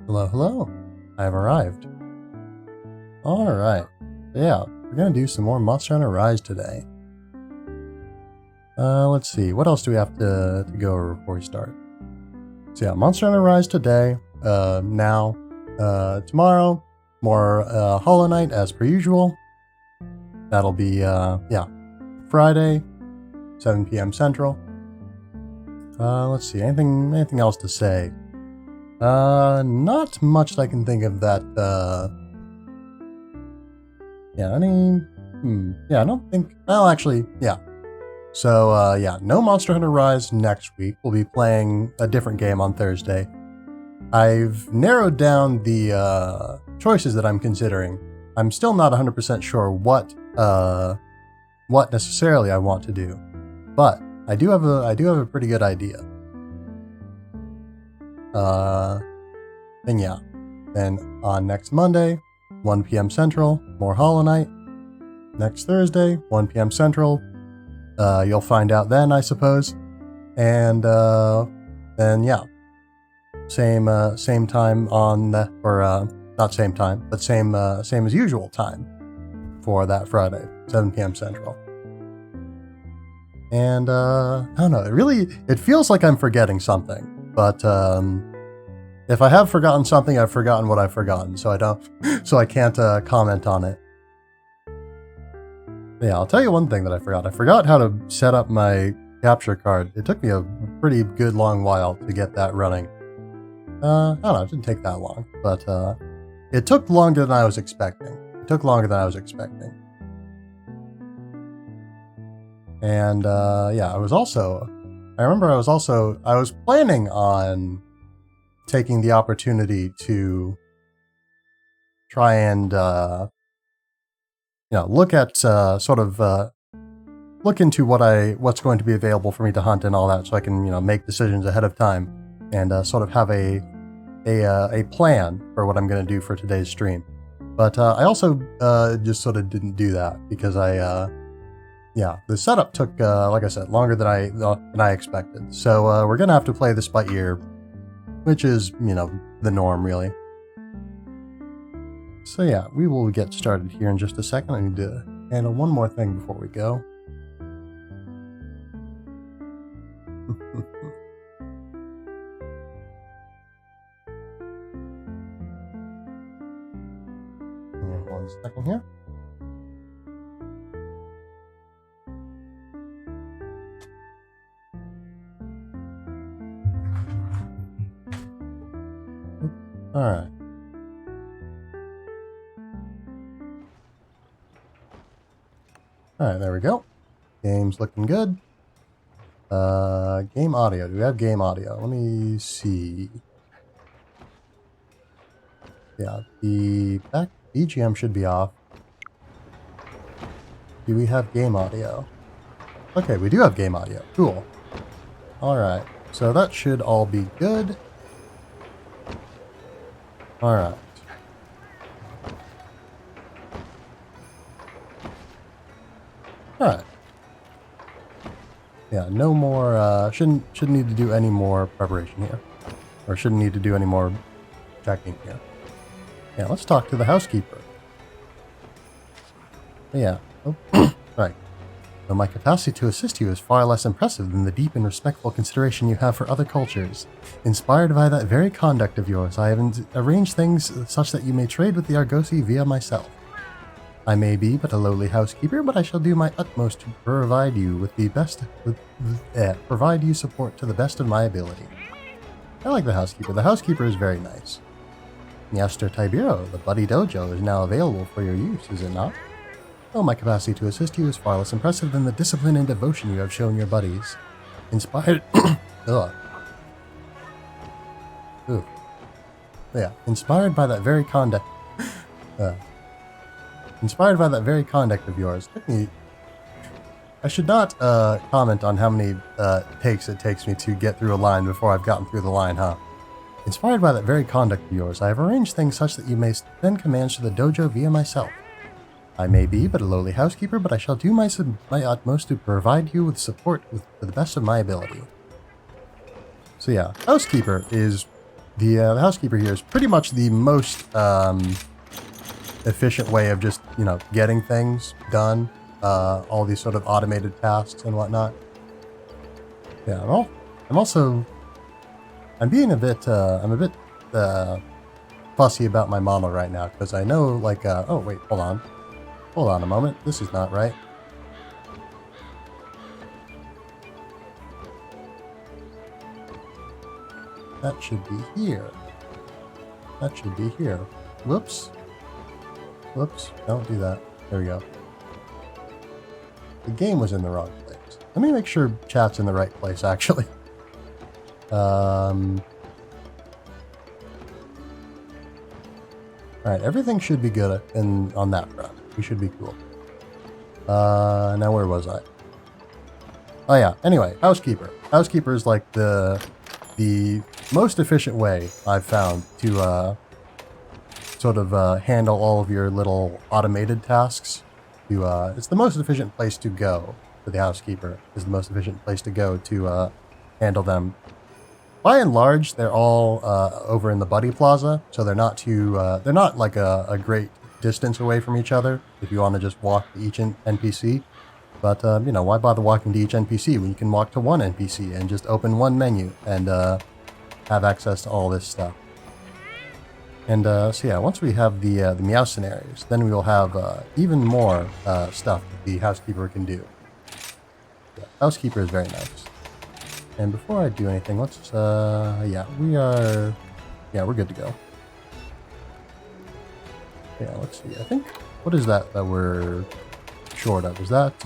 Hello, hello. I've arrived. Alright. Yeah, we're gonna do some more Monster Hunter Rise today. Let's see. What else do we have to go over before we start? So yeah, Monster Hunter Rise today. Now. Tomorrow, more Hollow Knight as per usual. That'll be, Friday, 7 p.m. Central. Let's see. Anything else to say? Not much that I can think of that, I don't think, well, actually, yeah. So, no Monster Hunter Rise next week. We'll be playing a different game on Thursday. I've narrowed down the, choices that I'm considering. I'm still not 100% sure what necessarily I want to do, but I do have a pretty good idea. Then on next Monday, 1 p.m. Central, more Hollow Knight. Next Thursday, 1 p.m. Central. You'll find out then, I suppose. And then yeah, same time on that, or not same time, but same as usual time for that Friday, 7 p.m. Central. And I don't know. It feels like I'm forgetting something. But if I have forgotten something, I've forgotten what I've forgotten, so I can't comment on it. Yeah, I'll tell you one thing that I forgot. I forgot how to set up my capture card. It took me a pretty good long while to get that running. I don't know, it didn't take that long, but it took longer than I was expecting. And I was planning on taking the opportunity to try and look at look into what's going to be available for me to hunt and all that, so I can make decisions ahead of time and sort of have a plan for what I'm going to do for today's stream. But I also just sort of didn't do that because the setup took, like I said, longer than I expected. So we're gonna have to play this by ear, which is, the norm, really. So yeah, we will get started here in just a second. I need to handle one more thing before we go. One second here. Alright. Alright, there we go. Game's looking good. Game audio. Do we have game audio? Let me see. Yeah, the back BGM should be off. Do we have game audio? Okay, we do have game audio. Cool. Alright, so that should all be good. Alright. Alright. Yeah, no more, shouldn't need to do any more preparation here. Or shouldn't need to do any more checking here. Yeah, let's talk to the housekeeper. Yeah. Oh, right. Though my capacity to assist you is far less impressive than the deep and respectful consideration you have for other cultures. Inspired by that very conduct of yours, I have arranged things such that you may trade with the Argosy via myself. I may be but a lowly housekeeper, but I shall do my utmost to provide you with the best, provide you support to the best of my ability. I like the housekeeper. The housekeeper is very nice. Master Tiberious, the Buddy Dojo is now available for your use, is it not? Oh, my capacity to assist you is far less impressive than the discipline and devotion you have shown your buddies. Inspired... Ugh. Ooh. Yeah, inspired by that very conduct... Inspired by that very conduct of yours, took me... I should not comment on how many takes it takes me to get through a line before I've gotten through the line, huh? Inspired by that very conduct of yours, I have arranged things such that you may send commands to the dojo via myself. I may be but a lowly housekeeper, but I shall do my utmost to provide you with support to the best of my ability. So yeah, housekeeper is The housekeeper here is pretty much the most efficient way of just, you know, getting things done. All these sort of automated tasks and whatnot. Yeah, I'm being a bit, fussy about my model right now, because I know, like, oh wait, hold on a moment, this is not right. That should be here. That should be here. Whoops. Whoops, don't do that. There we go. The game was in the wrong place. Let me make sure chat's in the right place, actually. Alright, everything should be good on that front. We should be cool. Now where was I? Oh yeah, anyway, housekeeper. Housekeeper is like the most efficient way I've found to sort of handle all of your little automated tasks. It's the most efficient place to go for the housekeeper. Is the most efficient place to go to handle them. By and large, they're all over in the Buddy Plaza, so they're not too. They're not like a great distance away from each other. If you want to just walk to each NPC, but you know, why bother walking to each NPC when you can walk to one NPC and just open one menu and have access to all this stuff. And so yeah, once we have the meow scenarios, then we will have even more stuff that the housekeeper can do. Yeah, housekeeper is very nice. And before I do anything, let's yeah, we're good to go. Yeah, let's see. I think, what is that we're short of? Is that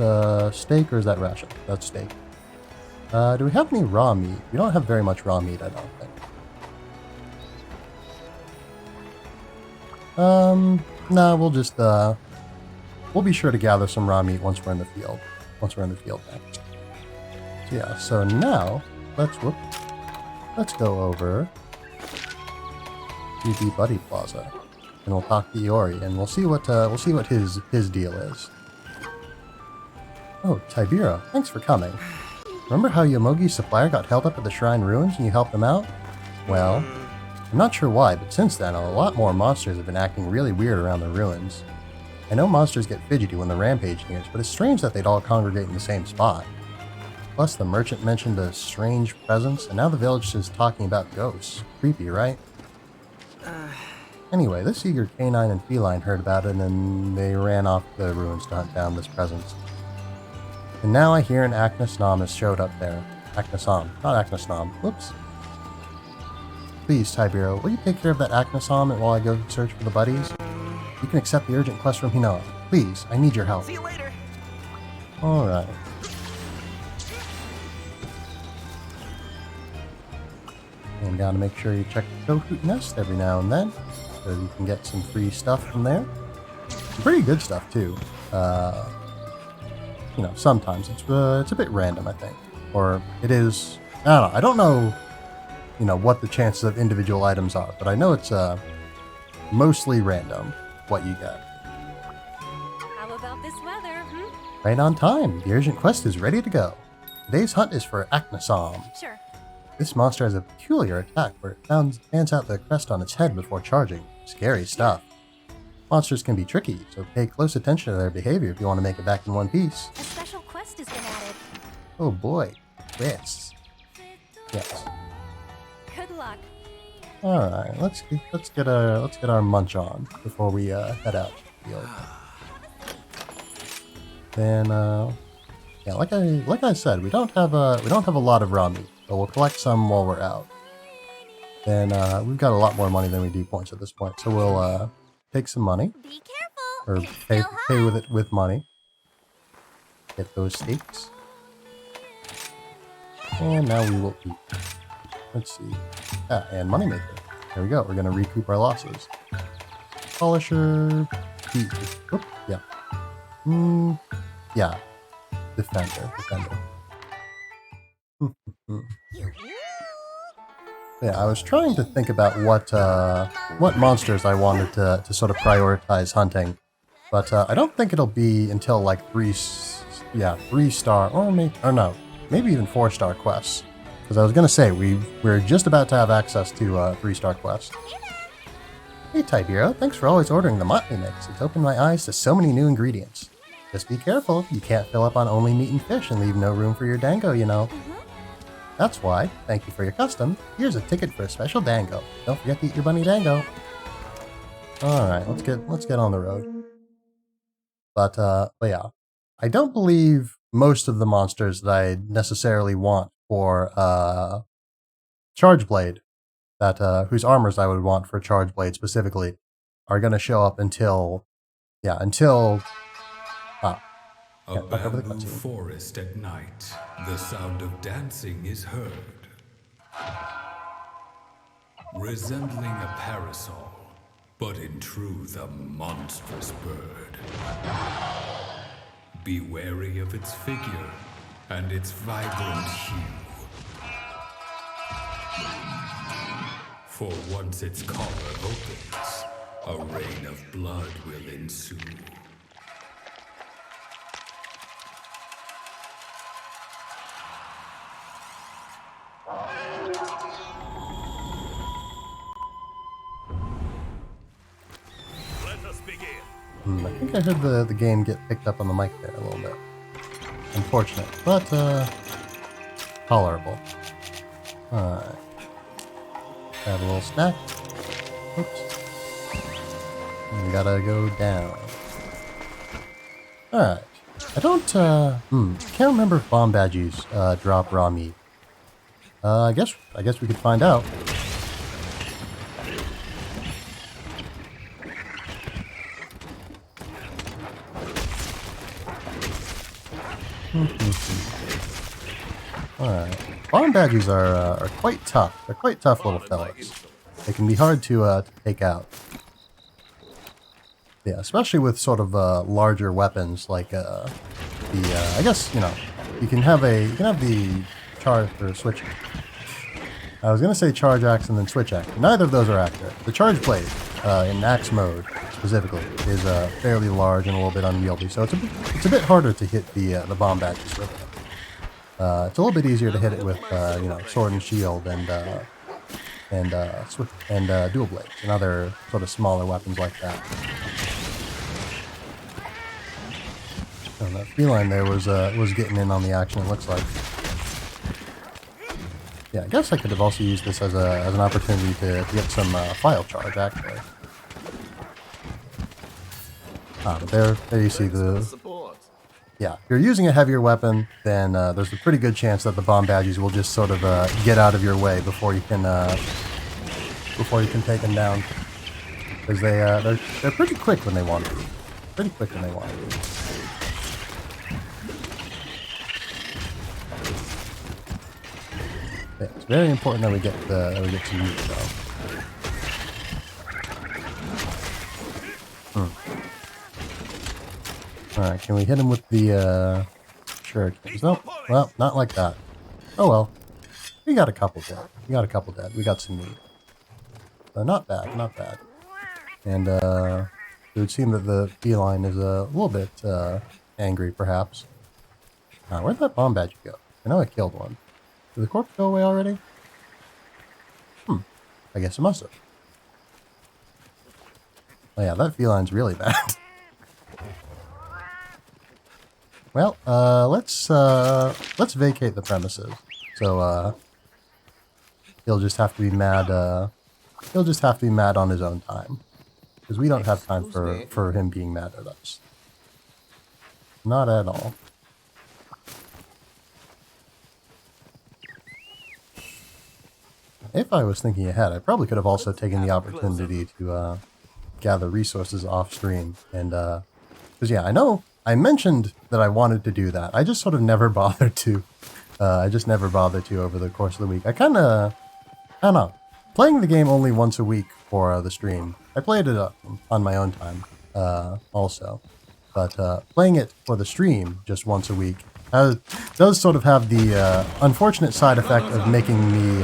steak or is that ration? That's steak. Do we have any raw meat? We don't have very much raw meat, I don't think. No, we'll just, we'll be sure to gather some raw meat once we're in the field. Once we're in the field next. So yeah, so now, let's go over to the Buddy Plaza. And we'll talk to Iori, and we'll see what his deal is. Oh, Tiberious, thanks for coming. Remember how Yomogi's supplier got held up at the shrine ruins and you helped them out? Well, I'm not sure why, but since then a lot more monsters have been acting really weird around the ruins. I know monsters get fidgety when the rampage nears, but it's strange that they'd all congregate in the same spot. Plus the merchant mentioned a strange presence, and now the village is talking about ghosts. Creepy, right? Anyway, this eager canine and feline heard about it and they ran off the ruins to hunt down this presence. And now I hear an Aknasnom has showed up there. Aknasom, not Aknasnom. Whoops. Please, Tiberious, will you take care of that Aknasom while I go search for the buddies? You can accept the urgent quest from Hinoa. Please, I need your help. See you later. Alright. And gotta make sure you check the tofu nest every now and then, so you can get some free stuff from there. Some pretty good stuff too. You know, sometimes it's a bit random, I think, or it is. I don't know. I don't know. You know what the chances of individual items are, but I know it's mostly random what you get. How about this weather? Right on time. The urgent quest is ready to go. Today's hunt is for Aknasom. Sure. This monster has a peculiar attack where it fans out the crest on its head before charging. Scary stuff. Monsters can be tricky, so pay close attention to their behavior if you want to make it back in one piece. A special quest has been added. Oh boy, quests. Yes. Good luck. All right, let's get our munch on before we head out to the field. Then yeah, like I said, we don't have a lot of raw meat, but we'll collect some while we're out. Then we've got a lot more money than we do points at this point, so we'll take some money, Be careful. or It's pay still with it with money. Get those steaks, and now we will eat. Let's see. And moneymaker. There we go. We're gonna recoup our losses. Polisher. Whoop, yeah. Yeah. Defender. Yeah, I was trying to think about what monsters I wanted to sort of prioritize hunting, but I don't think it'll be until like 3-star or maybe even 4-star quests, Because I was going to say, we're just about to have access to 3-star quest. Hey Tiberious, thanks for always ordering the motley mix. It's opened my eyes to so many new ingredients. Just be careful, you can't fill up on only meat and fish and leave no room for your dango, you know. That's why, thank you for your custom, here's a ticket for a special dango. Don't forget to eat your bunny dango. Alright, let's get on the road. But yeah, I don't believe most of the monsters that I necessarily want for Charge Blade, that whose armors I would want for Charge Blade specifically, are going to show up until A bamboo forest at night. The sound of dancing is heard. Resembling a parasol, but in truth a monstrous bird. Be wary of its figure and its vibrant hue. For once its collar opens, a rain of blood will ensue. I think I heard the game get picked up on the mic there a little bit. Unfortunate, but tolerable. Alright. Have a little snack. Oops. And we gotta go down. Alright. I don't, can't remember if bomb badges drop raw meat. I guess we could find out. Alright. Bomb badges are quite tough. They're quite tough little fellas. They can be hard to take out. Yeah, especially with sort of larger weapons like I guess, you know, you can have the charge or switch. I was gonna say charge axe and then switch axe. Neither of those are accurate. The charge blade in axe mode specifically is fairly large and a little bit unwieldy, so it's a bit harder to hit the bomb badges with it. It's a little bit easier to hit it with you know, sword and shield and dual blades and other sort of smaller weapons like that. And that feline there was getting in on the action, it looks like. Yeah, I guess I could have also used this as an opportunity to get some file charge, actually. But there you see the... Yeah, if you're using a heavier weapon, then there's a pretty good chance that the bomb badges will just sort of get out of your way before you can take them down. Because they're pretty quick when they want to be. Pretty quick when they want to be. Yeah, it's very important that we get some meat though. Alright, can we hit him with the shurikens? Nope. Well, not like that. Oh well. We got a couple dead. We got some meat. Not bad, not bad. And it would seem that the feline is a little bit angry, perhaps. Where'd that bomb badge go? I know I killed one. Did the corpse go away already? I guess it must have. Oh yeah, that feline's really bad. Well, let's vacate the premises. So he'll just have to be mad. He'll just have to be mad on his own time, because we don't have time for him being mad at us. Not at all. If I was thinking ahead, I probably could have also taken the opportunity to gather resources off stream, and because yeah, I know I mentioned that I wanted to do that. I just sort of never bothered to. I just never bothered to over the course of the week. I don't know. Playing the game only once a week for the stream. I played it on my own time, also, but playing it for the stream just once a week does sort of have the unfortunate side effect of making me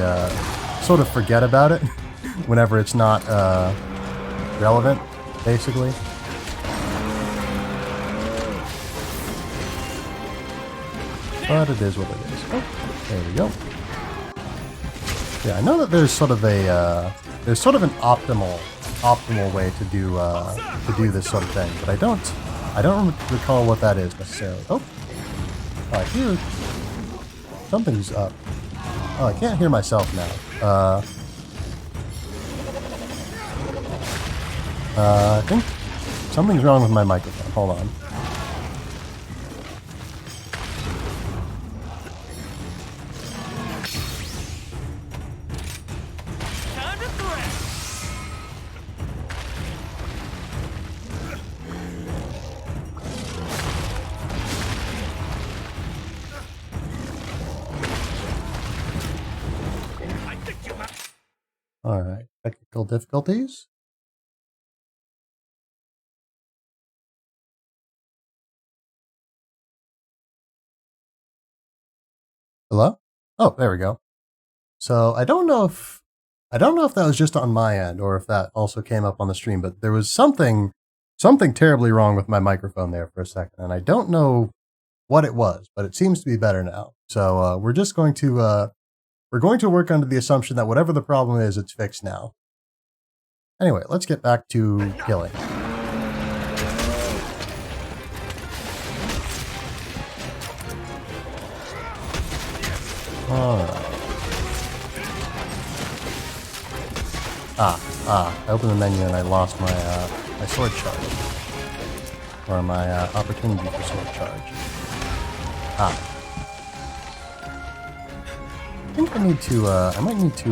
sort of forget about it whenever it's not relevant, basically. But it is what it is. Oh, there we go. Yeah, I know that there's sort of an optimal way to do this sort of thing, but I don't recall what that is necessarily. Oh, I hear something's up. Oh, I can't hear myself now. I think something's wrong with my microphone. Hold on. All right, technical difficulties. Hello? Oh, there we go. So I don't know if that was just on my end or if that also came up on the stream, but there was something terribly wrong with my microphone there for a second, and I don't know what it was, but it seems to be better now. So we're just going to work under the assumption that whatever the problem is, it's fixed now. Anyway, let's get back to killing. Alright. I opened the menu and I lost my my sword charge. Or my opportunity for sword charge. I think I need to, I might need to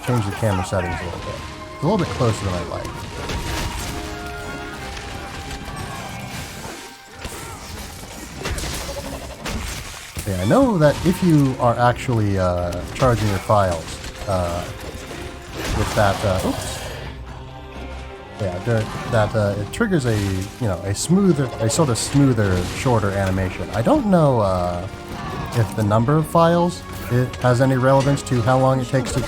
change the camera settings a little bit. It's a little bit closer than I'd like. Okay, I know that if you are actually charging your files with that, oops. Yeah, it triggers a sort of smoother, shorter animation. I don't know if the number of files it has any relevance to how long it takes to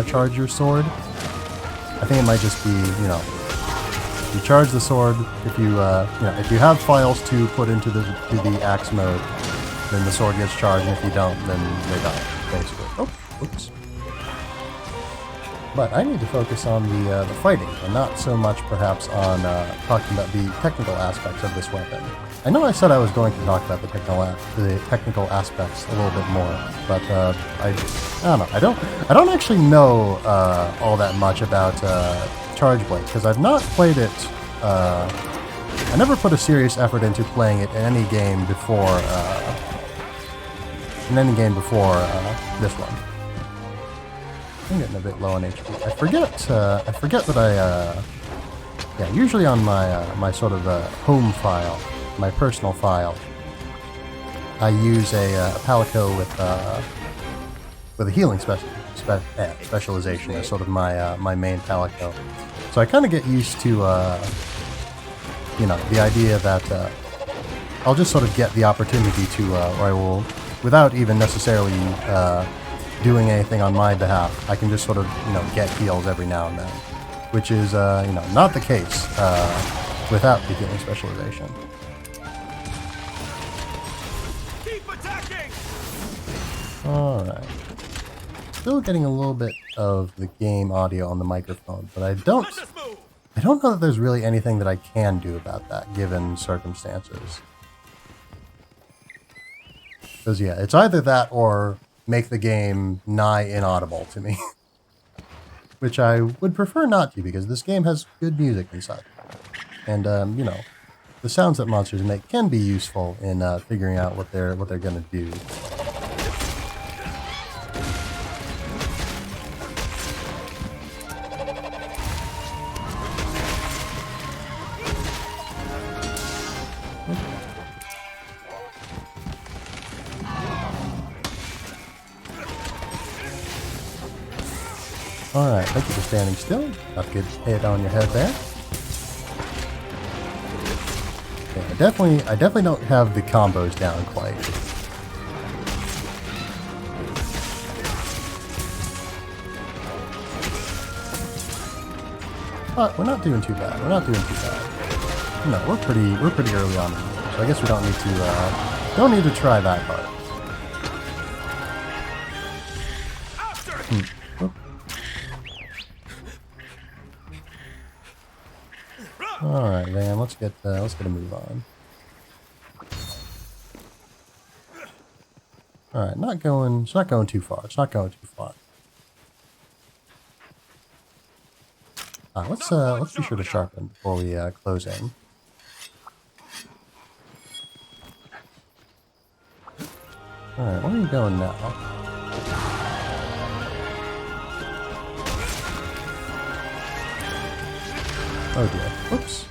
charge your sword. I think it might just be, you charge the sword. If you if you have files to put into the axe mode, then the sword gets charged, and if you don't, then they die, basically. Oh, oops. But I need to focus on the fighting, and not so much perhaps on talking about the technical aspects of this weapon. I know I said I was going to talk about the technical aspects a little bit more, but I don't know. I don't actually know all that much about Charge Blade because I've not played it. I never put a serious effort into playing it in any game before. This one. I'm getting a bit low on HP. I forget that usually on my sort of home file, my personal file, I use a palico with a healing specialization as sort of my main palico. So I kind of get used to the idea that I'll just sort of get the opportunity to, or I will, without even necessarily doing anything on my behalf, I can just sort of get heals every now and then, which is not the case without the healing specialization. Keep attacking! All right. Still getting a little bit of the game audio on the microphone, but I don't know that there's really anything that I can do about that given circumstances. Because yeah, it's either that or make the game nigh inaudible to me. Which I would prefer not to, because this game has good music and such. And, the sounds that monsters make can be useful in figuring out what they're gonna do. Alright, thank you for standing still. Got a good hit on your head there. Okay, I definitely don't have the combos down quite. But we're not doing too bad. No, we're pretty early on in the game, so I guess we don't need to try that hard. Alright, man, let's get a move on. Alright, it's not going too far. It's not going too far. Let's be sure to sharpen before we close in. Alright, where are you going now? Oh dear. Whoops.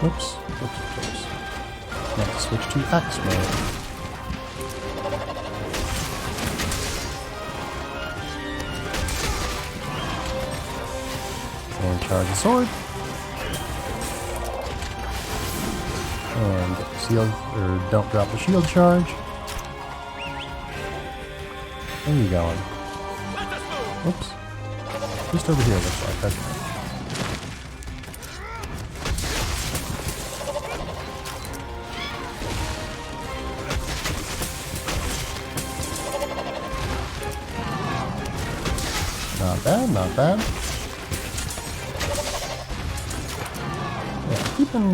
Whoops. Whoops. Let's switch to axe mode. And charge the sword. And get the shield, or don't drop the shield charge. Where are you going? Oops. Just over here, looks like. That's right. Not bad, not bad. Yeah,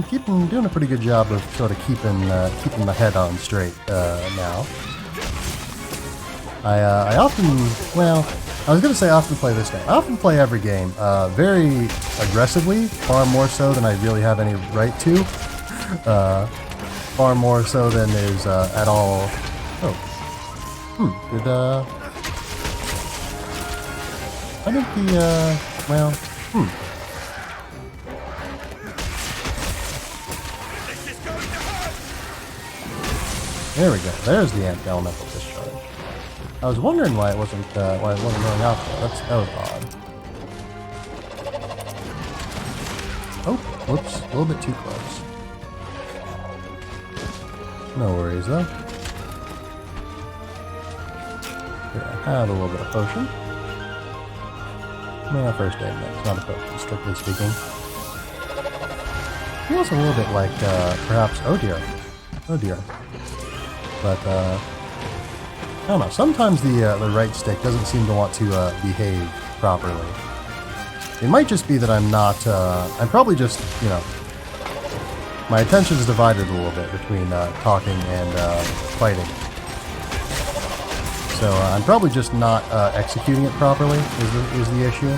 keeping doing a pretty good job of sort of keeping my head on straight now. I often, well, I was gonna say often play this game. I often play every game very aggressively, far more so than I really have any right to. Far more so than is at all. Oh, good. I think the well, There we go. There's the anti-elemental discharge. I was wondering why it wasn't going out there. That was odd. Oh, whoops, a little bit too close. No worries though. Here, I have a little bit of potion. No, first aid mix, not a potion, strictly speaking. Feels a little bit like perhaps oh dear. But I don't know. Sometimes the right stick doesn't seem to want to behave properly. It might just be that I'm not. I'm probably just, you know, my attention is divided a little bit between talking and fighting. So I'm probably just not executing it properly. Is the issue?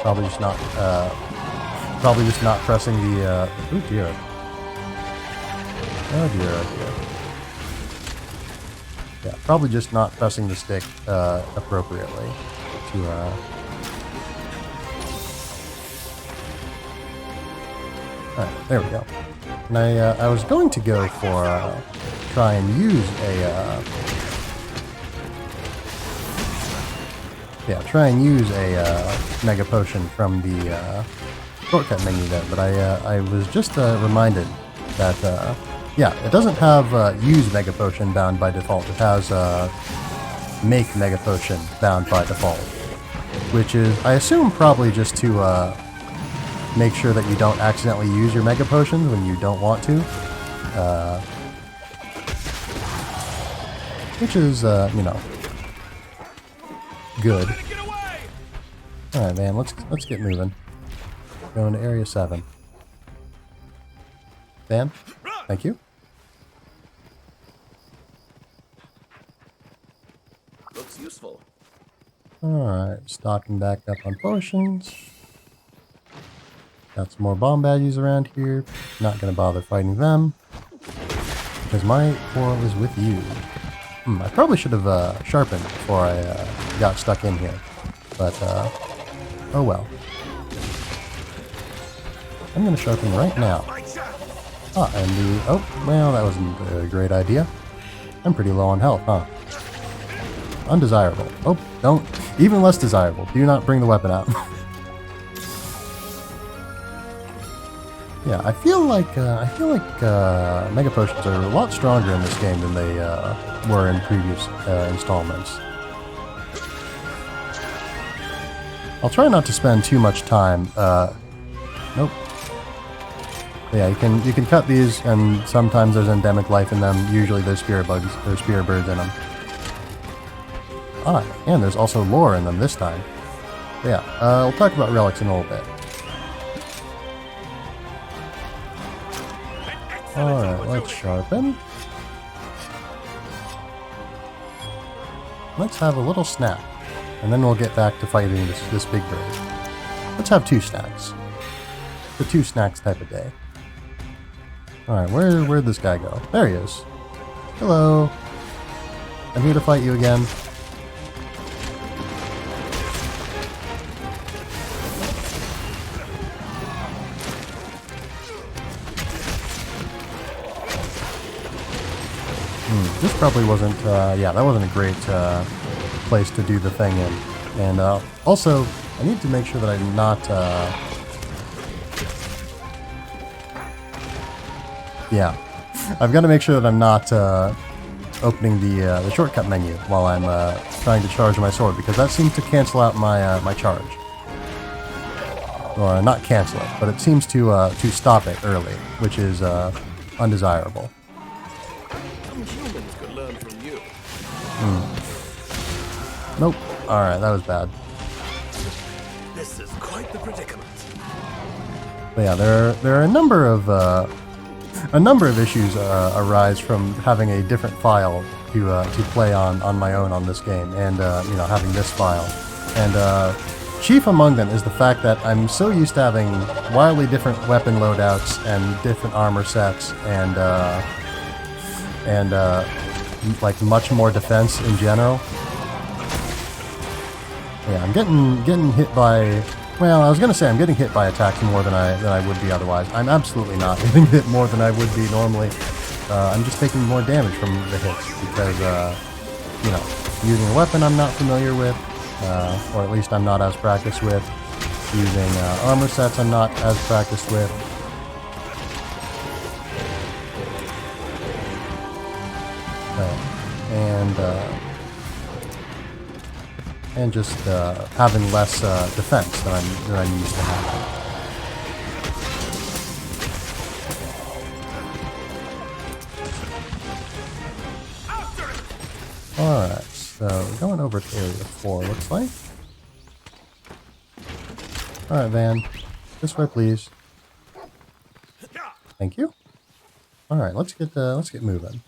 Probably just not. Probably just not pressing the. Oh dear. Oh dear. Oh dear. Yeah, probably just not pressing the stick appropriately to Alright, there we go. And I was going to go for try and use a mega potion from the shortcut menu there, but I was just reminded that yeah, it doesn't have use Mega Potion bound by default. It has make Mega Potion bound by default, which is, I assume, probably just to make sure that you don't accidentally use your Mega Potions when you don't want to. Which is, you know, good. Alright, man, let's get moving. Going to Area 7. Dan? Thank you. Looks useful. Alright, stocking back up on potions. Got some more bomb badges around here. Not gonna bother fighting them, because my quarrel is with you. I probably should have sharpened before I got stuck in here. But, oh well. I'm gonna sharpen right now. Ah, and the... Oh, well, that wasn't a great idea. I'm pretty low on health, huh? Undesirable. Oh, don't... Even less desirable. Do not bring the weapon out. Yeah, I feel like Mega Potions are a lot stronger in this game than they were in previous installments. I'll try not to spend too much time... Nope. Yeah, you can cut these, and sometimes there's endemic life in them. Usually there's spirit bugs or spirit birds in them. Ah, and there's also lore in them this time. But yeah, we'll talk about relics in a little bit. Alright, let's sharpen. Let's have a little snack, and then we'll get back to fighting this big bird. Let's have 2 snacks. The 2 snacks type of day. Alright, where'd this guy go? There he is. Hello. I'm here to fight you again. This probably wasn't, yeah, that wasn't a great place to do the thing in. And also, I need to make sure that I'm not, yeah, I've got to make sure that I'm not opening the shortcut menu while I'm trying to charge my sword, because that seems to cancel out my my charge. Or not cancel it, but it seems to stop it early, which is undesirable. Some humans could learn from you. Nope. Alright, that was bad. This is quite the predicament. But yeah, there are a number of issues arise from having a different file to play on my own on this game, and you know, having this file. And chief among them is the fact that I'm so used to having wildly different weapon loadouts and different armor sets, and like much more defense in general. Yeah, I'm getting hit by. Well, I was gonna say I'm getting hit by attacks more than I would be otherwise. I'm absolutely not getting hit more than I would be normally. I'm just taking more damage from the hits because, you know, using a weapon I'm not familiar with, or at least I'm not as practiced with. Using armor sets I'm not as practiced with. And just having less defense than I'm used to having. Alright, so we're going over to area 4, looks like. Alright, Van. This way, please. Thank you. Alright, let's get moving.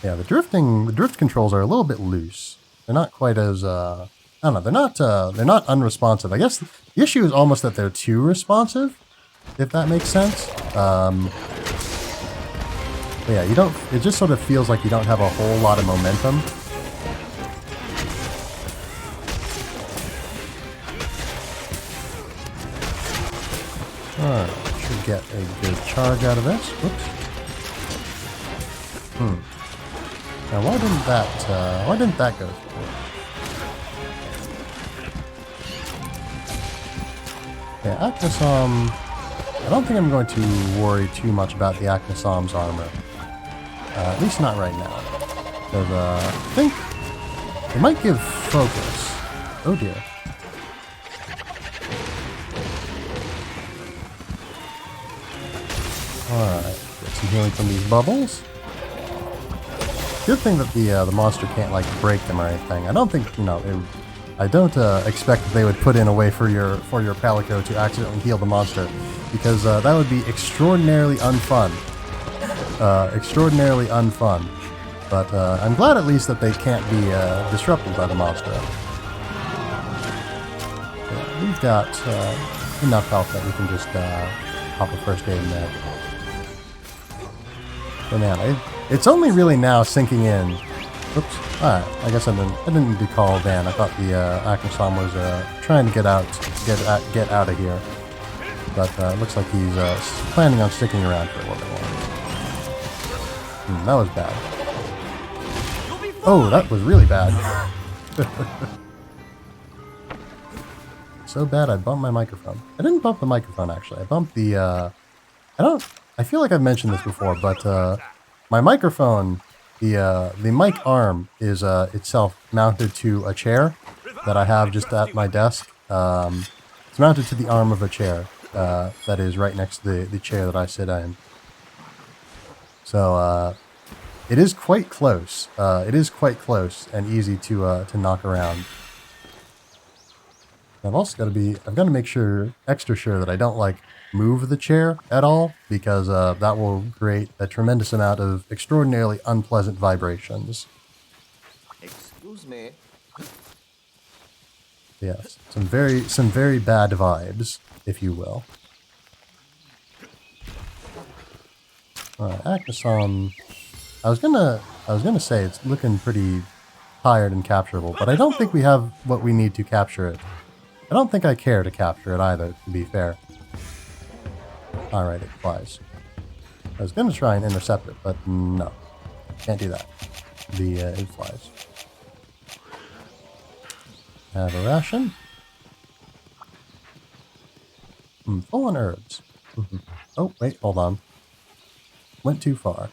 Yeah, the drift controls are a little bit loose. They're not quite as, I don't know, they're not unresponsive. I guess the issue is almost that they're too responsive, if that makes sense. But yeah, it just sort of feels like you don't have a whole lot of momentum. Alright, should get a good charge out of this. Whoops. Now, why didn't that go through? Yeah, Acnosom, I don't think I'm going to worry too much about the Acnosom's armor. At least not right now. Because, I think it might give focus. Oh dear. Alright, get some healing from these bubbles. Good thing that the monster can't like break them or anything. I don't think, you know, I don't expect that they would put in a way for your Palico to accidentally heal the monster, because that would be extraordinarily unfun. Extraordinarily unfun. But I'm glad at least that they can't be disrupted by the monster. Yeah, we've got enough health that we can just pop a first aid in there. But man, it's only really now sinking in. Oops. Alright, I guess I didn't need to call Van. I thought the Acnosom was trying to get out of here. But it looks like he's planning on sticking around for a little bit longer. That was bad. Oh, that was really bad. So bad I bumped my microphone. I didn't bump the microphone actually. I bumped the I feel like I've mentioned this before, but my microphone the mic arm is itself mounted to a chair that I have just at my desk. It's mounted to the arm of a chair that is right next to the chair that I sit in. So it is quite close. It is quite close and easy to knock around. I've also got to make sure, extra sure that I don't like move the chair at all, because that will create a tremendous amount of extraordinarily unpleasant vibrations. Excuse me. Yes, some very bad vibes, if you will. Alright, Actisom. I was gonna say it's looking pretty tired and capturable, but I don't think we have what we need to capture it. I don't think I care to capture it either, to be fair. Alright, it flies. I was gonna try and intercept it, but no. Can't do that. It flies. Have a ration. Full on herbs. Oh, wait, hold on. Went too far.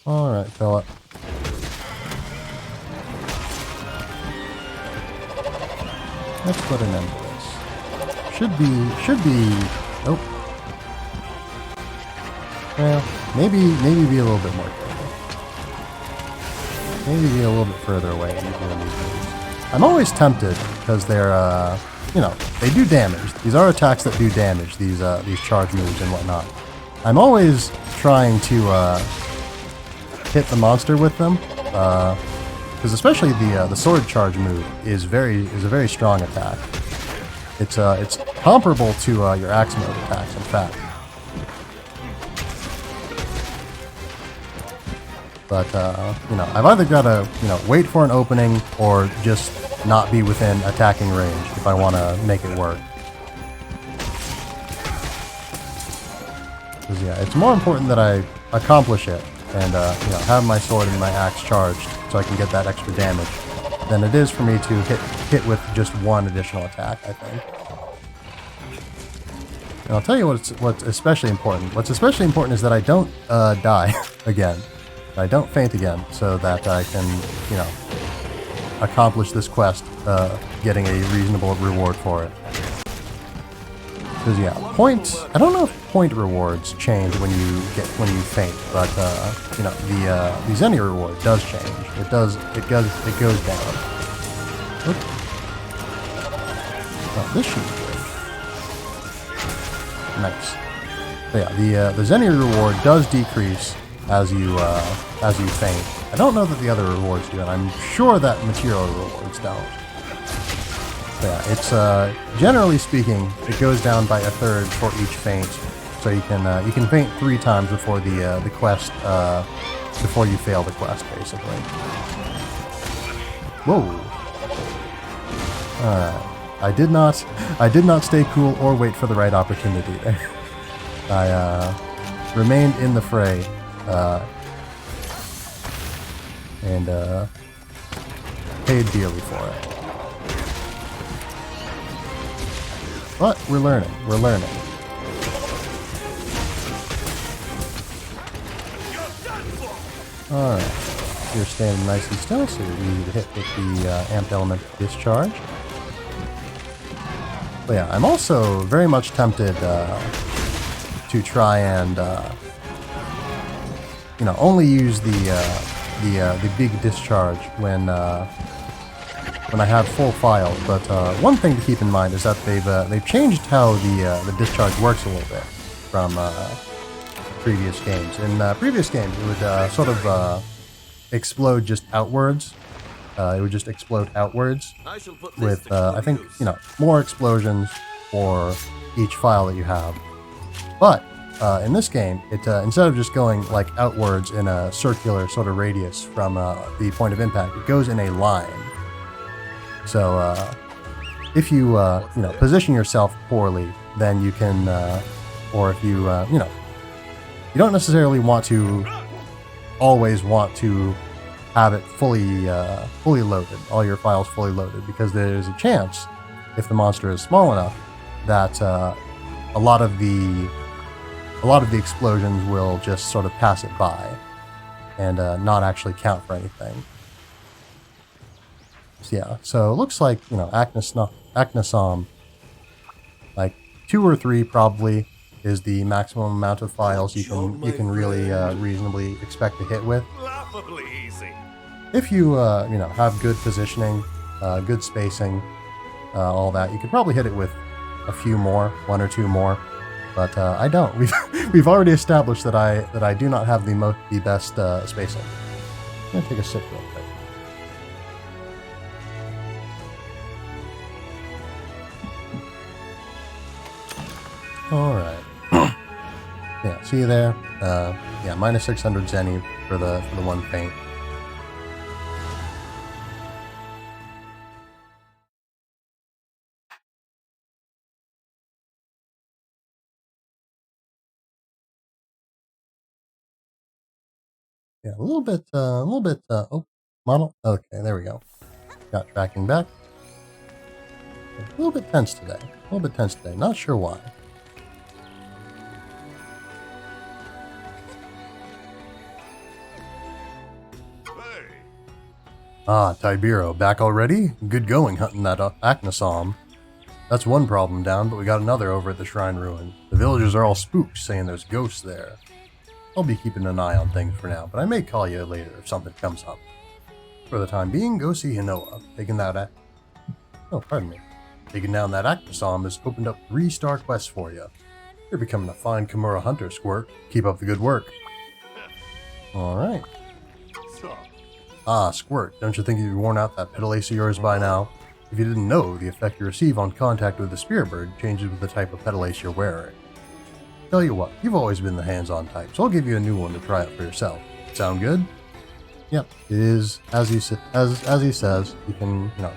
Alright, Philip. Let's put an end to this. Should be, oh. Well, maybe be a little bit more careful. Maybe be a little bit further away than these moves. I'm always tempted, because they're, you know, they do damage. These are attacks that do damage, these charge moves and whatnot. I'm always trying to, hit the monster with them, because especially the sword charge move is a very strong attack. It's comparable to your axe mode attacks, in fact. But you know, I've either got to wait for an opening or just not be within attacking range if I want to make it work. Because yeah, it's more important that I accomplish it and have my sword and my axe charged so I can get that extra damage than it is for me to hit with just one additional attack, I think. And I'll tell you what's especially important. What's especially important is that I don't die again. I don't faint again, so that I can, accomplish this quest, getting a reasonable reward for it. Because yeah, I don't know if point rewards change when you faint, but the Zenny reward does change. It goes down. Oops. Oh, this should be good. Nice. So yeah, the Zenny reward does decrease as you faint. I don't know that the other rewards do, and I'm sure that material rewards don't. Yeah, it's generally speaking, it goes down by a third for each faint. So you can faint 3 times before the quest, before you fail the quest, basically. Whoa! I did not stay cool or wait for the right opportunity there. I remained in the fray, and paid dearly for it. But we're learning. Alright. You're standing nice and still, so we need to hit with the amped element discharge. But yeah, I'm also very much tempted to try and only use the big discharge when I have full files. But one thing to keep in mind is that they've changed how the discharge works a little bit from previous games. In previous games, it would sort of explode just outwards. It would just explode outwards with I think more explosions for each file that you have. But in this game, it instead of just going like outwards in a circular sort of radius from the point of impact, it goes in a line. So if you position yourself poorly, then you can, or if you you don't necessarily always want to have it fully loaded, all your files fully loaded, because there's a chance, if the monster is small enough, that a lot of the a lot of the explosions will just sort of pass it by and not actually count for anything. So, yeah, so it looks like, you know, Acnosom, like 2 or 3 probably is the maximum amount of files you can really reasonably expect to hit with. Laughably easy. If you you know, have good positioning, good spacing, all that, you could probably hit it with a few more, 1 or 2 more. But I don't. We've already established that I do not have the best spacing. I'm gonna take a sip real quick. All right. Yeah, see you there. Yeah, minus 600 Zenny for the one paint. Yeah, a little bit, oh, model. Okay, there we go. Got tracking back. A little bit tense today. Not sure why. Hey, Ah, Tibero, back already? Good going hunting that Acnosom. That's one problem down, but we got another over at the Shrine Ruin. The villagers are all spooked, saying there's ghosts there. I'll be keeping an eye on things for now, but I may call you later if something comes up. For the time being, go see Hinoa. Taking down that Acnosom has opened up 3-star quests for you. You're becoming a fine Kimura hunter, Squirt. Keep up the good work. Alright. so Ah, Squirt, don't you think you've worn out that petal ace of yours by now? If you didn't know, the effect you receive on contact with the spear bird changes with the type of petal ace you're wearing. Tell you what, you've always been the hands-on type, so I'll give you a new one to try out for yourself. Sound good? Yep, it is, as he says, you can, you know,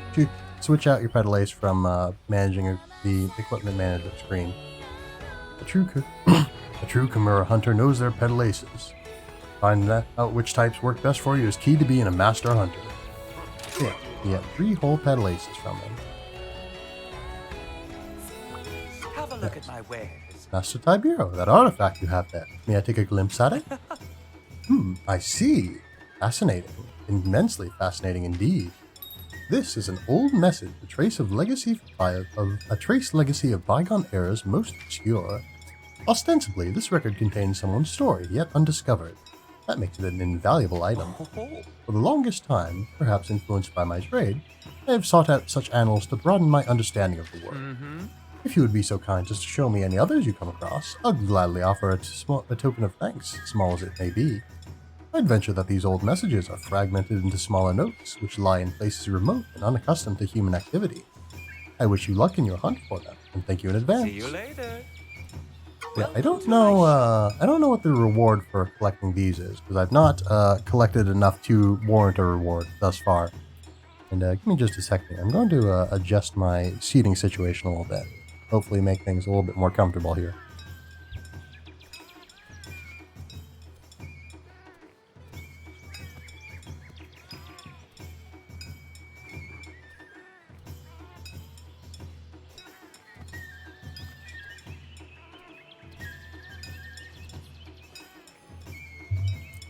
switch out your petal ace from managing the equipment management screen. A true Kimura hunter knows their petal aces. Finding out which types work best for you is key to being a master hunter. Yeah, you get 3 whole petal aces from him. Have a look at my wares. Master Tibero, that artifact you have there. May I take a glimpse at it? I see. Fascinating. Immensely fascinating indeed. This is an old message, a trace legacy of bygone eras most obscure. Ostensibly, this record contains someone's story, yet undiscovered. That makes it an invaluable item. For the longest time, perhaps influenced by my trade, I have sought out such annals to broaden my understanding of the world. If you would be so kind as to show me any others you come across, I'll gladly offer a token of thanks, small as it may be. I'd venture that these old messages are fragmented into smaller notes, which lie in places remote and unaccustomed to human activity. I wish you luck in your hunt for them, and thank you in advance. See you later. Yeah, I don't know what the reward for collecting these is, because I've not collected enough to warrant a reward thus far. And give me just a second. I'm going to adjust my seating situation a little bit. Hopefully make things a little bit more comfortable here.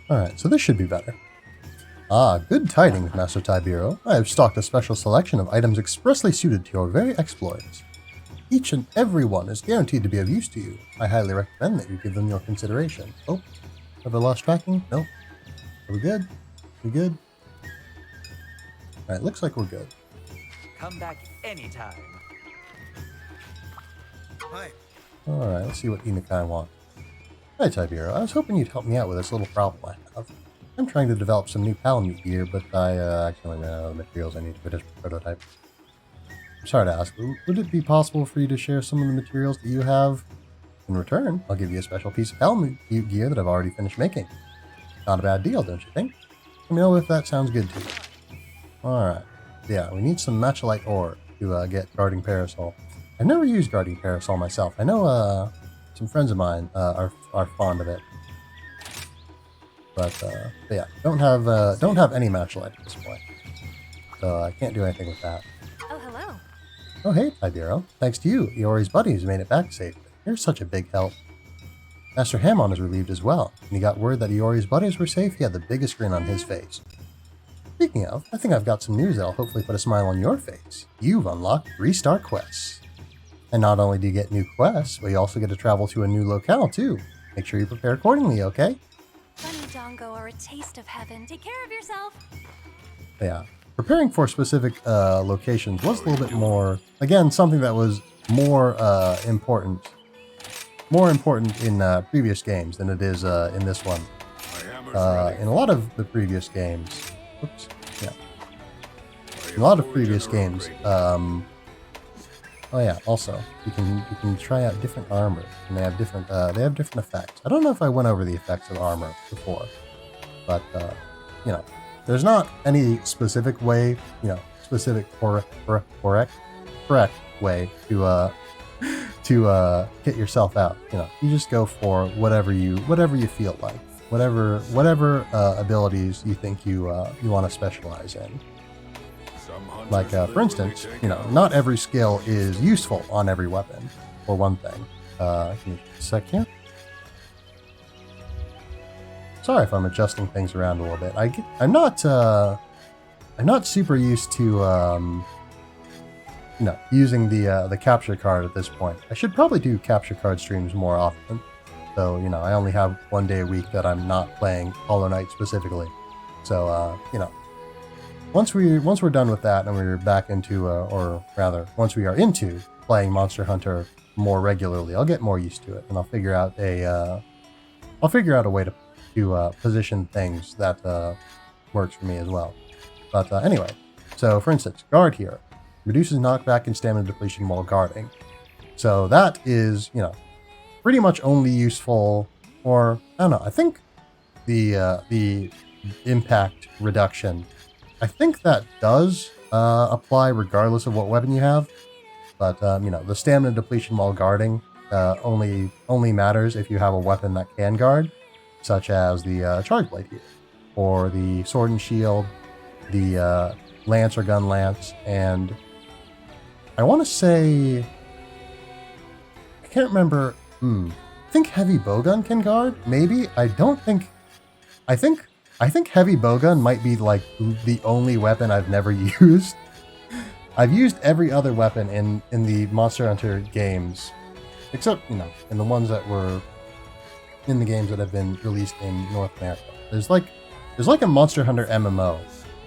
Alright, so this should be better. Ah, good tidings, Master Tibero. I have stocked a special selection of items expressly suited to your very exploits. Each and every one is guaranteed to be of use to you. I highly recommend that you give them your consideration. Oh, have I lost tracking? Nope. Are we good? We good? Alright, looks like we're good. Come back anytime. hi. Alright, let's see what Inakai wants. Hi, Tibero. I was hoping you'd help me out with this little problem I have. I'm trying to develop some new Palamute gear, but I actually ran out of the materials I need to finish my prototype. I'm sorry to ask, would it be possible for you to share some of the materials that you have? In return, I'll give you a special piece of Palamute gear that I've already finished making. Not a bad deal, don't you think? Let me know if that sounds good to you. Alright. Yeah, we need some Matcholite ore to get Guarding Parasol. I've never used Guarding Parasol myself. I know some friends of mine are fond of it. But yeah, don't have any Matcholite at this point. So I can't do anything with that. Oh, hello. Oh hey, Tibero. Thanks to you, Iori's buddies made it back safely. You're such a big help. Master Hammond is relieved as well. When he got word that Iori's buddies were safe, he had the biggest grin on his face. Speaking of, I think I've got some news that'll hopefully put a smile on your face. You've unlocked 3-star quests. And not only do you get new quests, but you also get to travel to a new locale too. Make sure you prepare accordingly, okay? Bunny Dongo are a taste of heaven. Take care of yourself. Yeah. Preparing for specific locations was a little bit more, again, something that was more important in previous games than it is in this one. In a lot of the previous games, in a lot of previous games, oh yeah, also you can try out different armor, and they have different effects. I don't know if I went over the effects of armor before, but you know, there's not any specific way, correct way to get yourself out. You just go for whatever you feel like, whatever abilities you think you want to specialize in. Like for instance, not every skill is useful on every weapon. For one thing, give me a sec here. Sorry if I'm adjusting things around a little bit. I'm not super used to using the capture card at this point. I should probably do capture card streams more often. So I only have one day a week that I'm not playing Hollow Knight specifically. So once we're done with that and we're back into, or rather, once we are into playing Monster Hunter more regularly, I'll get more used to it, and I'll figure out a way to position things that works for me as well. But anyway, so for instance, guard here reduces knockback and stamina depletion while guarding. So that is pretty much only useful, or I don't know. I think the impact reduction, I think that does apply regardless of what weapon you have. But the stamina depletion while guarding only matters if you have a weapon that can guard, such as the charge blade here, or the sword and shield, the lance or gun lance, and I want to say, I can't remember. I think heavy bowgun can guard. Maybe I don't think. I think heavy bowgun might be like the only weapon I've never used. I've used every other weapon in the Monster Hunter games, except in the ones that were in the games that have been released in North America. There's like a Monster Hunter MMO.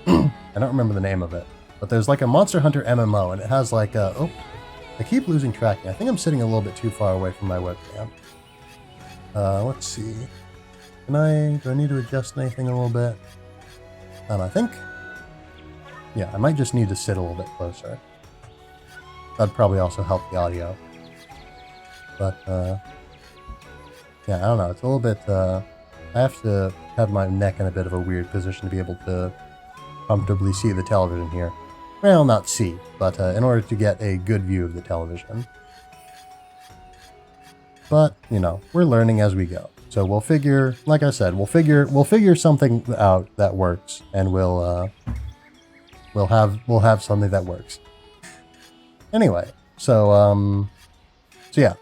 I don't remember the name of it, but there's like a Monster Hunter MMO, and it has like I keep losing track. I think I'm sitting a little bit too far away from my webcam. Let's see. Do I need to adjust anything a little bit? I think, yeah, I might just need to sit a little bit closer. That'd probably also help the audio. But, yeah, I don't know. It's a little bit, I have to have my neck in a bit of a weird position to be able to comfortably see the television here. Well, not see, but in order to get a good view of the television. But, we're learning as we go. So we'll figure, like I said, we'll figure something out that works, and we'll have something that works. Anyway, so yeah.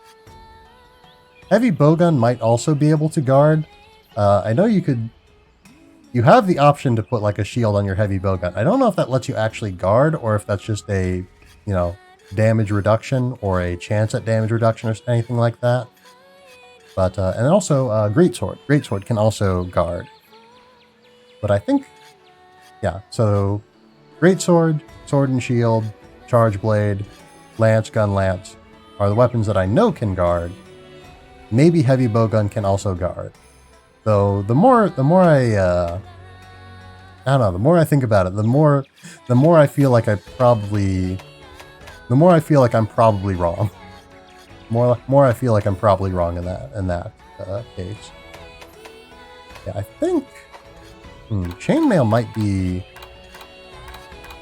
Heavy bowgun might also be able to guard. I know you have the option to put like a shield on your heavy bowgun. I don't know if that lets you actually guard, or if that's just a, damage reduction, or a chance at damage reduction, or anything like that. But, and also, Greatsword. Greatsword can also guard. But I think, yeah, so Greatsword, Sword and Shield, Charge Blade, Lance, Gun Lance are the weapons that I know can guard. Maybe Heavy Bowgun can also guard. Though the more I don't know, the more I think about it, the more I feel like I'm probably wrong. More I feel like I'm probably wrong in that case. Yeah, I think chainmail might be,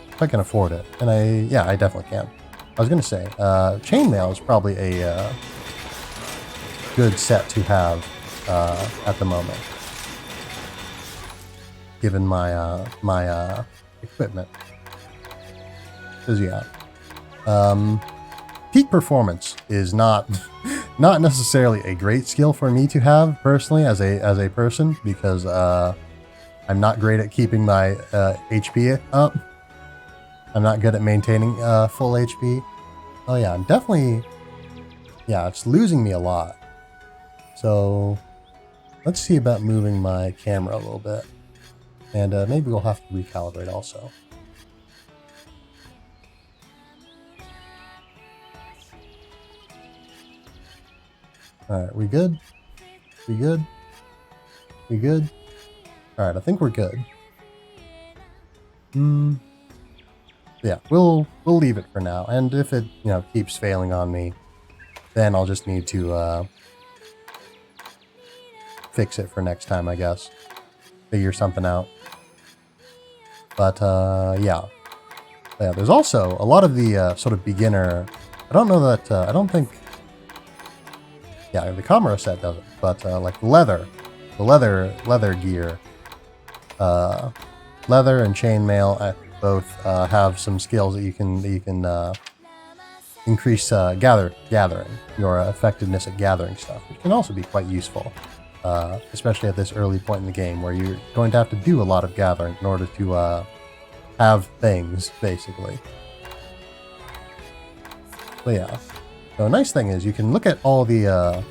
if I can afford it, and I definitely can. I was gonna say chainmail is probably a good set to have at the moment, given my equipment. Because yeah. Peak performance is not not necessarily a great skill for me to have personally as a person, because I'm not great at keeping my HP up. I'm not good at maintaining full HP. Oh yeah, I'm definitely... Yeah, it's losing me a lot. So let's see about moving my camera a little bit. And maybe we'll have to recalibrate also. Alright, we good? We good? We good? Alright, I think we're good. Yeah, we'll leave it for now. And if it, keeps failing on me, then I'll just need to fix it for next time, I guess. Figure something out. But yeah. Yeah, there's also a lot of the sort of beginner... I don't know that... I don't think... Yeah, the Camera set doesn't, but like the leather gear, leather and chainmail both have some skills that you can increase gathering, your effectiveness at gathering stuff, which can also be quite useful, especially at this early point in the game where you're going to have to do a lot of gathering in order to have things, basically. But yeah. So a nice thing is you can look at all the,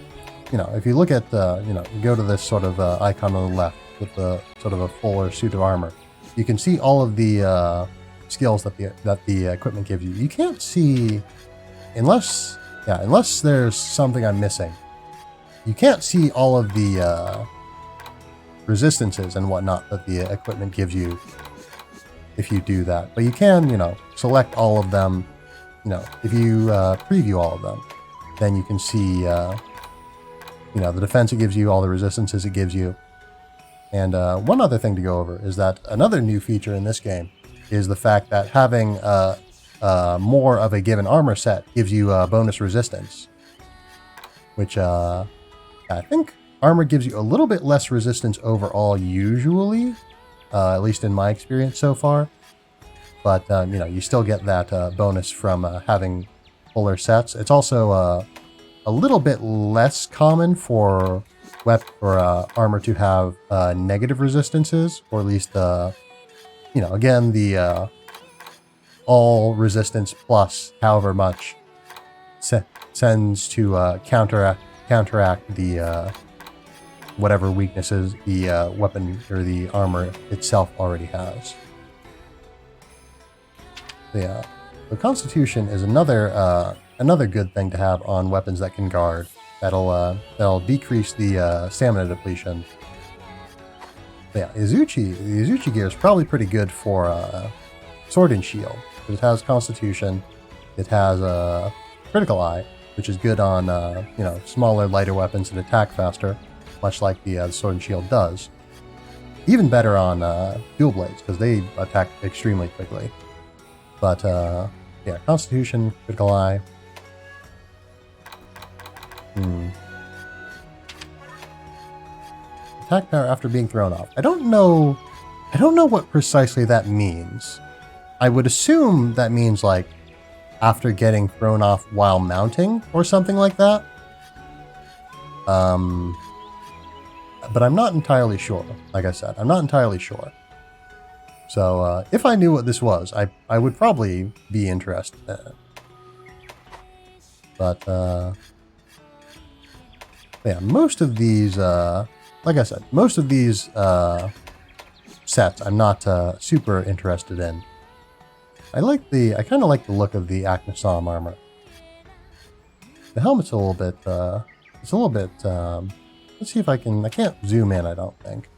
if you look at the, you go to this sort of icon on the left with the sort of a fuller suit of armor, you can see all of the skills that the equipment gives you. You can't see, unless there's something I'm missing, you can't see all of the resistances and whatnot that the equipment gives you if you do that. But you can, select all of them. If you preview all of them, then you can see, the defense it gives you, all the resistances it gives you. And one other thing to go over is that another new feature in this game is the fact that having more of a given armor set gives you bonus resistance, which I think armor gives you a little bit less resistance overall usually, at least in my experience so far. But, you still get that bonus from having fuller sets. It's also a little bit less common for armor to have negative resistances, or at least, again, the all resistance plus however much tends to counteract the whatever weaknesses the weapon or the armor itself already has. Yeah, the Constitution is another good thing to have on weapons that can guard. That'll decrease the stamina depletion. But yeah, the Izuchi gear is probably pretty good for sword and shield. It has Constitution. It has Critical Eye, which is good on smaller, lighter weapons that attack faster, much like the sword and shield does. Even better on dual blades because they attack extremely quickly. But, yeah, Constitution, Critical Eye. Attack power after being thrown off. I don't know what precisely that means. I would assume that means, like, after getting thrown off while mounting, or something like that. But I'm not entirely sure. Like I said, I'm not entirely sure. So, if I knew what this was, I would probably be interested in it. But, yeah, most of these, like I said, most of these sets I'm not super interested in. I kind of like the look of the Aknasom armor. The helmet's a little bit, let's see if I can't zoom in, I don't think.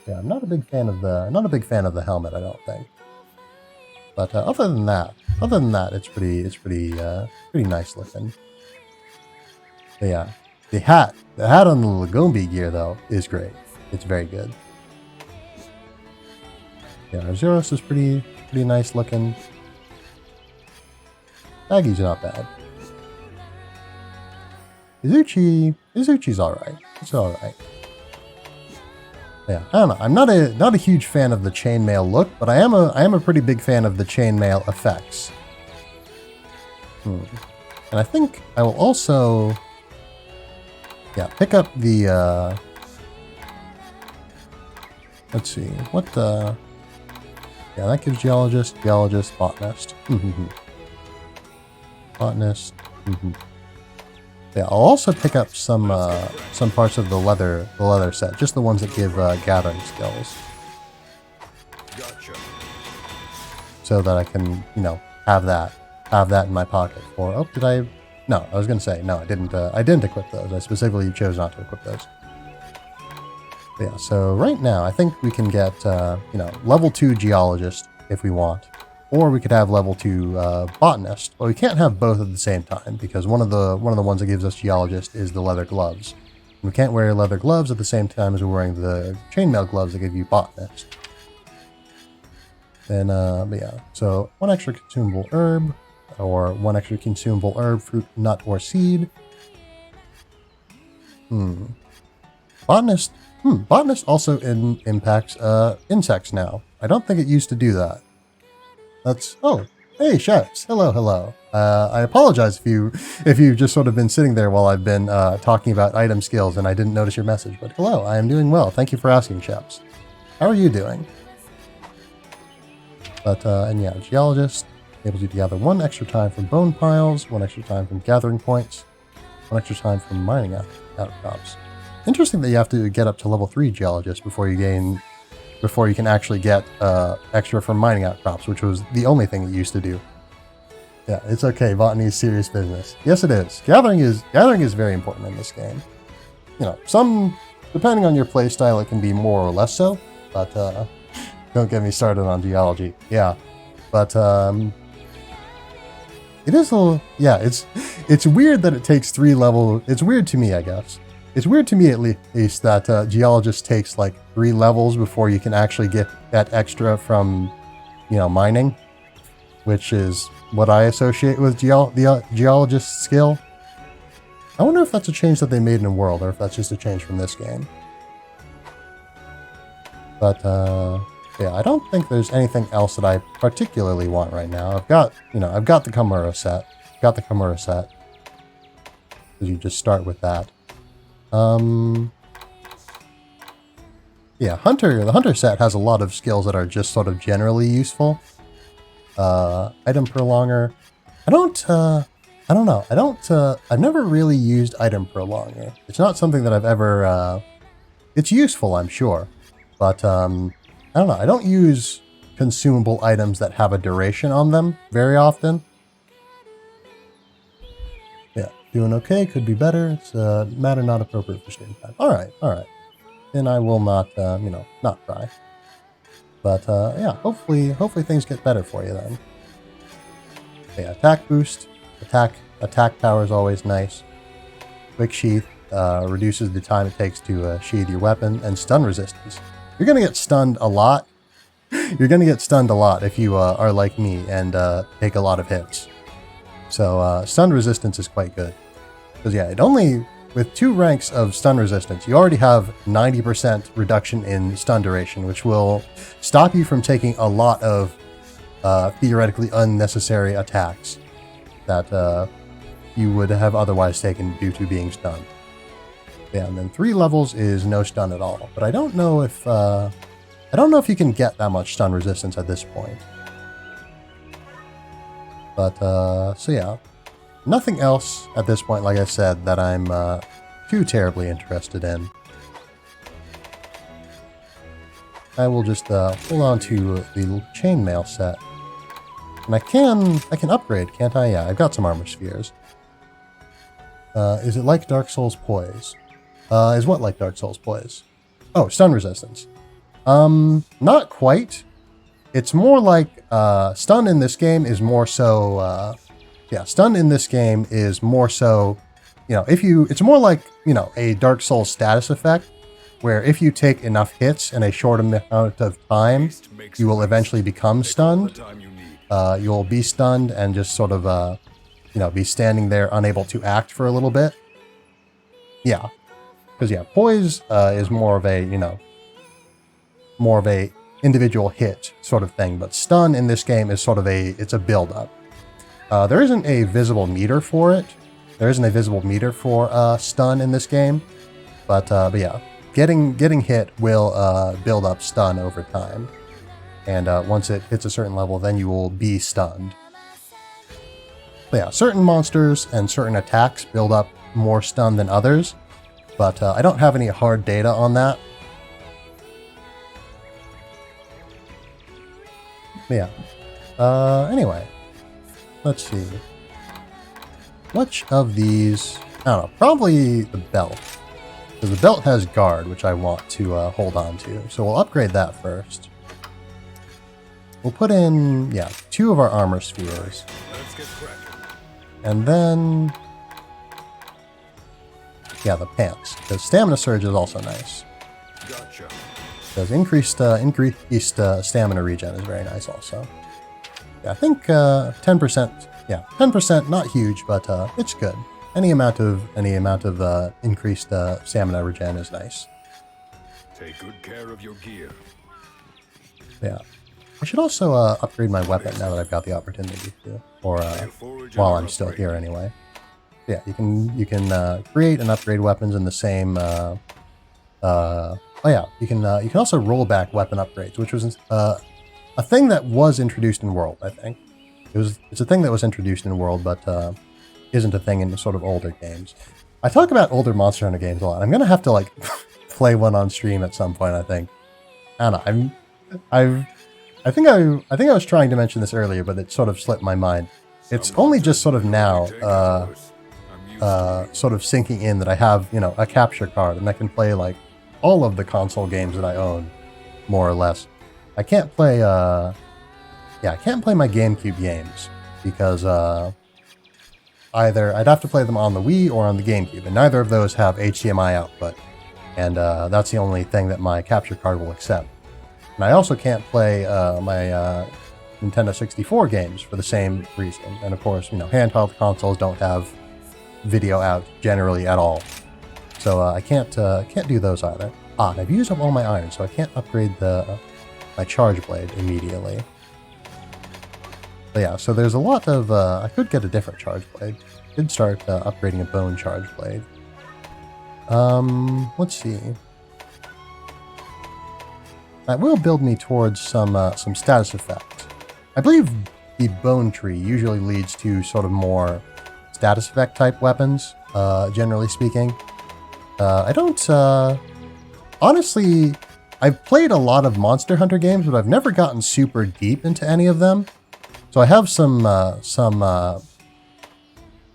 Yeah, I'm not a big fan of the helmet, I don't think. But other than that, it's pretty nice looking. But yeah, the hat on the Lagombi gear though is great. It's very good. Yeah, Arzuros is pretty nice looking. Baggy's not bad. Izuchi's alright. It's alright. Yeah, I don't know. I'm not a huge fan of the chainmail look, but I am a pretty big fan of the chainmail effects. And I think I will also, yeah, pick up the, let's see, what the, yeah, that gives geologist, botanist. Botanist. Yeah, I'll also pick up some parts of the leather set, just the ones that give gathering skills. Gotcha. So that I can, you know, have that in my pocket for, oh, did I? No, I was going to say, no, I didn't equip those. I specifically chose not to equip those. But yeah, so right now, I think we can get, you know, level 2 geologist if we want. Or we could have level 2 botanist. But we can't have both at the same time, because one of the ones that gives us geologist is the leather gloves. And we can't wear leather gloves at the same time as we're wearing the chainmail gloves that give you botanist. Then, but yeah, so 1 extra consumable herb, or 1 extra consumable herb, fruit, nut, or seed. Botanist also impacts insects now. I don't think it used to do that. That's, oh, hey, chefs, hello. I apologize if you've just sort of been sitting there while I've been talking about item skills and I didn't notice your message, but hello, I am doing well. Thank you for asking, chefs. How are you doing? But, and yeah, geologist enables you to gather 1 extra time from bone piles, 1 extra time from gathering points, 1 extra time from mining outcrops. Interesting that you have to get up to level 3 geologist before you can actually get extra from mining outcrops, which was the only thing it used to do. Yeah, it's okay. Botany is serious business. Yes, it is. Gathering is very important in this game. You know, depending on your playstyle, it can be more or less so. But don't get me started on geology. Yeah, but it is a little. Yeah, it's weird that it takes 3 levels. It's weird to me, I guess. It's weird to me at least that geologist takes like 3 levels before you can actually get that extra from, you know, mining, which is what I associate with the geologist skill. I wonder if that's a change that they made in the world, or if that's just a change from this game. But yeah, I don't think there's anything else that I particularly want right now. I've got the Kamura set. Because you just start with that. Yeah, the Hunter set has a lot of skills that are just sort of generally useful. Item Prolonger. I don't know. I've never really used Item Prolonger. It's not something that I've ever, it's useful, I'm sure. But, I don't know. I don't use consumable items that have a duration on them very often. Yeah, doing okay, could be better. It's a matter not appropriate for stream time. Alright. Then I will not, not cry. But, yeah, hopefully things get better for you then. Yeah, attack boost. Attack power is always nice. Quick sheath reduces the time it takes to sheathe your weapon, and stun resistance. You're gonna get stunned a lot. You're gonna get stunned a lot if you are like me and take a lot of hits. So stun resistance is quite good. Because yeah, with 2 ranks of stun resistance, you already have 90% reduction in stun duration, which will stop you from taking a lot of theoretically unnecessary attacks that you would have otherwise taken due to being stunned. Yeah, and then 3 levels is no stun at all. But I don't know if you can get that much stun resistance at this point. But so yeah, nothing else at this point, like I said, that I'm too terribly interested in. I will just hold on to the chainmail set. And I can upgrade, can't I? Yeah, I've got some armor spheres. Is it like Dark Souls Poise? Is what like Dark Souls Poise? Oh, stun resistance. Not quite. It's more like, stun in this game is more so, stun in this game is more so, it's more like, a Dark Souls status effect, where if you take enough hits in a short amount of time, you will eventually become stunned. You'll be stunned and just sort of, be standing there unable to act for a little bit. Yeah. Because, yeah, Poise is more of a, more of a individual hit sort of thing, but stun in this game is sort of it's a build-up. There isn't a visible meter for it. There isn't a visible meter for stun in this game. But yeah, getting hit will build up stun over time. And once it hits a certain level, then you will be stunned. But yeah, certain monsters and certain attacks build up more stun than others. But I don't have any hard data on that. But yeah. Anyway, let's see. Which of these... I don't know. Probably the belt. Because the belt has guard, which I want to hold on to. So we'll upgrade that first. We'll put in, yeah, 2 of our armor spheres. Let's get cracking. And then... yeah, the pants. Because stamina surge is also nice. Gotcha. Because increased stamina regen is very nice also. Yeah, I think 10%. Yeah, 10%, not huge, but it's good. Any amount of increased stamina regen is nice. Take good care of your gear. Yeah, I should also upgrade my weapon now that I've got the opportunity to, or while I'm still here anyway. Yeah, you can create and upgrade weapons in the same. Oh yeah, you can also roll back weapon upgrades, which was a thing that was introduced in World. I think it's a thing that was introduced in World, but isn't a thing in sort of older games. I talk about older Monster Hunter games a lot. I'm gonna have to like play one on stream at some point. I think. I don't know. I think I was trying to mention this earlier, but it sort of slipped my mind. It's only just sort of now, sort of sinking in that I have, you know, a capture card and I can play like all of the console games that I own, more or less. I can't play, I can't play my GameCube games because either I'd have to play them on the Wii or on the GameCube, and neither of those have HDMI output, and that's the only thing that my capture card will accept. And I also can't play my Nintendo 64 games for the same reason. And of course, you know, handheld consoles don't have video out generally at all, so I can't do those either. Ah, and I've used up all my iron, so I can't upgrade my charge blade immediately. But yeah, so there's a lot of I could get a different charge blade. Could start upgrading a bone charge blade. Let's see. That will build me towards some status effect. I believe the bone tree usually leads to sort of more status effect type weapons, generally speaking. I don't, honestly, I've played a lot of Monster Hunter games, but I've never gotten super deep into any of them. So I have some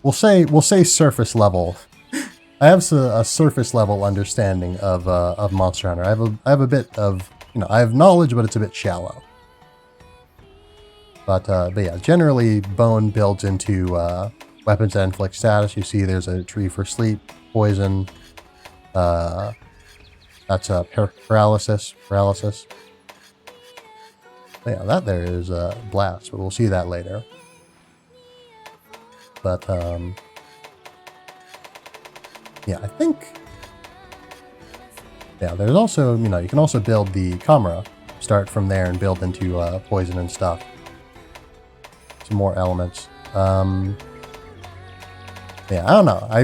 we'll say surface level. I have a surface level understanding of Monster Hunter. I have a bit of, you know, I have knowledge, but it's a bit shallow. But yeah, generally bone builds into weapons that inflict status. You see there's a tree for sleep, poison, that's paralysis. But yeah, that there is blast, but we'll see that later. But yeah, I think, yeah, there's also, you know, you can also build the camera, start from there and build into poison and stuff. Some more elements. Yeah, I don't know. I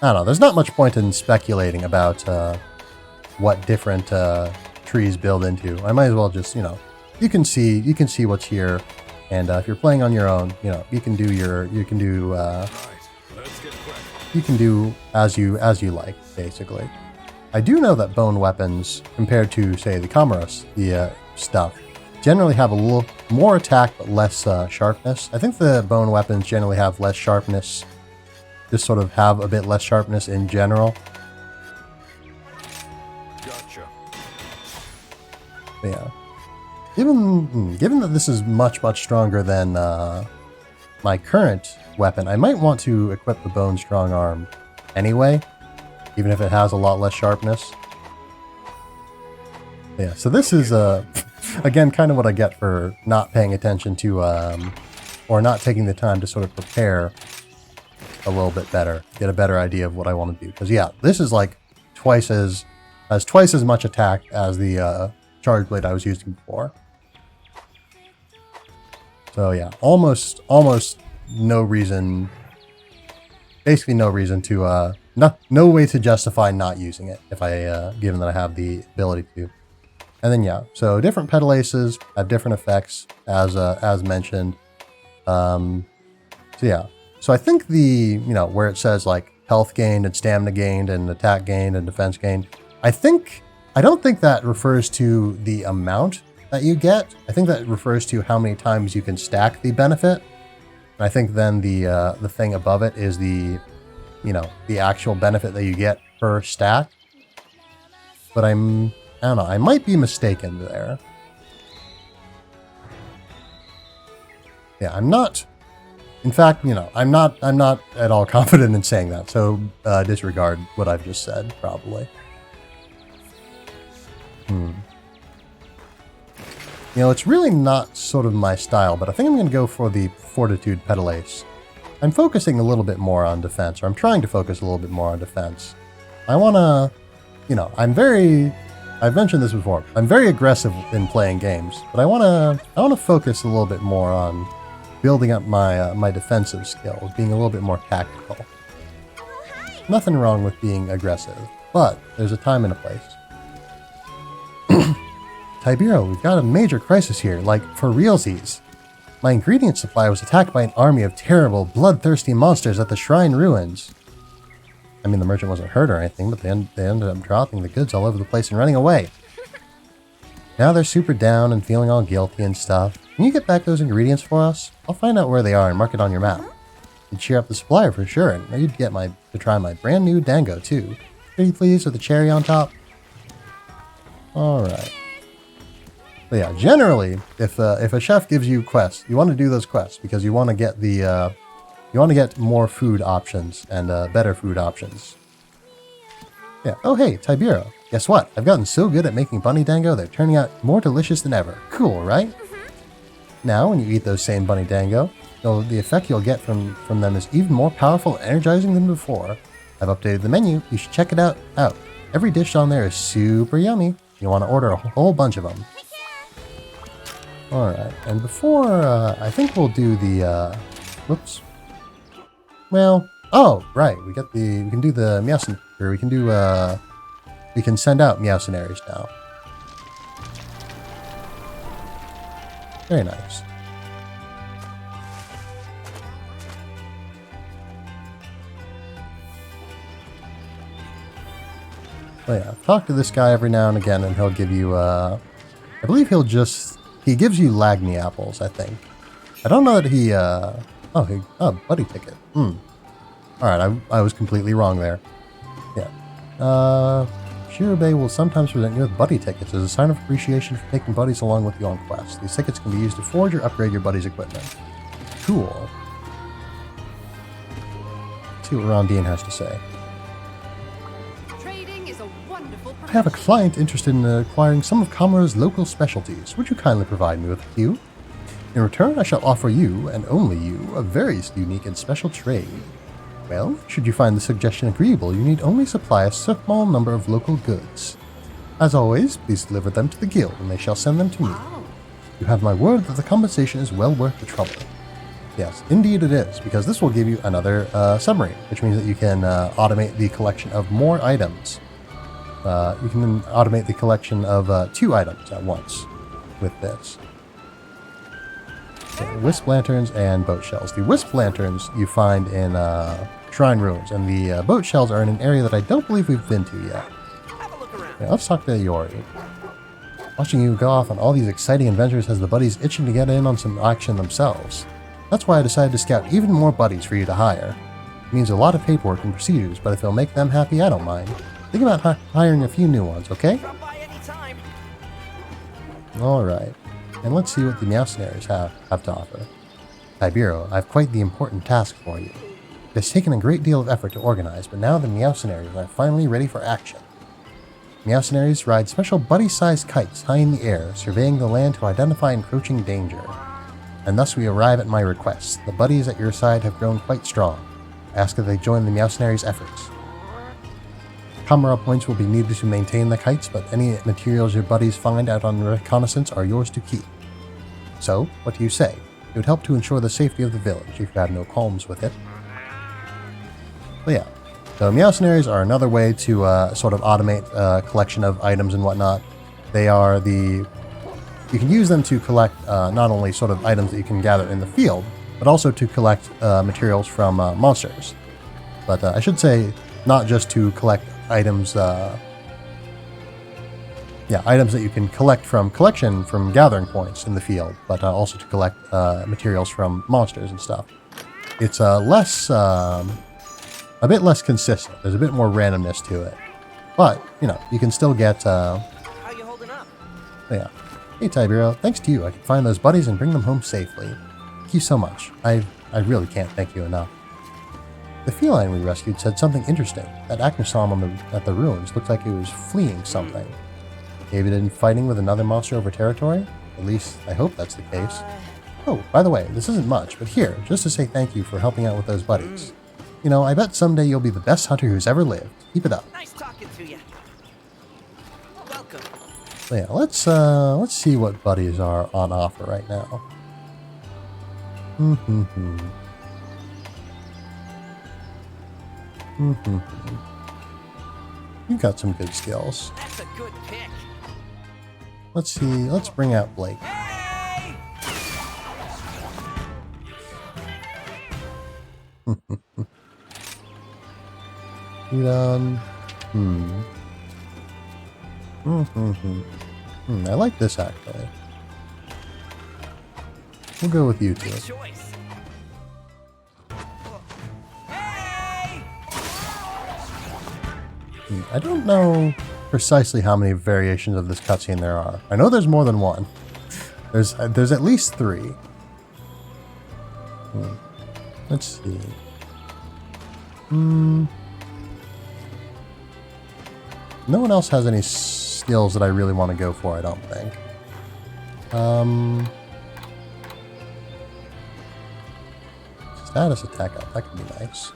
don't know. There's not much point in speculating about what different trees build into. I might as well just, you know, you can see what's here, and if you're playing on your own, you know, you can do as you like, basically. I do know that bone weapons, compared to say the Kamaras, the stuff, generally have a little more attack but less sharpness. I think the bone weapons generally have less sharpness, just sort of have a bit less sharpness in general. Gotcha. But yeah, given that this is much stronger than my current weapon, I might want to equip the bone strong arm anyway, even if it has a lot less sharpness. But yeah, so this is again kind of what I get for not paying attention to or not taking the time to sort of prepare a little bit better, get a better idea of what I want to do. Because yeah, this is like twice as much attack as the charge blade I was using before. So yeah, almost no reason, basically no reason to, no way to justify not using it if I, given that I have the ability to. And then yeah, so different petalaces have different effects as mentioned. So yeah, so I think the, you know, where it says like health gained and stamina gained and attack gained and defense gained, I don't think that refers to the amount that you get. I think that refers to how many times you can stack the benefit. And I think then the thing above it is the, you know, the actual benefit that you get per stack. But I don't know, I might be mistaken there. Yeah, I'm not. In fact, you know, I'm not at all confident in saying that. So disregard what I've just said, probably. You know, it's really not sort of my style, but I think I'm going to go for the Fortitude Petalace. I'm focusing a little bit more on defense, or I'm trying to focus a little bit more on defense. I want to, you know, I've mentioned this before, I'm very aggressive in playing games, but I want to focus a little bit more on building up my my defensive skills, being a little bit more tactical. Nothing wrong with being aggressive, but there's a time and a place. Tiberious, we've got a major crisis here, like for realsies. My ingredient supply was attacked by an army of terrible, bloodthirsty monsters at the shrine ruins. I mean, the merchant wasn't hurt or anything, but they ended up dropping the goods all over the place and running away. Now they're super down and feeling all guilty and stuff. Can you get back those ingredients for us? I'll find out where they are and mark it on your map. You'd cheer up the supplier for sure, and you'd get to try my brand new dango too. Pretty please with the cherry on top. Alright. But yeah, generally, if a chef gives you quests, you want to do those quests because you want to get the you want to get more food options and better food options. Yeah. Oh hey, Tiberious. Guess what? I've gotten so good at making bunny dango, they're turning out more delicious than ever. Cool, right? Now, when you eat those same bunny dango, the effect you'll get from them is even more powerful and energizing than before. I've updated the menu. You should check it out. Every dish on there is super yummy. You want to order a whole bunch of them. Alright, and before, I think we'll do the, whoops. Well, oh, right, we can do the Meowson, or we can send out Meowcenaries now. Very nice. Oh yeah, talk to this guy every now and again and he'll give you, I believe he gives you Lagny apples, I think. I don't know that he, buddy ticket. Alright, I was completely wrong there. Yeah. Shirobei will sometimes present you with buddy tickets as a sign of appreciation for taking buddies along with you on quests. These tickets can be used to forge or upgrade your buddy's equipment. Cool. Let's see what Rondine has to say. I have a client interested in acquiring some of Kamura's local specialties. Would you kindly provide me with a few? In return, I shall offer you, and only you, a very unique and special trade. Well, should you find the suggestion agreeable, you need only supply a small number of local goods. As always, please deliver them to the guild, and they shall send them to me. You have my word that the compensation is well worth the trouble. Yes, indeed it is, because this will give you another submarine, which means that you can automate the collection of more items. You can automate the collection of 2 items at once with this. So, wisp lanterns and boat shells. The wisp lanterns you find in Shrine Ruins, and the boat shells are in an area that I don't believe we've been to yet. Yeah, let's talk to Yori. Watching you go off on all these exciting adventures has the buddies itching to get in on some action themselves. That's why I decided to scout even more buddies for you to hire. It means a lot of paperwork and procedures, but if it'll make them happy, I don't mind. Think about hiring a few new ones, okay? Alright, and let's see what the Meowcenaries have to offer. Tiberious, I have quite the important task for you. It has taken a great deal of effort to organize, but now the Meowcenaries are finally ready for action. Meowcenaries ride special buddy-sized kites high in the air, surveying the land to identify encroaching danger. And thus we arrive at my request. The buddies at your side have grown quite strong. I ask that they join the Meowcenaries' efforts. Kamura points will be needed to maintain the kites, but any materials your buddies find out on reconnaissance are yours to keep. So, what do you say? It would help to ensure the safety of the village if you had no qualms with it. But yeah, so Meowcenaries are another way to sort of automate collection of items and whatnot. They are the... You can use them to collect not only sort of items that you can gather in the field, but also to collect materials from monsters. But I should say, not just to collect items... items that you can collect from gathering points in the field, but also to collect materials from monsters and stuff. It's a bit less consistent. There's a bit more randomness to it. But, you can still get... How you holding up? Yeah. Hey, Tiberious, thanks to you, I can find those buddies and bring them home safely. Thank you so much. I really can't thank you enough. The feline we rescued said something interesting. That Acnosome at the ruins looked like it was fleeing something. Maybe it in fighting with another monster over territory? At least, I hope that's the case. Oh, by the way, this isn't much, but here, just to say thank you for helping out with those buddies. I bet someday you'll be the best hunter who's ever lived. Keep it up. Nice talking to you. Welcome. So yeah, let's see what buddies are on offer right now. You've got some good skills. That's a good pick. Let's see, let's bring out Blake. Hey! I like this actually. We'll go with you two. Good choice. Hey! I don't know precisely how many variations of this cutscene there are. I know there's more than one. There's at least 3. Let's see. No one else has any skills that I really want to go for, I don't think. Status attack up, that could be nice.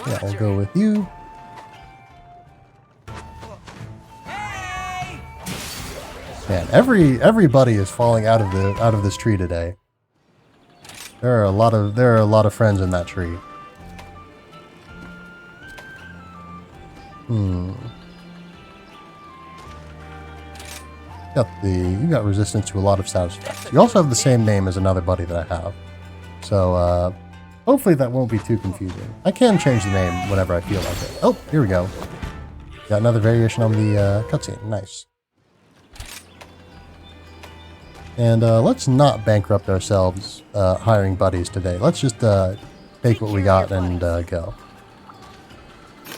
Yeah, I'll go with you. Man, everybody is falling out of this tree today. There are a lot of friends in that tree. You got resistance to a lot of status effects. You also have the same name as another buddy that I have. So hopefully that won't be too confusing. I can change the name whenever I feel like it. Oh, here we go. Got another variation on the cutscene. Nice. And let's not bankrupt ourselves hiring buddies today. Let's just take what we got and go.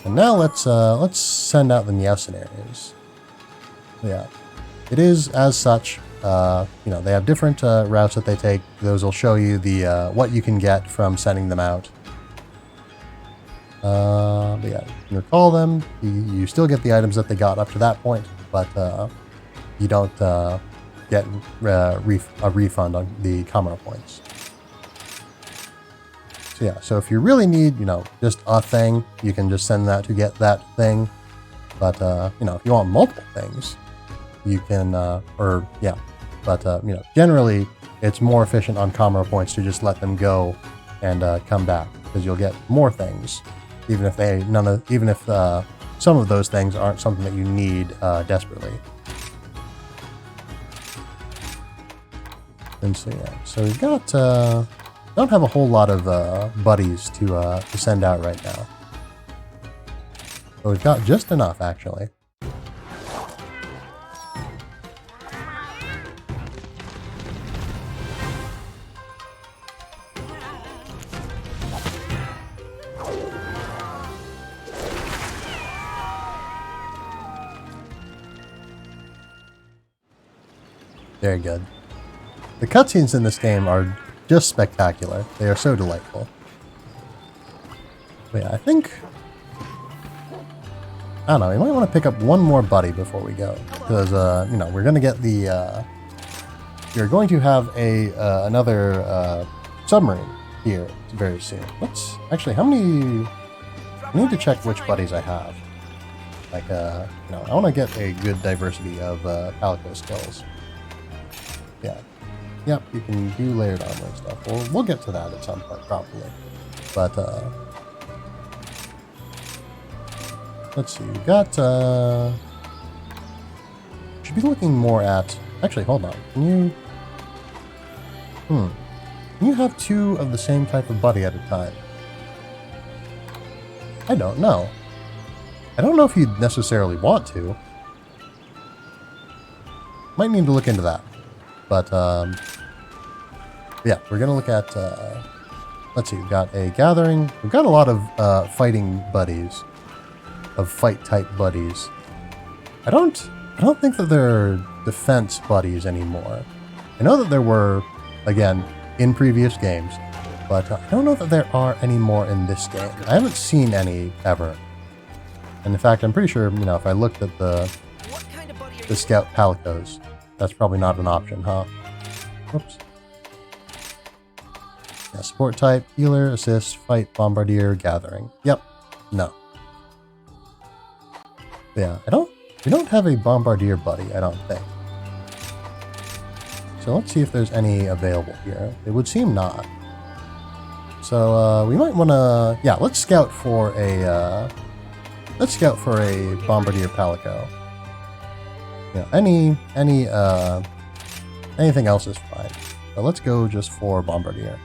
And now let's send out the Meowcenaries. Yeah, it is as such. They have different routes that they take. Those will show you the what you can get from sending them out. But yeah, you can recall them. You still get the items that they got up to that point, but you don't get a refund on the Camera points. So yeah, so if you really need, just a thing, you can just send that to get that thing. But if you want multiple things, you can, generally it's more efficient on Camera points to just let them go and come back, because you'll get more things, even if some of those things aren't something that you need desperately. And so yeah, so we've got don't have a whole lot of buddies to send out right now, but we've got just enough actually. Very good. The cutscenes in this game are just spectacular. They are so delightful. But yeah, I think... I don't know, we might want to pick up one more buddy before we go. Because, we're going to get the... You're going to have another submarine here very soon. Actually, how many... I need to check which buddies I have. Like, you know, I want to get a good diversity of Palico skills. Yeah. Yep, you can do layered armor and stuff. We'll get to that at some point, probably. But, let's see. We got, should be looking more at... Actually, hold on. Can you... Can you have two of the same type of buddy at a time? I don't know. I don't know if you'd necessarily want to. Might need to look into that. But, yeah, we're gonna look at, let's see, we've got a gathering. We've got a lot of, fighting buddies. Of fight-type buddies. I don't think that there are defense buddies anymore. I know that there were, again, in previous games, but I don't know that there are any more in this game. I haven't seen any ever. And in fact, I'm pretty sure, you know, if I looked at the Scout Palicos, that's probably not an option, huh? Whoops. Yeah, support type, healer, assist, fight, bombardier, gathering. Yep. No. Yeah, we don't have a bombardier buddy, I don't think. So let's see if there's any available here. It would seem not. So we might want to, yeah, let's scout for a bombardier palico. Yeah, anything else is fine. But let's go just for bombardier.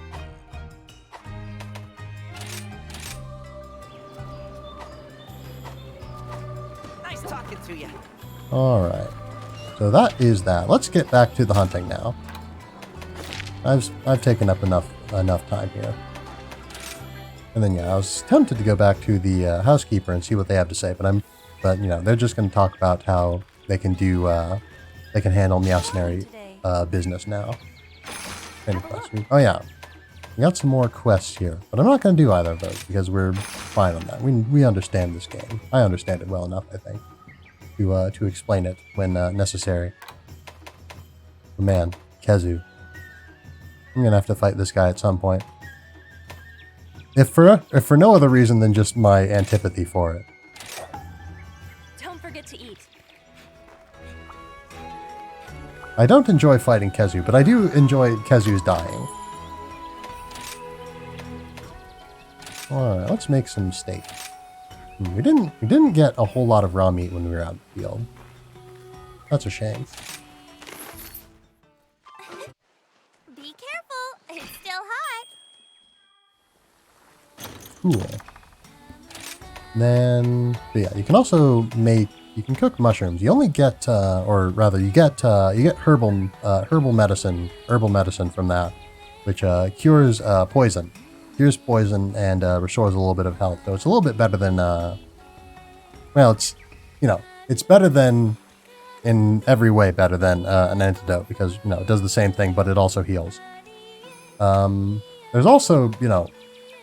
Nice talking to you. All right. So that is that. Let's get back to the hunting now. I've taken up enough time here. And then yeah, I was tempted to go back to the housekeeper and see what they have to say, but you know, they're just going to talk about how they can do they can handle mercenary business now. Any questions? Oh yeah, we got some more quests here, but I'm not going to do either of those because we're fine on that. We understand this game. I understand it well enough, I think, to explain it when necessary. But man, Kezu. I'm gonna have to fight this guy at some point. If for no other reason than just my antipathy for it. Don't forget to eat. I don't enjoy fighting Kezu, but I do enjoy Kezu's dying. Alright, let's make some steak. We didn't get a whole lot of raw meat when we were out in the field. That's a shame. Be careful, it's still hot. Cool. Then, but yeah, you can also cook mushrooms. You only get, or rather, you get herbal medicine from that, which cures poison. Cures poison and restores a little bit of health. So it's a little bit better than, well, it's, you know, it's better than, in every way better than an antidote because, you know, it does the same thing, but it also heals. There's also, you know,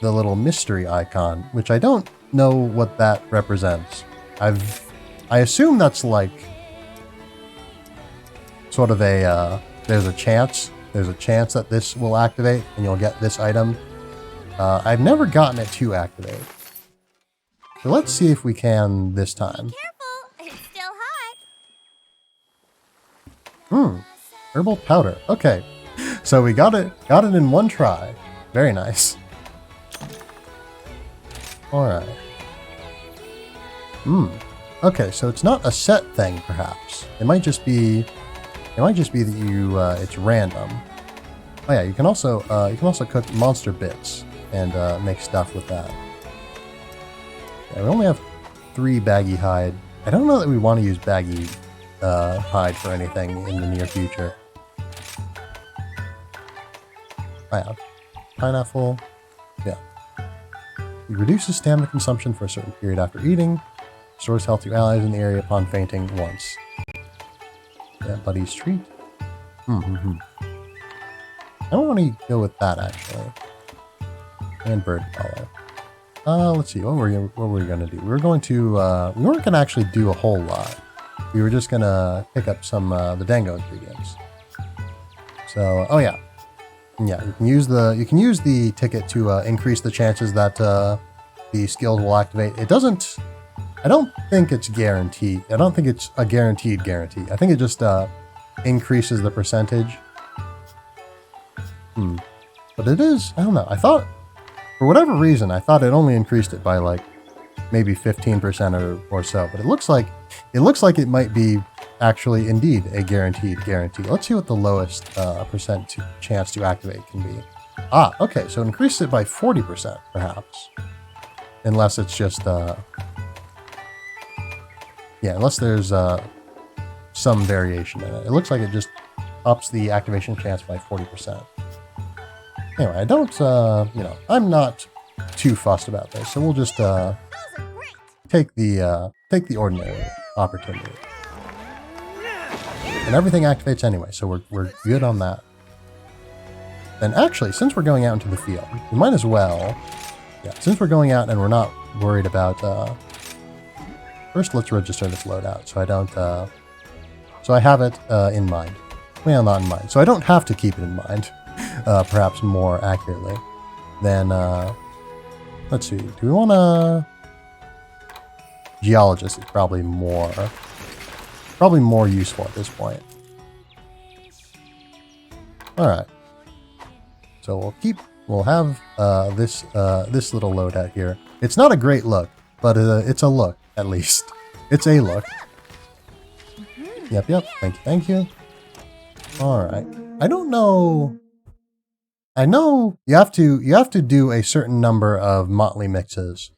the little mystery icon, which I don't know what that represents. I assume that's like sort of a, there's a chance that this will activate and you'll get this item. I've never gotten it to activate. So let's see if we can this time. Careful, it's still hot. Herbal powder. Okay. So we got it in one try. Very nice. Alright. Okay, so it's not a set thing, perhaps. It might just be that you it's random. Oh yeah, you can also cook monster bits and make stuff with that. Yeah, we only have 3 baggy hide. I don't know that we want to use baggy hide for anything in the near future. I have pineapple. Yeah. It reduces stamina consumption for a certain period after eating. Restores health to allies in the area upon fainting once. Yeah, buddy's treat. I don't want to go with that actually. And bird collar. Let's see. What were we gonna do? We weren't gonna actually do a whole lot. We were just gonna pick up some the dango ingredients. So, oh yeah. Yeah, you can use the ticket to increase the chances that the skills will activate. It doesn't I don't think it's guaranteed. I don't think it's a guaranteed guarantee. I think it just increases the percentage. But it is, I don't know. I thought, for whatever reason, I thought it only increased it by like maybe 15% or so. But it looks like it might be actually indeed a guaranteed guarantee. Let's see what the lowest percent chance to activate can be. Ah, okay, so it increased it by 40% perhaps. Unless it's just, yeah, unless there's some variation in it. It looks like it just ups the activation chance by 40%. Anyway, I don't, I'm not too fussed about this, so we'll just take the ordinary opportunity. And everything activates anyway, so we're good on that. Then actually, since we're going out into the field, we might as well, yeah, since we're going out and we're not worried about, first let's register this loadout, so I don't, so I have it in mind. Well, not in mind, so I don't have to keep it in mind, perhaps more accurately. Then, let's see, do we want to... Geologist is probably more useful at this point. Alright. So we'll have this little loadout here. It's not a great look, but it's a look, at least. It's a look. Yep, thank you. Alright. I don't know... I know you have to do a certain number of motley mixes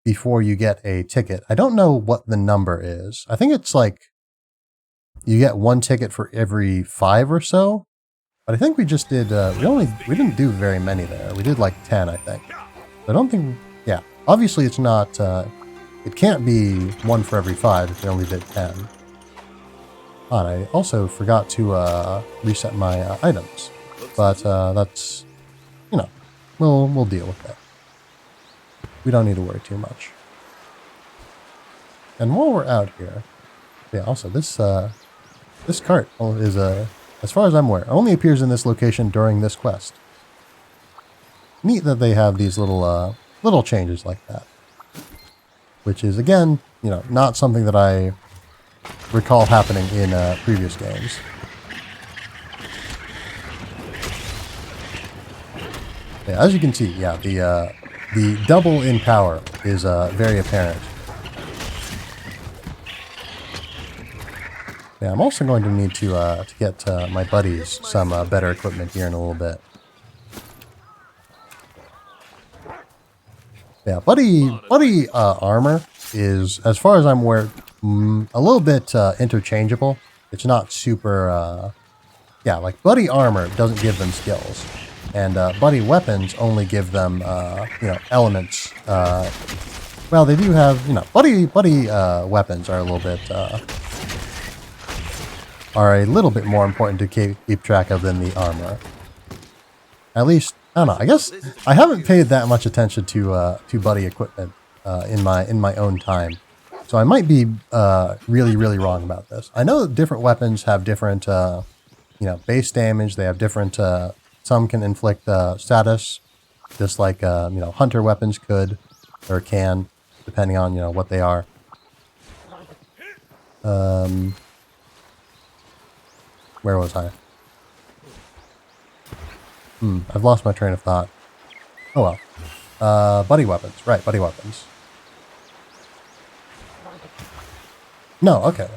before you get a ticket. I don't know what the number is. I think it's like you get one ticket for every 5 or so. But I think we just did we didn't do very many there. We did like 10, I think. I don't think, yeah. Obviously it's not it can't be 1 for every 5 if we only did 10. And I also forgot to reset my items. But that's, we'll deal with that. We don't need to worry too much. And while we're out here, yeah, also this cart is as far as I'm aware, only appears in this location during this quest. Neat that they have these little changes like that. Which is, again, not something that I recall happening in previous games. Yeah, as you can see, yeah, the double in power is very apparent. Yeah, I'm also going to need to get my buddies some better equipment here in a little bit. Yeah, buddy armor is, as far as I'm aware, a little bit interchangeable. It's not super, yeah, like buddy armor doesn't give them skills. And buddy weapons only give them, elements. Well, they do have, buddy weapons are a little bit more important to keep track of than the armor. At least, I don't know. I guess I haven't paid that much attention to buddy equipment in my own time, so I might be really wrong about this. I know that different weapons have different, base damage. They have different. Some can inflict status, just like hunter weapons could or can, depending on what they are. Where was I? I've lost my train of thought. Oh well. Buddy weapons. Right, buddy weapons. No, okay.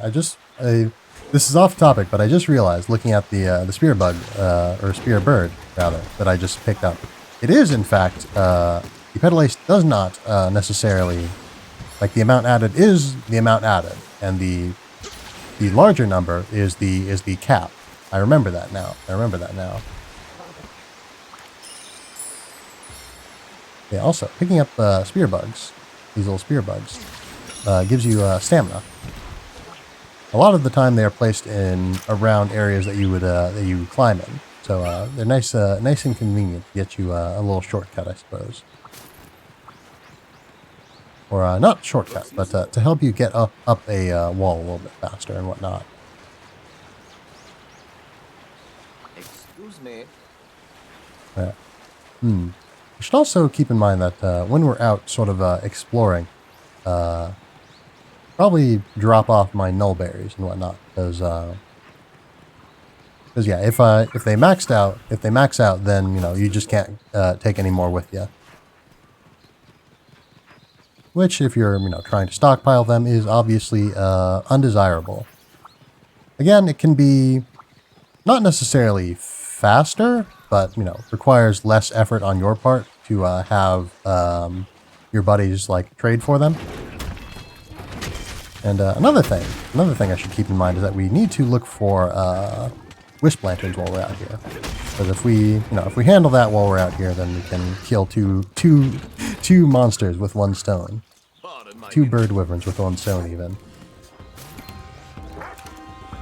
This is off topic, but I just realized, looking at the spear bug, or spear bird, rather, that I just picked up. It is, in fact, the petal ace does not necessarily, like, the amount added is the amount added, and the larger number is the cap. I remember that now. Yeah, also, picking up spear bugs, these little spear bugs, gives you stamina. A lot of the time they are placed in around areas that you would climb in. So they're nice and convenient to get you a little shortcut, I suppose. Or not shortcut, but to help you get up a wall a little bit faster and whatnot. Excuse me. Yeah. We should also keep in mind that when we're out sort of exploring, probably drop off my nullberries and whatnot, because yeah, if they max out, then you just can't take any more with you. Which, if you're trying to stockpile them, is obviously undesirable. Again, it can be not necessarily faster, but requires less effort on your part to have your buddies trade for them. And another thing I should keep in mind is that we need to look for wisp lanterns while we're out here. Because if we handle that while we're out here, then we can kill two monsters with one stone. Two bird wyverns with one stone, even.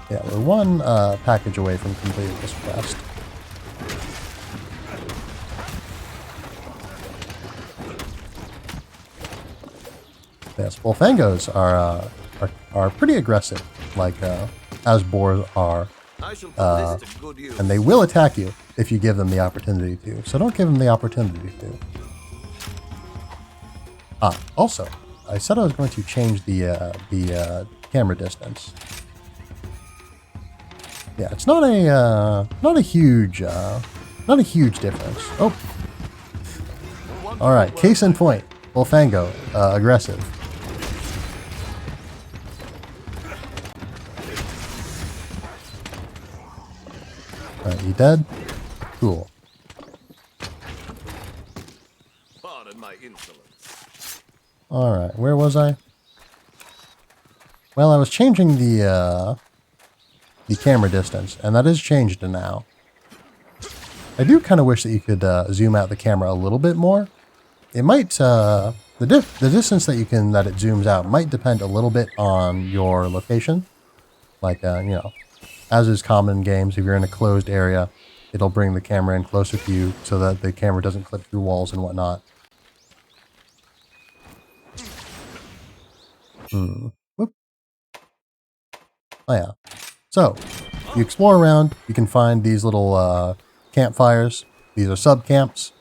Yeah, we're one package away from completing this quest. Yes, Wolfangos are pretty aggressive, as boars are. And they will attack you if you give them the opportunity to. So don't give them the opportunity to. Also, I said I was going to change the camera distance. Yeah, it's not a huge difference. Oh, all right. Case in point, Wolfango, aggressive. Alright, you dead? Cool. Pardon my insolence. Alright, where was I? Well, I was changing the camera distance, and that is changed now. I do kind of wish that you could zoom out the camera a little bit more. It might, the distance that it zooms out might depend a little bit on your location. As is common in games, if you're in a closed area, it'll bring the camera in closer to you so that the camera doesn't clip through walls and whatnot. Whoop. Oh yeah. So, you explore around, you can find these little campfires. These are sub-camps.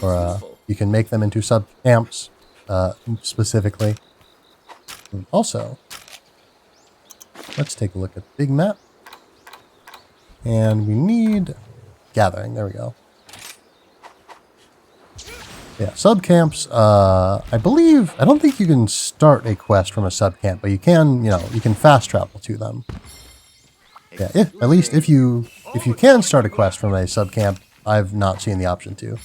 Or you can make them into sub-camps, specifically. And also, let's take a look at the big map. And we need gathering. There we go. Yeah, sub-camps, I don't think you can start a quest from a sub-camp, but you can, you can fast travel to them. Yeah, at least if you can start a quest from a sub-camp, I've not seen the option to.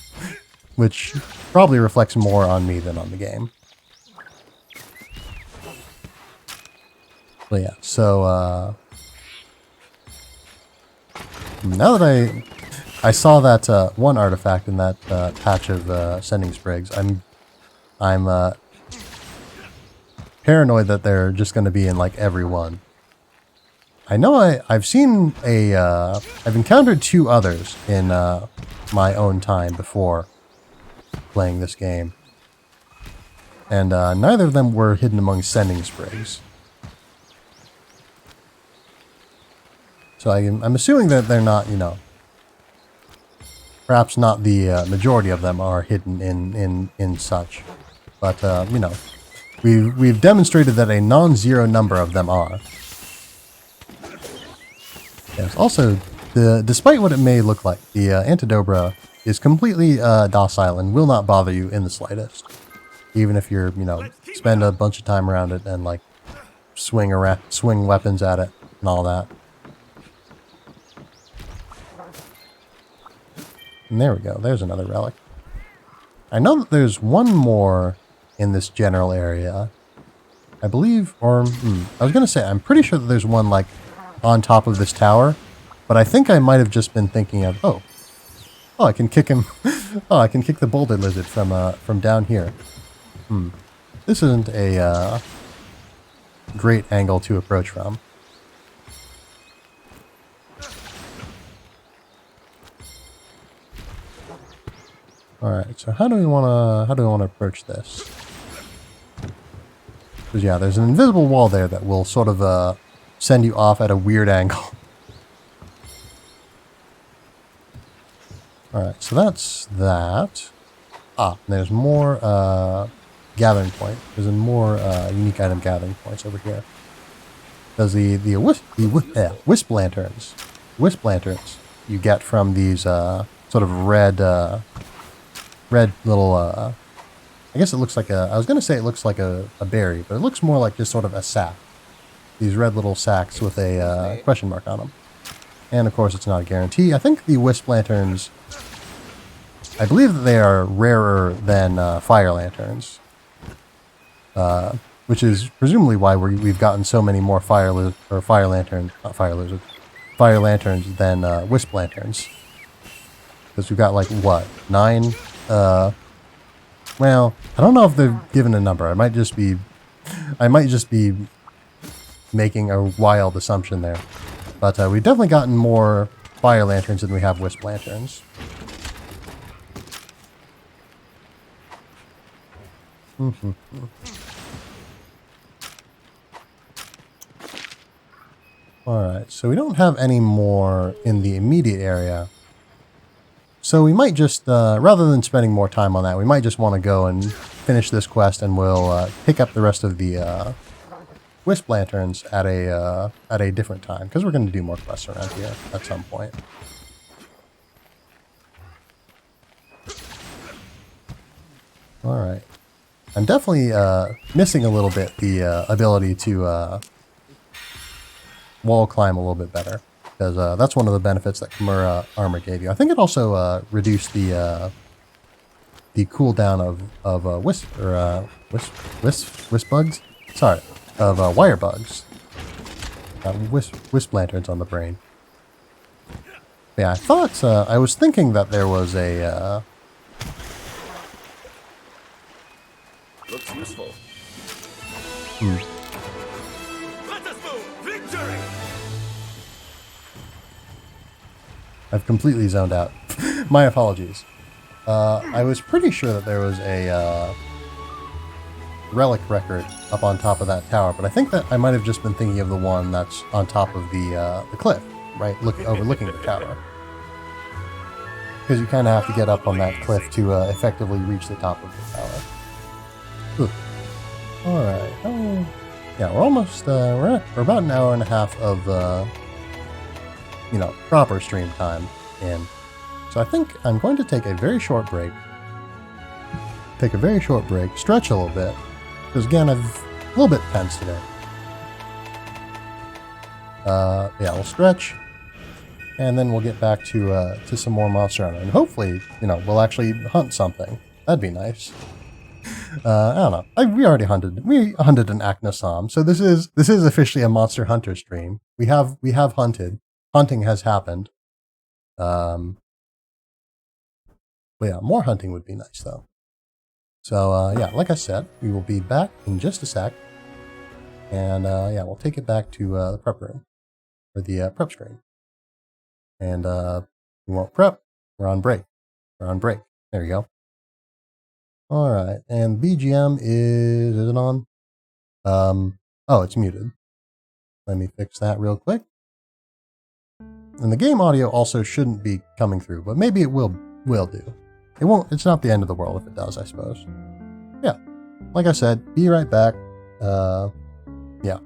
Which probably reflects more on me than on the game. But yeah, so, now that I saw that one artifact in that patch of sending sprigs, I'm paranoid that they're just going to be in every one. I know I've seen I've encountered two others in my own time before playing this game, and neither of them were hidden among sending sprigs. So I'm assuming that they're not, perhaps not the majority of them are hidden in such. But, we've demonstrated that a non-zero number of them are. Yes, also, despite what it may look like, the Antidobra is completely docile and will not bother you in the slightest. Even if you're, spend a bunch of time around it and, swing weapons at it and all that. And there we go. There's another relic. I know that there's one more in this general area. I believe, or I was going to say, I'm pretty sure that there's one on top of this tower, but I think I might have just been thinking of, oh, I can kick him. Oh, I can kick the boulder lizard from down here. This isn't a great angle to approach from. Alright, so how do we wanna approach this? Because yeah, there's an invisible wall there that will sort of send you off at a weird angle. Alright, so that's that. And there's more gathering point. There's more unique item gathering points over here. Does wisp lanterns. Wisp lanterns you get from these sort of red little I guess it looks like I was gonna say it looks like a berry, but it looks more like just sort of a sack. These red little sacks with a question mark on them. And of course it's not a guarantee. I think the wisp lanterns, I believe that they are rarer than fire lanterns. Which is presumably why we've gotten so many more fire lanterns than wisp lanterns. Because we've got like what, 9? Well, I don't know if they've given a number. I might just be making a wild assumption there. But we've definitely gotten more fire lanterns than we have wisp lanterns. Alright, so we don't have any more in the immediate area. So we might just, rather than spending more time on that, we might just want to go and finish this quest, and we'll pick up the rest of the wisp lanterns at a different time, because we're going to do more quests around here at some point. Alright. I'm definitely missing a little bit the ability to wall climb a little bit better, because that's one of the benefits that Kimura armor gave you. I think it also reduced the cooldown of wisp bugs. Sorry, of wire bugs. Wisp lanterns on the brain. Yeah, I thought I was thinking that there was a. Looks useful. Let us move! Victory! I've completely zoned out. My apologies. I was pretty sure that there was a relic record up on top of that tower, but I think that I might have just been thinking of the one that's on top of the cliff, right, overlooking the tower. Because you kind of have to get up on that cliff to effectively reach the top of the tower. Ooh. All right. Oh, yeah, we're almost we're about an hour and a half of proper stream time in. So I think I'm going to take a very short break. Stretch a little bit, because again, I'm a little bit tense today. Yeah, we'll stretch, and then we'll get back to some more monster hunting, and hopefully, we'll actually hunt something. That'd be nice. I don't know. We already hunted. We hunted an Acnosom, so this is officially a Monster Hunter stream. We have hunted. Hunting has happened. But yeah, more hunting would be nice though. So yeah, like I said, we will be back in just a sec, and yeah, we'll take it back to the prep room, or the prep screen, and we won't prep. We're on break. There you go. All right, and BGM is it on? Oh, it's muted. Let me fix that real quick. And the game audio also shouldn't be coming through, but maybe it will do. It won't. It's not the end of the world if it does, I suppose. Yeah, like I said, be right back. Yeah.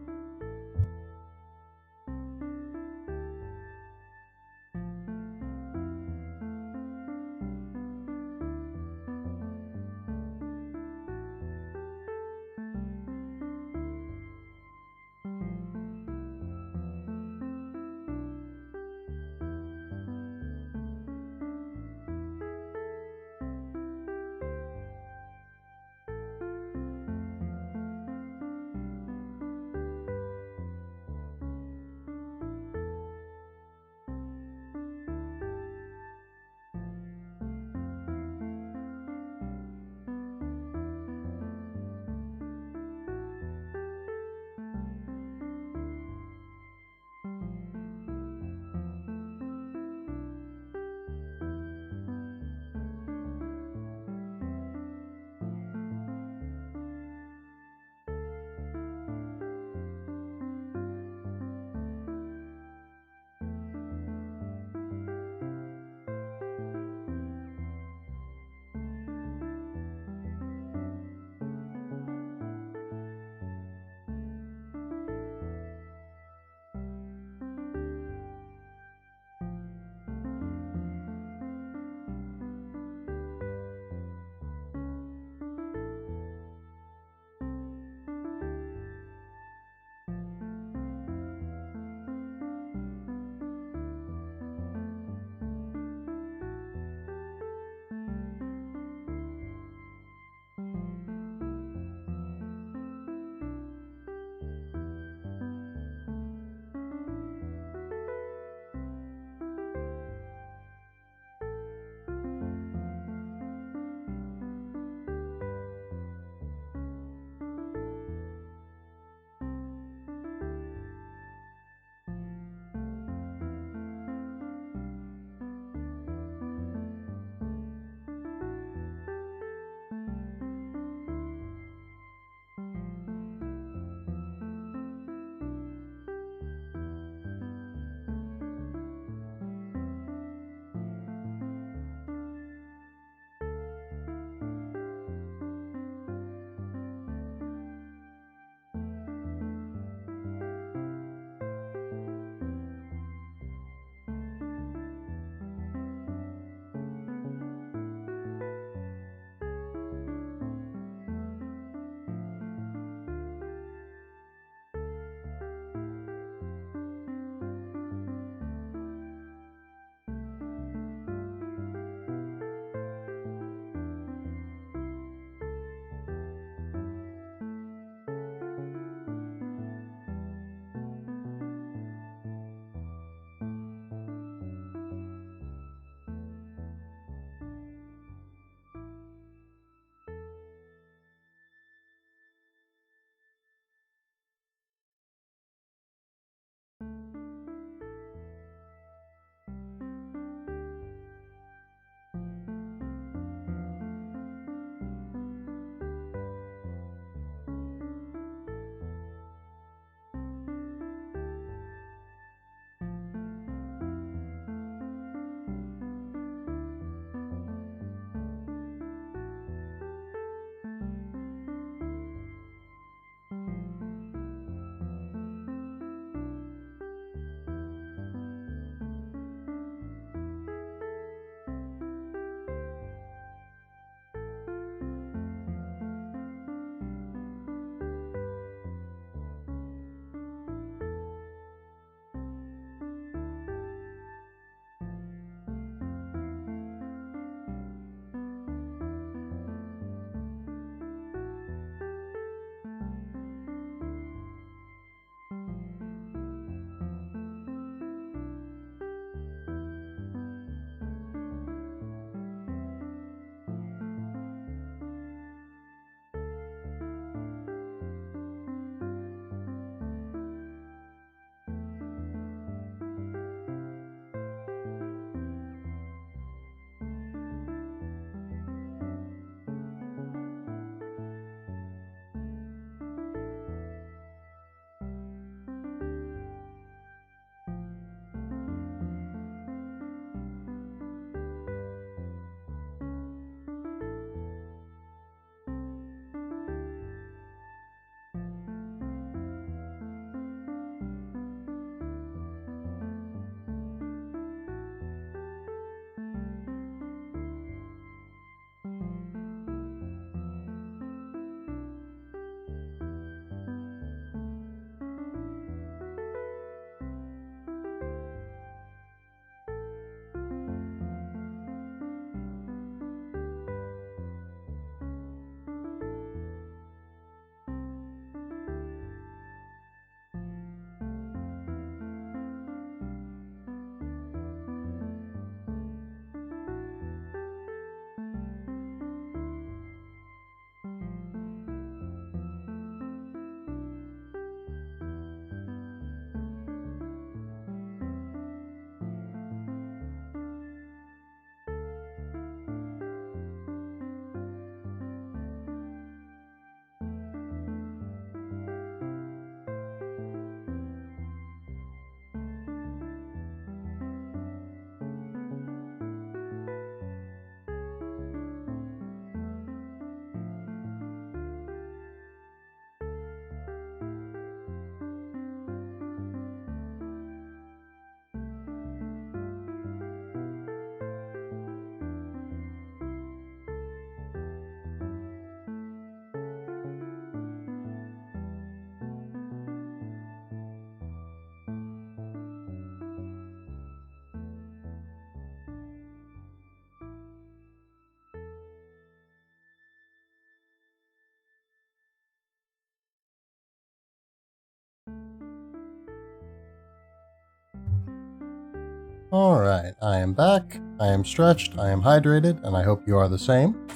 Alright, I am back, I am stretched, I am hydrated, and I hope you are the same.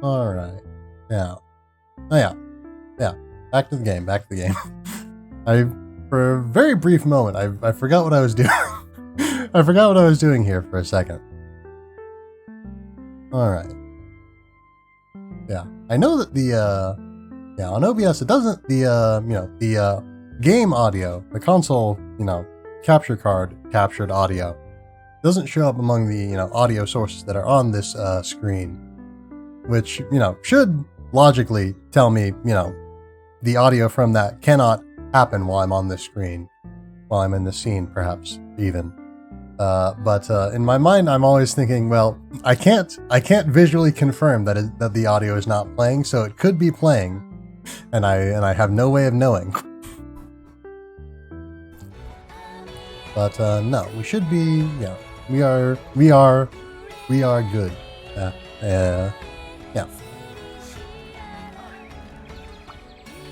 Alright, now. Oh yeah, back to the game, for a very brief moment, I forgot what I was doing. I forgot what I was doing here for a second. Alright. Yeah, I know that on OBS it doesn't, the game audio, the console, capture card captured audio doesn't show up among the, audio sources that are on this screen, which, should logically tell me, the audio from that cannot happen while I'm on this screen, while I'm in the scene, perhaps, even. But in my mind, I'm always thinking, well, I can't visually confirm that the audio is not playing, so it could be playing, and I have no way of knowing. But no, we should be, we are good. Yeah.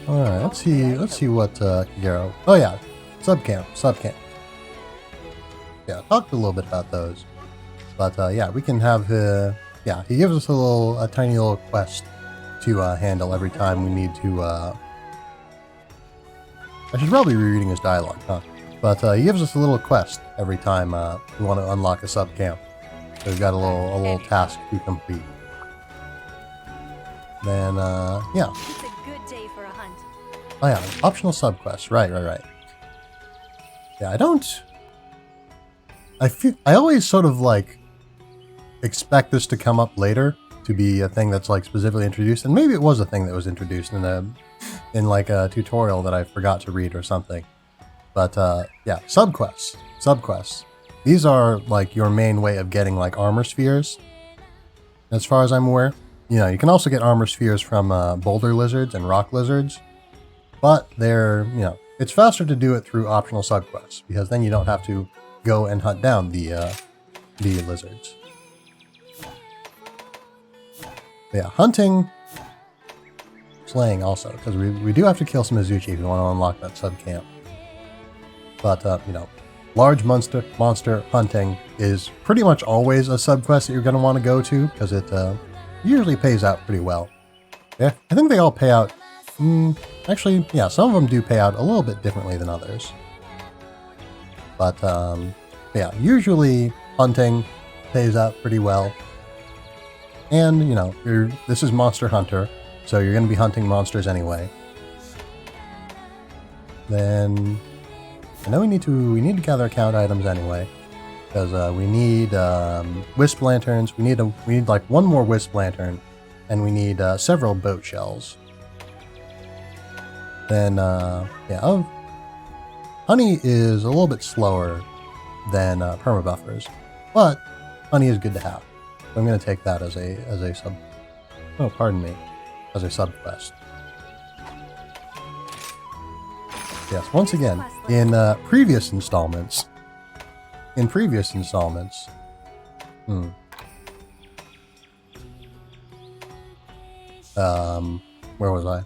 All right, let's see what Kagero. Oh yeah, subcamp. Yeah, talked a little bit about those, but yeah, we can have he gives us a tiny little quest to handle every time we need to. I should probably be reading his dialogue, huh? But he gives us a little quest every time we want to unlock a subcamp. So we've got a little task to complete. Then yeah. It's a good day for a hunt. Oh yeah, optional subquests. Right. Yeah, I always sort of like expect this to come up later to be a thing that's like specifically introduced, and maybe it was a thing that was introduced in like a tutorial that I forgot to read or something. But yeah, subquests. These are like your main way of getting like armor spheres, as far as I'm aware. You can also get armor spheres from boulder lizards and rock lizards, but they're, it's faster to do it through optional subquests, because then you don't have to go and hunt down the lizards. But yeah, hunting, slaying also, because we do have to kill some Azuchi if we want to unlock that subcamp. But, large monster hunting is pretty much always a subquest that you're going to want to go to, because it usually pays out pretty well. Yeah, I think they all pay out. Actually, yeah, some of them do pay out a little bit differently than others. But yeah, usually hunting pays out pretty well. And this is Monster Hunter, so you're going to be hunting monsters anyway. Then I know we need to gather account items anyway, because we need wisp lanterns. We need like one more wisp lantern, and we need several boat shells. Then yeah, honey is a little bit slower than permabuffers, but honey is good to have. So I'm going to take that as a sub. Oh, pardon me, as a sub quest. Yes, once again, in previous installments. Where was I?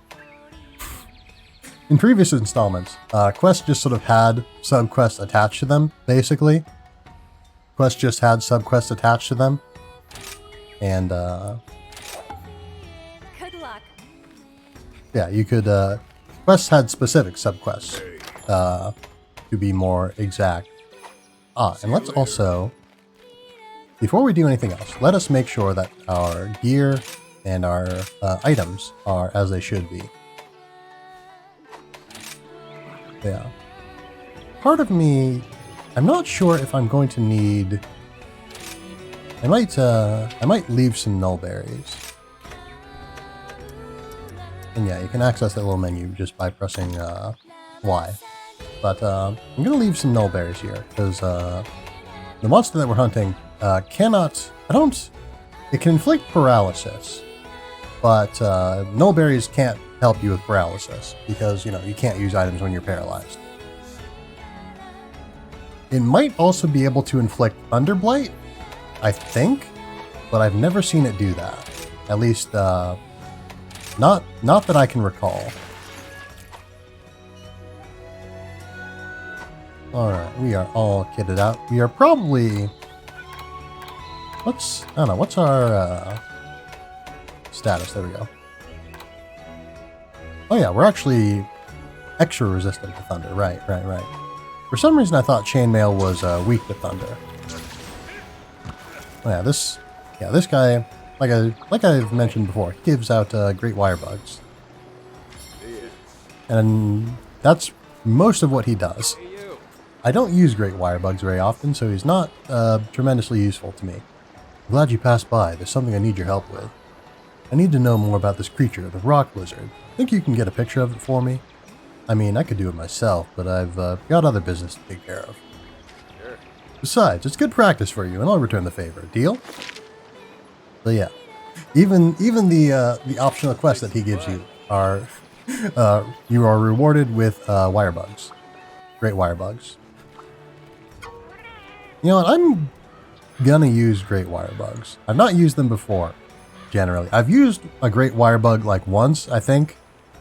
In previous installments, quests just sort of had subquests attached to them, basically. Quests just had subquests attached to them. And, Good luck. yeah, you could, quests had specific subquests, to be more exact. And let's also, before we do anything else, let us make sure that our gear and our items are as they should be. Yeah. Part of me, I'm not sure if I'm going to need. I might leave some nullberries. And yeah, you can access that little menu just by pressing Y. But I'm gonna leave some nullberries here because the monster that we're hunting cannot. It can inflict paralysis, but nullberries can't help you with paralysis because you can't use items when you're paralyzed. It might also be able to inflict Underblight, I think, but I've never seen it do that. At least, not that I can recall. Alright, we are all kitted out. We are probably... I don't know, what's our status? There we go. Oh yeah, we're actually extra resistant to thunder. Right. For some reason I thought chainmail was weak to thunder. Oh yeah, this guy, like I've mentioned before, he gives out great wire bugs. And that's most of what he does. I don't use great wire bugs very often, so he's not tremendously useful to me. I'm glad you passed by. There's something I need your help with. I need to know more about this creature, the rock lizard. Think you can get a picture of it for me? I mean, I could do it myself, but I've got other business to take care of. Sure. Besides, it's good practice for you, and I'll return the favor. Deal? So yeah, even the optional quests that he gives you are you are rewarded with wire bugs, great wire bugs. You know what? I'm gonna use great wire bugs. I've not used them before. Generally, I've used a great wire bug like once, I think.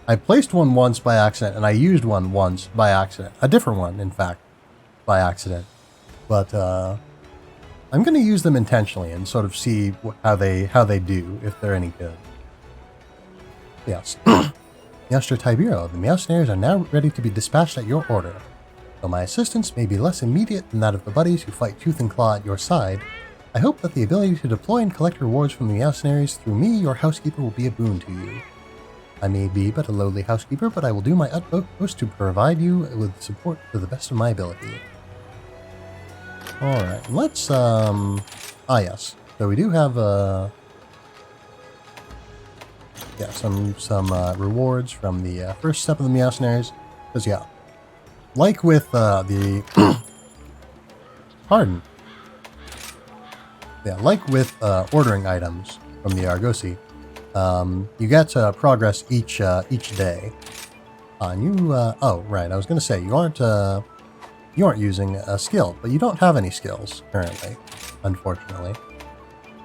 I placed one once by accident, and I used one once by accident. A different one, in fact, by accident. But I'm going to use them intentionally and sort of see how they do, if they're any good. Yes. Master Tiberious, the Meowsnares are now ready to be dispatched at your order. Though my assistance may be less immediate than that of the buddies who fight tooth and claw at your side, I hope that the ability to deploy and collect rewards from the Meowsnares through me, your housekeeper, will be a boon to you. I may be but a lowly housekeeper, but I will do my utmost to provide you with support to the best of my ability. Alright, let's, yes. So we do have, yeah, some rewards from the first step of the Meowsnares. Because, yeah, like with, the... Pardon. Yeah, like with, ordering items from the Argosy, you get progress each day. And you, oh, right, I was going to say, you aren't using a skill, but you don't have any skills currently, unfortunately.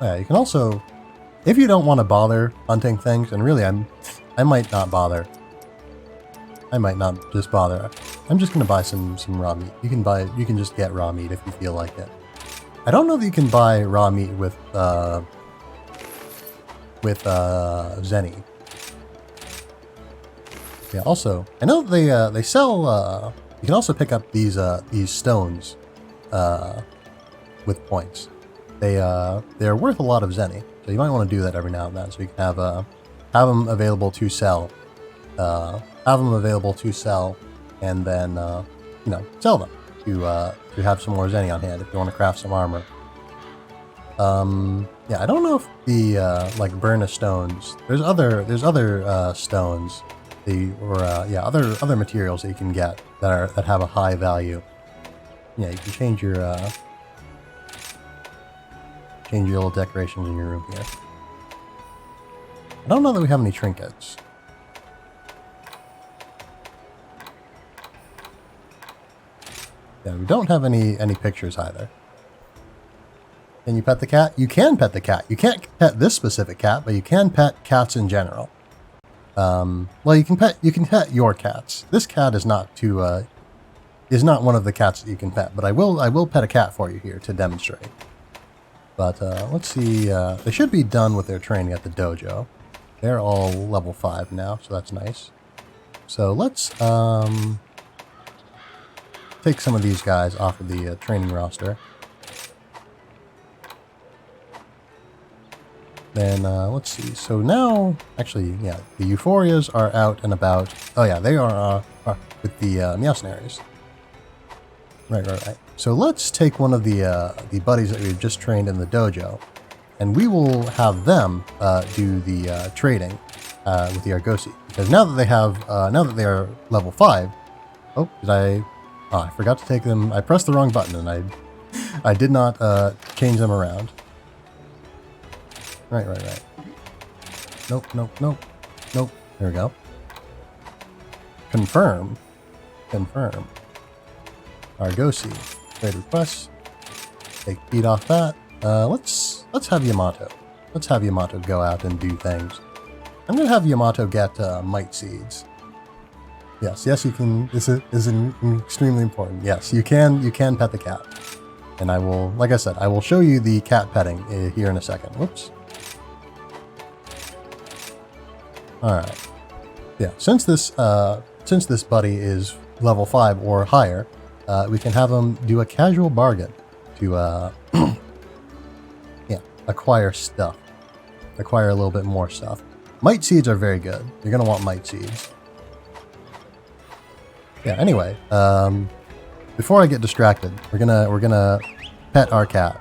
Yeah, you can also, if you don't want to bother hunting things, and really I might not bother. I might not just bother. I'm just going to buy some raw meat. You can just get raw meat if you feel like it. I don't know that you can buy raw meat with Zenny. Yeah, also, I know they sell, you can also pick up these stones, with points. They're worth a lot of Zenny, so you might want to do that every now and then, so you can have them available to sell, and then, you know, sell them to have some more Zenny on hand if you want to craft some armor. Yeah, I don't know if the like Burna stones. There's other stones, other materials that you can get that have a high value. Yeah, you can change your little decorations in your room here. I don't know that we have any trinkets. Yeah, we don't have any pictures either. Can you pet the cat? You can pet the cat. You can't pet this specific cat, but you can pet cats in general. Well, you can pet your cats. This cat is not one of the cats that you can pet, but I will pet a cat for you here to demonstrate. But let's see. They should be done with their training at the dojo. They're all level 5 now, so that's nice. So let's take some of these guys off of the training roster. Then, let's see. So now, actually, yeah, the Euphorias are out and about. Oh yeah, they are with the Meowsnares. Right. So let's take one of the buddies that we've just trained in the dojo, and we will have them do the trading with the Argosy. Because now that they are level 5. Oh, I forgot to take them. I pressed the wrong button, and I did not change them around. Right. Nope. There we go. Confirm. Argosy. Trade request. Take feet off that. Let's have Yamato. Let's have Yamato go out and do things. I'm gonna have Yamato get Might Seeds. Yes, yes, you can. This is extremely important. Yes, you can pet the cat. And I will, like I said, I will show you the cat petting here in a second. Whoops. Alright. Yeah, since this buddy is level 5 or higher, we can have him do a casual bargain to yeah, acquire stuff. Acquire a little bit more stuff. Mite seeds are very good. You're gonna want mite seeds. Yeah, anyway, before I get distracted, we're gonna pet our cat.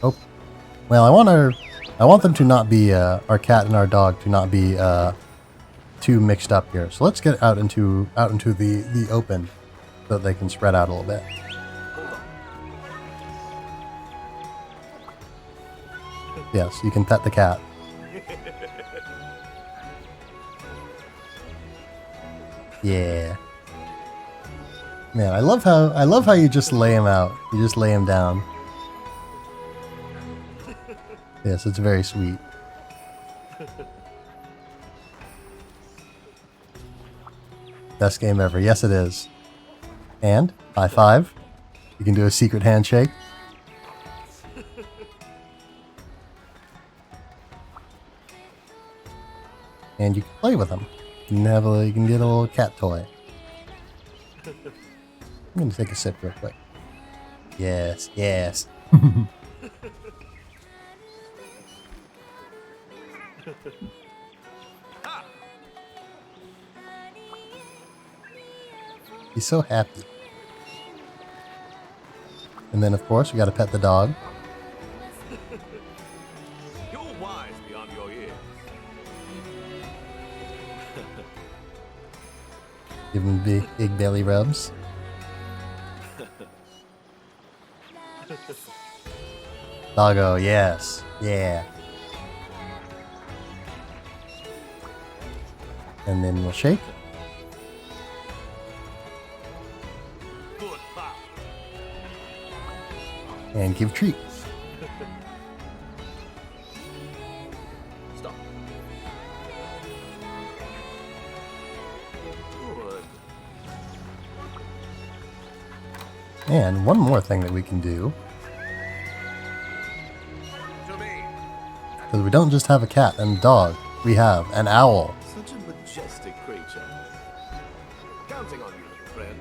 Oh, well, I want them to not be our cat and our dog to not be too mixed up here. So let's get out into the open so that they can spread out a little bit. Yes, you can pet the cat. Yeah. Man, I love how you just lay him out. You just lay him down. Yes, it's very sweet. Best game ever. Yes, it is. And high five. You can do a secret handshake. And you can play with him. You can get a little cat toy. I'm gonna take a sip real quick. Yes, yes. He's so happy. And then, of course, we gotta pet the dog. You're wise beyond your years. Give him big belly rubs. Doggo, yes. Yeah. And then we'll shake. Good pal. And give treats. Stop. Good. And one more thing that we can do. To me. Because we don't just have a cat and a dog. We have an owl. Such a majestic creature. Counting on you, little friend.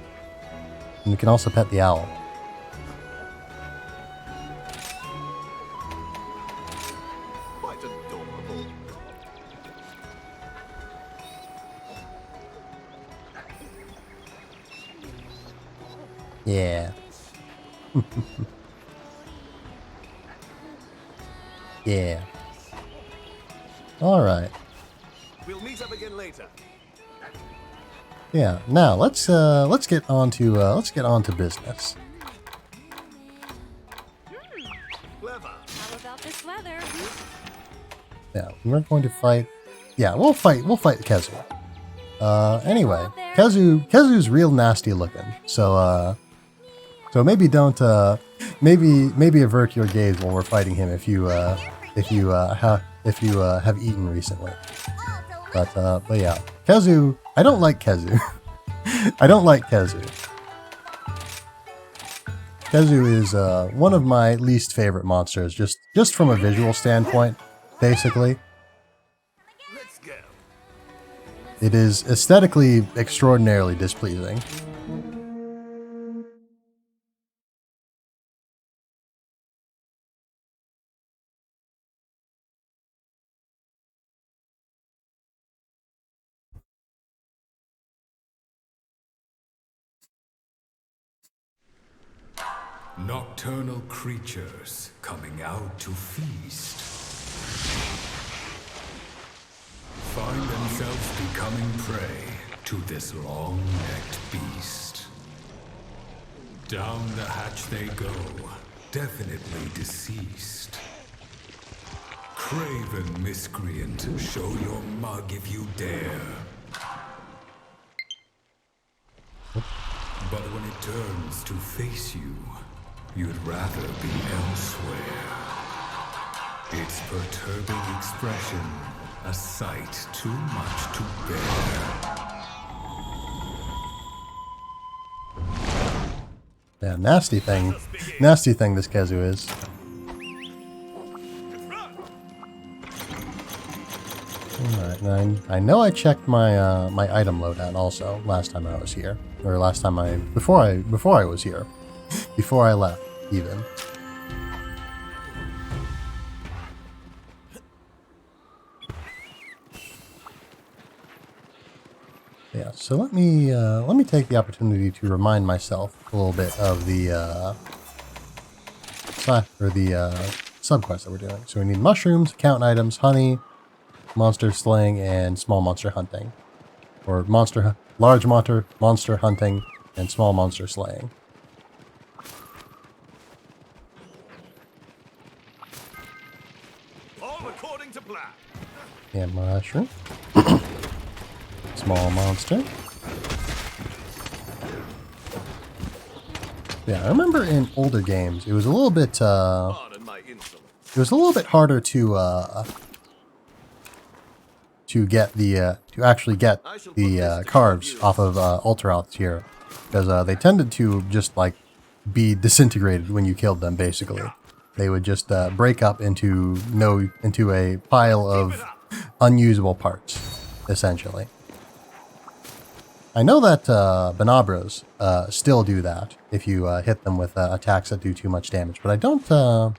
And we can also pet the owl. Quite adorable. Yeah. Yeah. All right. We'll meet up again later. Yeah. Now let's get on to business. Clever. How about this weather? Yeah, we're going to fight. Yeah, we'll fight Kezu. Anyway, Kezu's real nasty looking. So maybe don't maybe avert your gaze while we're fighting him if you have eaten recently. But yeah, Kezu. I don't like Kezu. I don't like Kezu. Kezu is one of my least favorite monsters, just from a visual standpoint, basically. Let's go. It is aesthetically extraordinarily displeasing. Nocturnal creatures coming out to feast. Find themselves becoming prey to this long-necked beast. Down the hatch they go, definitely deceased. Craven miscreant, show your mug if you dare. But when it turns to face you, you'd rather be elsewhere. Its perturbing expression, a sight too much to bear. Yeah, nasty thing this Kezu is. Alright, I know I checked my my item loadout also last time I was here. Or before I was here. Before I left, even. Yeah, so let me take the opportunity to remind myself a little bit of the subquest that we're doing. So we need mushrooms, account items, honey, monster slaying, and small monster hunting, or large monster hunting, and small monster slaying. All according to plan. And mushroom. Small monster. Yeah, I remember in older games it was a little bit Pardon my insolence. it was a little bit harder to get to actually get the carves off of Ultraroths here, because they tended to just like be disintegrated when you killed them. Basically, they would just break up into a pile of unusable parts, essentially. I know that Banabros still do that if you hit them with attacks that do too much damage, but I don't know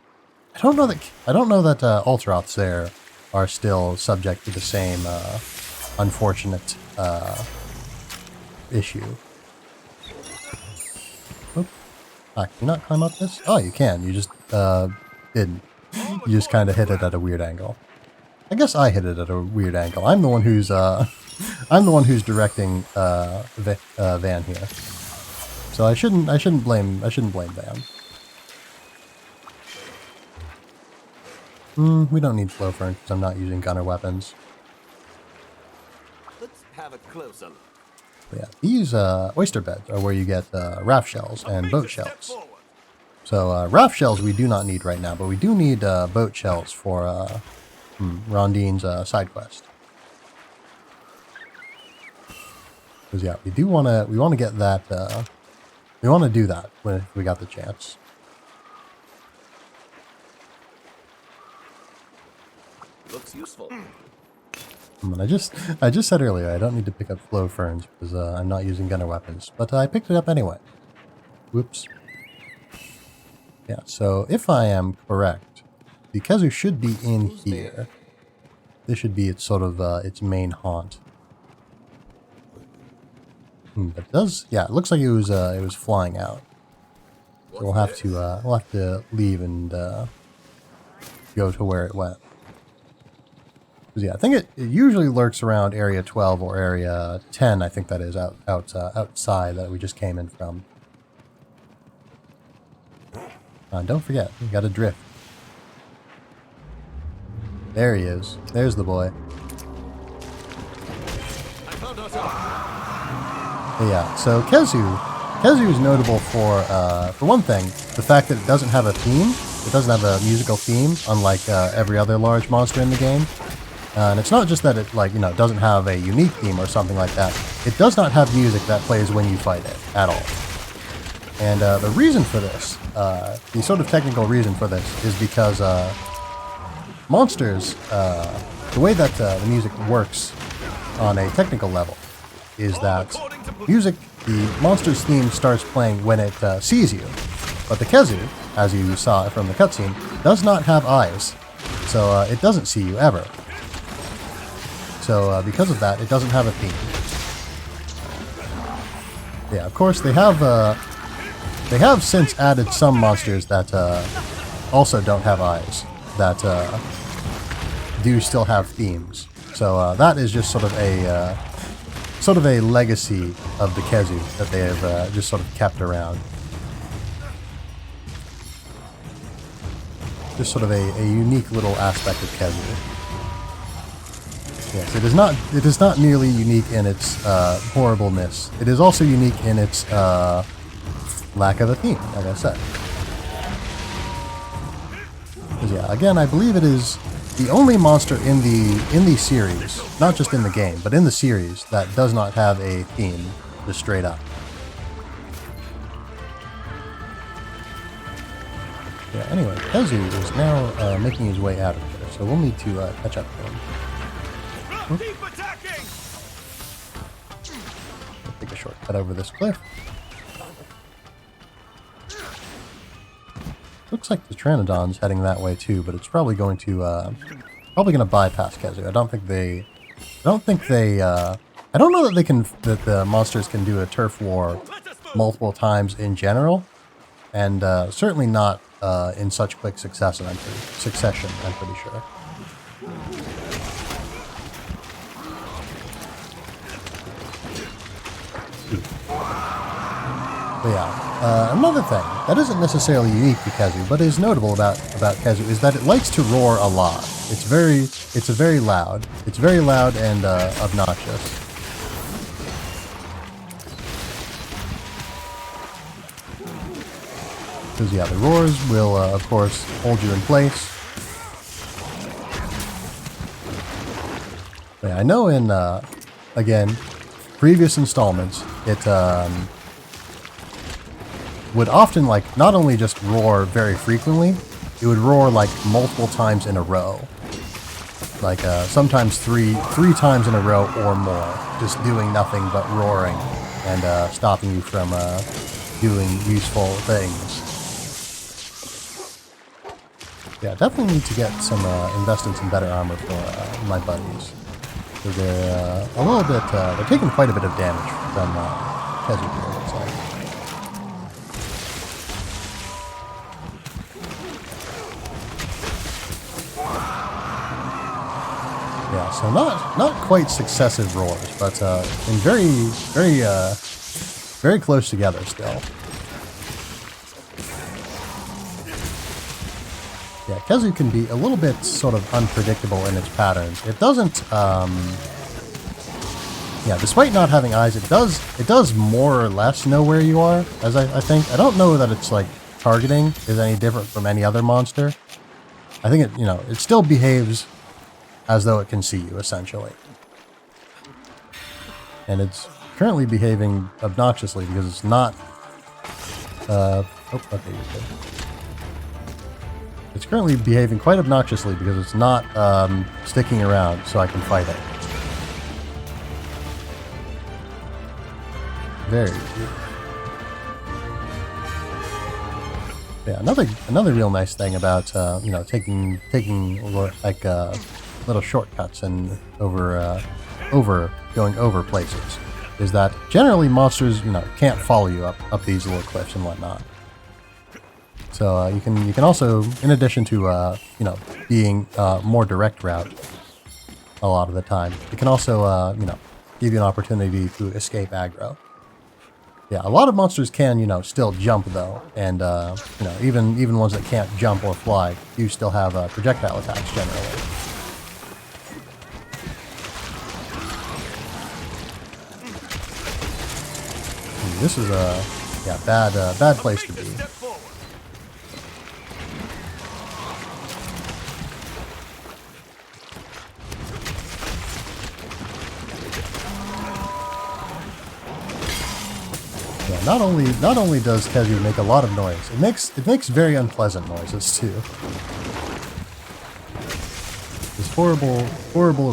that Ultraroths there are still subject to the same unfortunate issue. Oop. Ah, can you not climb up this? Oh, you can. You just didn't. You just kind of hit it at a weird angle. I guess I hit it at a weird angle. I'm the one who's directing Van here, so I shouldn't blame Van. We don't need flow fern because I'm not using gunner weapons. Let's have a closer look. But yeah, these oyster beds are where you get raft shells and boat shells. So raft shells we do not need right now, but we do need boat shells for Rondine's side quest. Because yeah, we want to get that. We want to do that when we got the chance. Looks useful. And I just said earlier I don't need to pick up flow ferns because I'm not using gunner weapons, but I picked it up anyway. Whoops. Yeah, so if I am correct, the Kezu should be in here. This should be its sort of its main haunt. But it does, yeah, it looks like it was flying out. So we'll have to leave and go to where it went. 'Cause yeah, I think it usually lurks around area 12 or area 10. I think that is outside that we just came in from. Don't forget, we got to drift. There he is. There's the boy. But yeah, so Kezu is notable for one thing, the fact that it doesn't have a theme. It doesn't have a musical theme, unlike every other large monster in the game. And it's not just that it doesn't have a unique theme or something like that. It does not have music that plays when you fight it at all. And the reason for this, the sort of technical reason for this, is because monsters, the way that the music works on a technical level is that the monster's theme starts playing when it sees you. But the Kezu, as you saw from the cutscene, does not have eyes, so it doesn't see you ever. So because of that, it doesn't have a theme. Yeah, of course they have since added some monsters that also don't have eyes that do still have themes. So that is just sort of a legacy of the Kezu that they have just sort of kept around. Just sort of a unique little aspect of Kezu. Yes, it is not merely unique in its horribleness. It is also unique in its lack of a theme, like I said. Because yeah, again, I believe it is the only monster in the series, not just in the game, but in the series, that does not have a theme, just straight up. Yeah, anyway, Kezu is now making his way out of here, so we'll need to catch up to him. Keep attacking! We'll take a shortcut over this cliff. Looks like the Pteranodon's heading that way too, but it's probably going to bypass Kezu. I don't know that that the monsters can do a turf war multiple times in general, and certainly not in such quick succession. I'm pretty sure. But yeah, another thing that isn't necessarily unique to Kezu, but is notable about Kezu is that it likes to roar a lot. It's very loud. It's very loud and obnoxious. Because yeah, the roars will of course hold you in place. But yeah, I know in again previous installments it would often like not only just roar very frequently, it would roar like multiple times in a row. Like sometimes three times in a row or more, just doing nothing but roaring and stopping you from doing useful things. Yeah, definitely need to get some invest in some better armor for my buddies. So they're a little bit they're taking quite a bit of damage from Kezu here, it looks like. Yeah, so not quite successive roars, but in very close together still. Yeah, Kezu can be a little bit sort of unpredictable in its patterns. It doesn't, yeah, despite not having eyes, it does more or less know where you are, as I think. I don't know that it's like targeting is any different from any other monster. I think it, it still behaves as though it can see you, essentially. And it's currently behaving obnoxiously because it's not, oh, okay, you're good. It's currently behaving quite obnoxiously because it's not sticking around so I can fight it. Very good. Yeah, another real nice thing about taking like little shortcuts and going over places is that generally monsters can't follow you up these little cliffs and whatnot. So you can also, in addition to being more direct route a lot of the time, it can also give you an opportunity to escape aggro. Yeah, a lot of monsters can still jump though, and even ones that can't jump or fly do still have projectile attacks generally. This is a bad place to be. Yeah, not only does Kezu make a lot of noise, it makes very unpleasant noises too. This horrible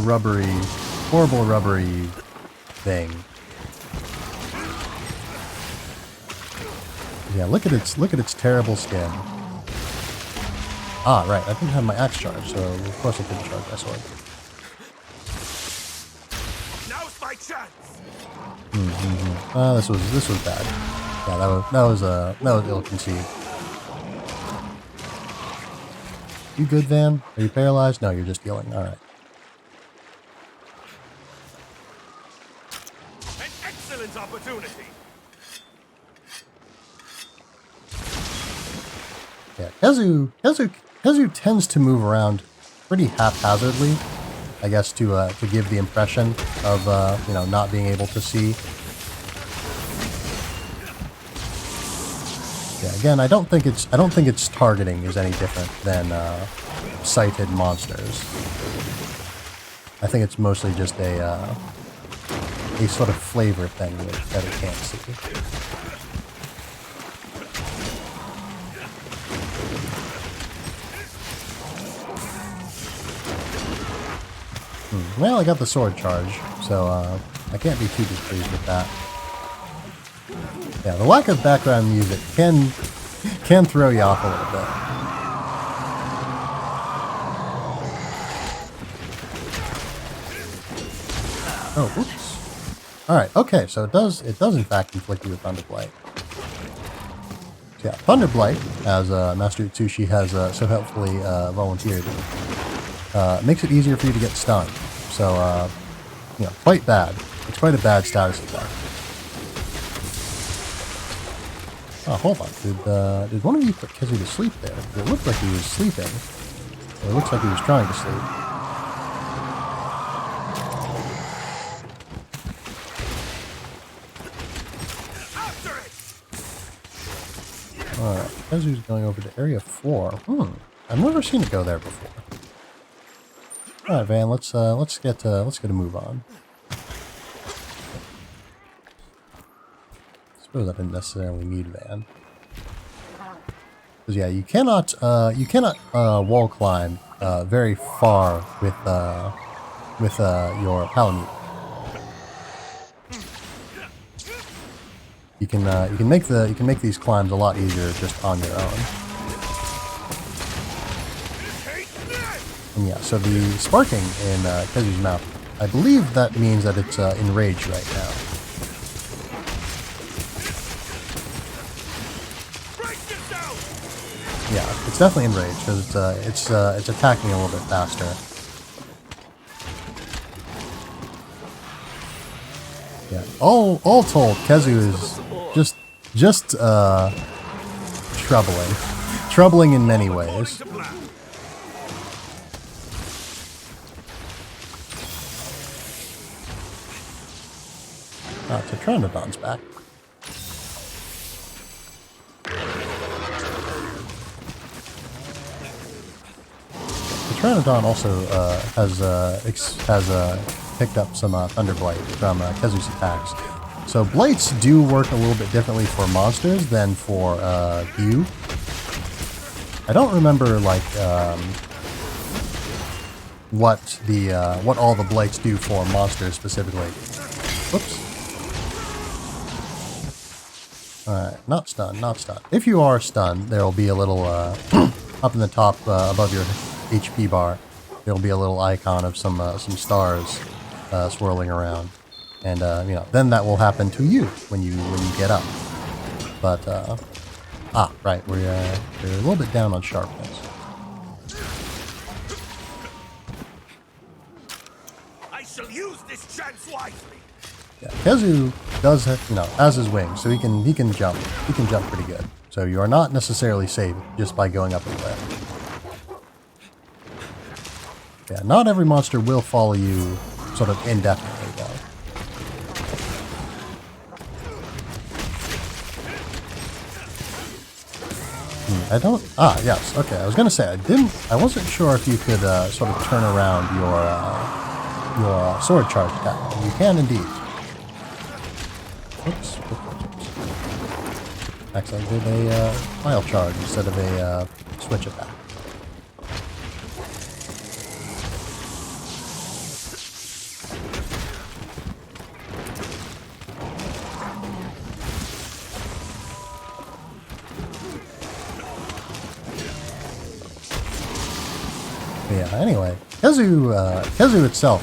rubbery thing. Yeah, look at its terrible skin. Ah, right, I didn't have my axe charged, so of course I couldn't charge my sword. Now's my chance. This was bad. Yeah, that was ill-conceived. You good, Van? Are you paralyzed? No, you're just healing. All right. An excellent opportunity. Yeah, Kezu tends to move around pretty haphazardly, I guess, to give the impression of not being able to see. Yeah, again, I don't think its targeting is any different than sighted monsters. I think it's mostly just a sort of flavor thing that it can't see. Well, I got the sword charge, so I can't be too displeased with that. Yeah, the lack of background music can throw you off a little bit. Oh, oops. Alright, okay, so it does in fact inflict you with Thunderblight. So yeah, Thunderblight, as Master Utsushi has so helpfully volunteered, makes it easier for you to get stunned. So, you know, quite bad. It's quite a bad status effect. Oh, hold on. Did one of you put Kizu to sleep there? It looked like he was sleeping. It looks like he was trying to sleep. Alright, Kizu's going over to Area 4. I've never seen it go there before. Alright, Van, let's get a move on. I suppose I didn't necessarily need Van. Because yeah, you cannot wall climb very far with your Palamute. You can make these climbs a lot easier just on your own. And yeah, so the sparking in Kizu's mouth, I believe that means that it's enraged right now. Yeah, it's definitely enraged because it's attacking a little bit faster. Yeah, all told, Kizu is just troubling in many ways. Tetranodon's back. Tetranodon also has picked up some Thunderblight from Kizu's attacks. So blights do work a little bit differently for monsters than for you. I don't remember like what all the blights do for monsters specifically. Whoops. Alright, not stunned. If you are stunned, there will be a little, up in the top above your HP bar, there will be a little icon of some stars swirling around. And, you know, then that will happen to you when you get up. But, right, we're a little bit down on sharpness. I shall use this chance wisely. Yeah, Kizu does have, you know, has his wings, so he can jump. He can jump pretty good. So you are not necessarily safe just by going up a cliff. Yeah, not every monster will follow you sort of indefinitely, though. I don't. Yes. Okay. I was gonna say I wasn't sure if you could sort of turn around your sword charge attack. You can indeed. Oops. Actually, I did a file charge instead of a switch attack. Yeah, anyway, Kizu itself,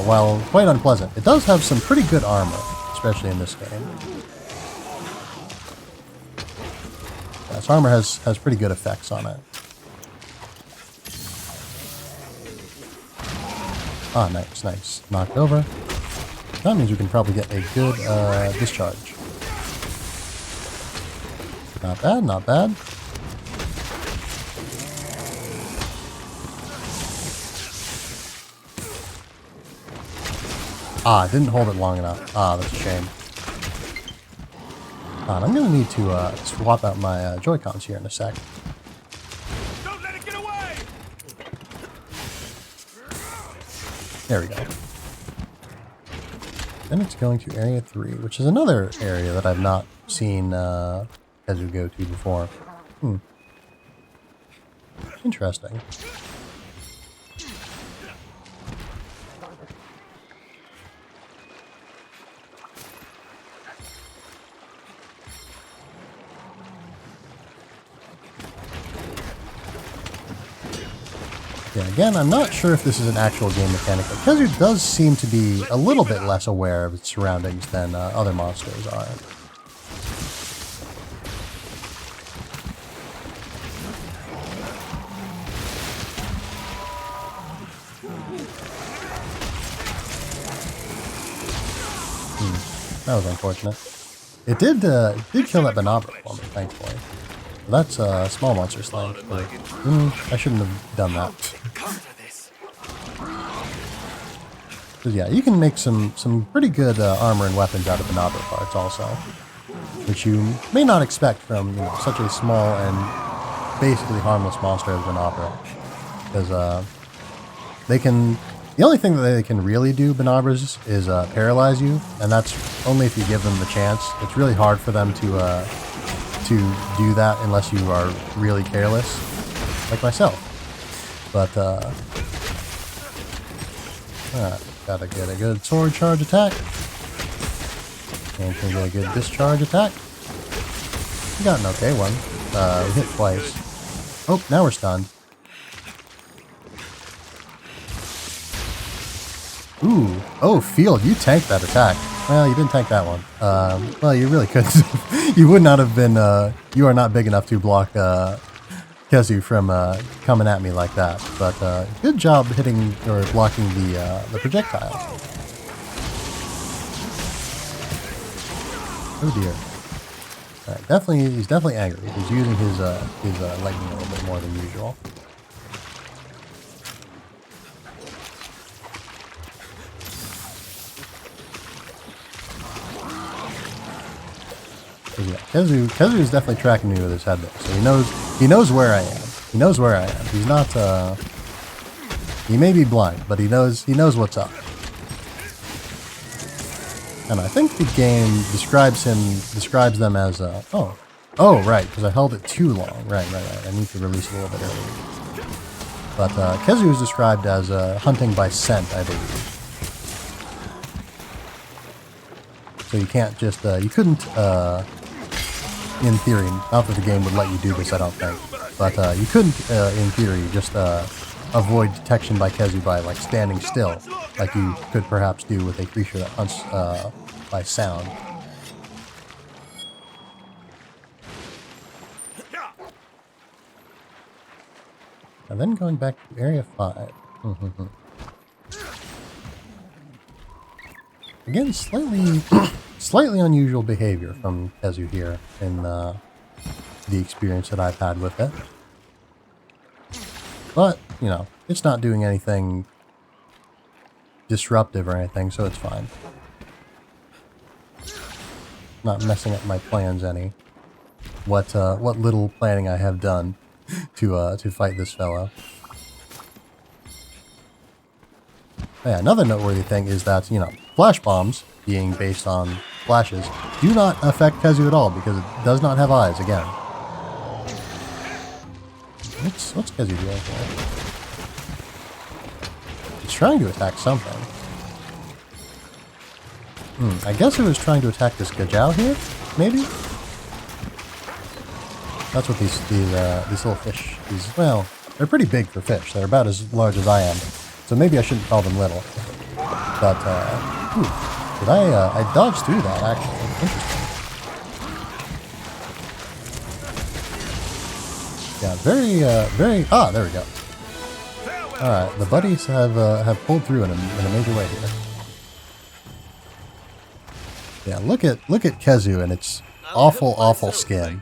while quite unpleasant, it does have some pretty good armor, especially in this game. Yeah, its armor has pretty good effects on it. Ah, nice. Knocked over. That means we can probably get a good discharge. Not bad. I didn't hold it long enough. That's a shame. And I'm going to need to swap out my Joy-Cons here in a sec. Don't let it get away! There we go. Then it's going to Area 3, which is another area that I've not seen Kizu go to before. Interesting. Yeah, again, I'm not sure if this is an actual game mechanic, but Kezu does seem to be a little bit less aware of its surroundings than other monsters are. That was unfortunate. It did kill that Banabra for me, thankfully. That's a small monster slaying. I shouldn't have done that. Because yeah, you can make some pretty good armor and weapons out of Banabra parts also, which you may not expect from such a small and basically harmless monster as Banabra. Because they can. The only thing that they can really do, Banabras, is paralyze you, and that's only if you give them the chance. It's really hard for them to do that unless you are really careless, like myself. But gotta get a good sword charge attack, and can get a good discharge attack. We got an okay one. We hit twice. Oh, now we're stunned. Ooh, oh, Field, you tanked that attack. Well, you didn't tank that one. Well, you really couldn't. You would not have been, you are not big enough to block Kezu from coming at me like that. But good job hitting or blocking the projectile. Oh dear. Alright, definitely, he's definitely angry. He's using his lightning a little bit more than usual. Yeah, Kezu is definitely tracking me with his head there, so he knows where I am. He knows where I am. He's not he may be blind, but he knows what's up. And I think the game describes them as oh right, because I held it too long. Right. I need to release it a little bit earlier. But Kezu is described as hunting by scent, I believe. So you can't just you couldn't in theory, not that the game would let you do this, I don't think, but you couldn't, in theory, just avoid detection by Kezu by, like, standing still, like you could perhaps do with a creature that hunts by sound. And then going back to Area 5. Again, slightly unusual behavior from Kezu here in the experience that I've had with it. But, it's not doing anything disruptive or anything, so it's fine. Not messing up my plans any. What little planning I have done to fight this fellow. Yeah, another noteworthy thing is that, flash bombs, being based on flashes, do not affect Kezu at all because it does not have eyes, again. What's Kezu doing here? It's trying to attack something. I guess it was trying to attack this Gajao here, maybe? That's what these little fish, well, they're pretty big for fish. They're about as large as I am. So maybe I shouldn't call them little. But, did I dodged through that, actually. Interesting. Yeah, very, there we go. Alright, the buddies have pulled through in a major way here. Yeah, look at Kezu and its awful skin.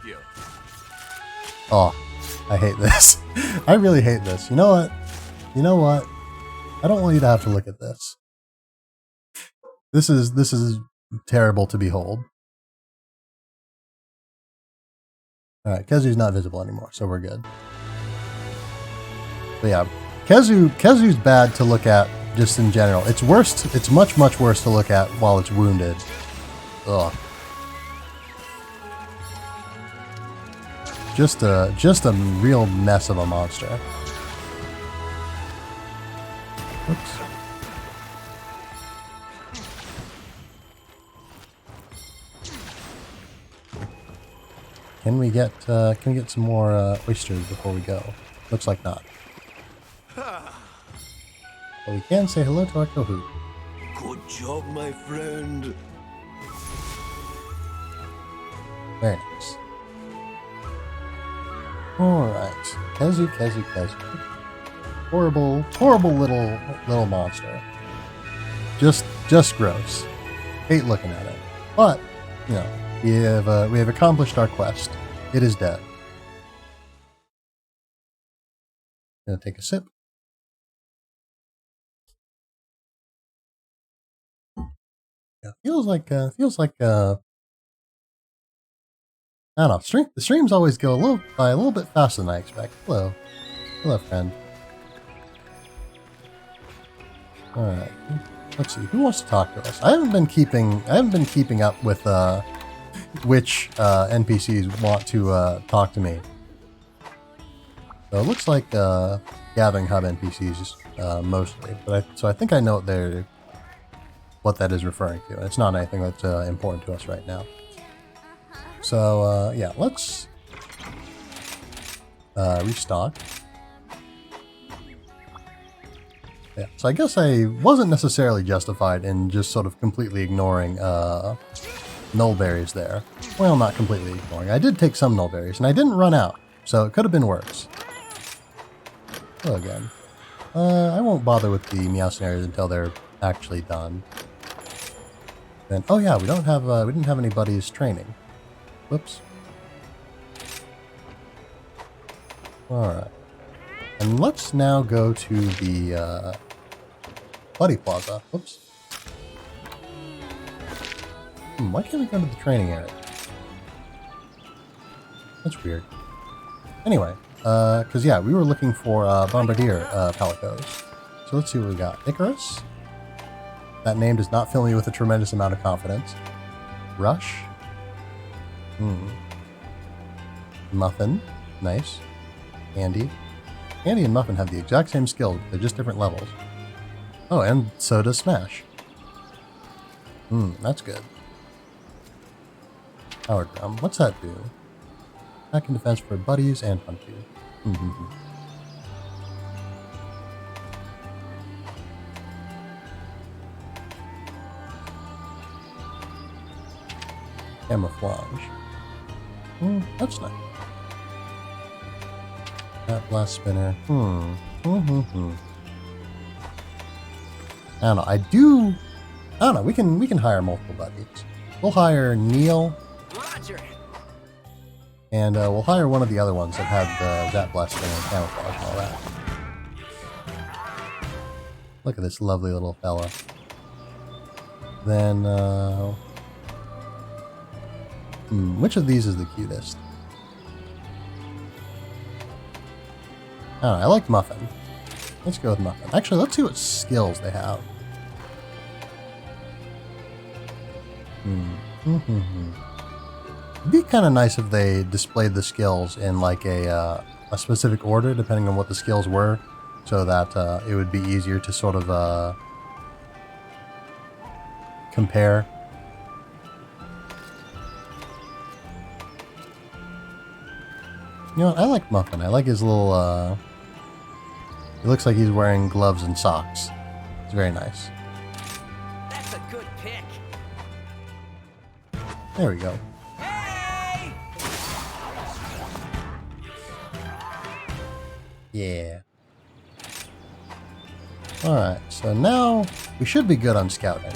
Oh, I hate this. I really hate this. You know what? I don't want you to have to look at this. This is terrible to behold. Alright, Kezu's not visible anymore, so we're good. But yeah, Kezu's bad to look at just in general. It's much worse to look at while it's wounded. Ugh. Just a real mess of a monster. Oops. Can we get some more oysters before we go? Looks like not. But we can say hello to our Kahoot. Good job, my friend. Very nice. Alright. Kezu. Horrible little monster. Just gross. Hate looking at it. But, you know, we have accomplished our quest. It is dead. Gonna take a sip. Yeah, feels like I don't know. The streams always go a little bit faster than I expect. Hello, friend. All right. Let's see. Who wants to talk to us? I haven't been keeping up with which NPCs want to talk to me. So it looks like Gathering Hub NPCs mostly, so I think I know what that is referring to. It's not anything that's important to us right now. So yeah, let's restock. Yeah, so I guess I wasn't necessarily justified in just sort of completely ignoring nullberries there. Well, not completely ignoring. I did take some nullberries, and I didn't run out, so it could have been worse. Hello again. I won't bother with the meow scenarios until they're actually done. Then, oh yeah, we didn't have any buddies training. Whoops. Alright. And let's now go to the Buddy Plaza. Whoops. Why can't we go to the training area? That's weird. Anyway, because yeah, we were looking for Bombardier Palicos. So let's see what we got. Icarus. That name does not fill me with a tremendous amount of confidence. Rush. Muffin. Nice. Andy. Andy and Muffin have the exact same skills, they're just different levels. Oh, and so does Smash. That's good. Power Drum. What's that do? Attack and defense for buddies and hunt you. Camouflage. That's nice. That blast spinner. I don't know. I don't know. We can hire multiple buddies. We'll hire Neil. Roger. And we'll hire one of the other ones that had the Zap Blast spinner and camouflage and all that. Look at this lovely little fella. Then which of these is the cutest? I don't know, I like Muffin. Let's go with Muffin. Actually, let's see what skills they have. It'd be kind of nice if they displayed the skills in like a specific order, depending on what the skills were, so that it would be easier to sort of compare. You know what? I like Muffin. I like his little, it looks like he's wearing gloves and socks. It's very nice. That's a good pick. There we go. Hey! Yeah. Alright, so now we should be good on scouting.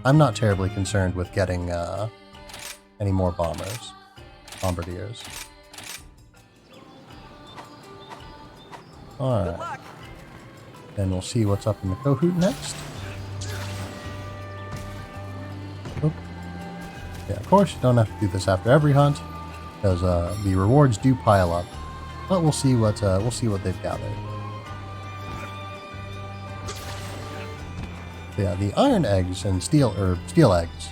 I'm not terribly concerned with getting any more bombardiers. Alright. Then we'll see what's up in the Kahoot next. Oop. Yeah, of course you don't have to do this after every hunt, because the rewards do pile up. But we'll see what they've gathered. Yeah, the iron eggs and steel eggs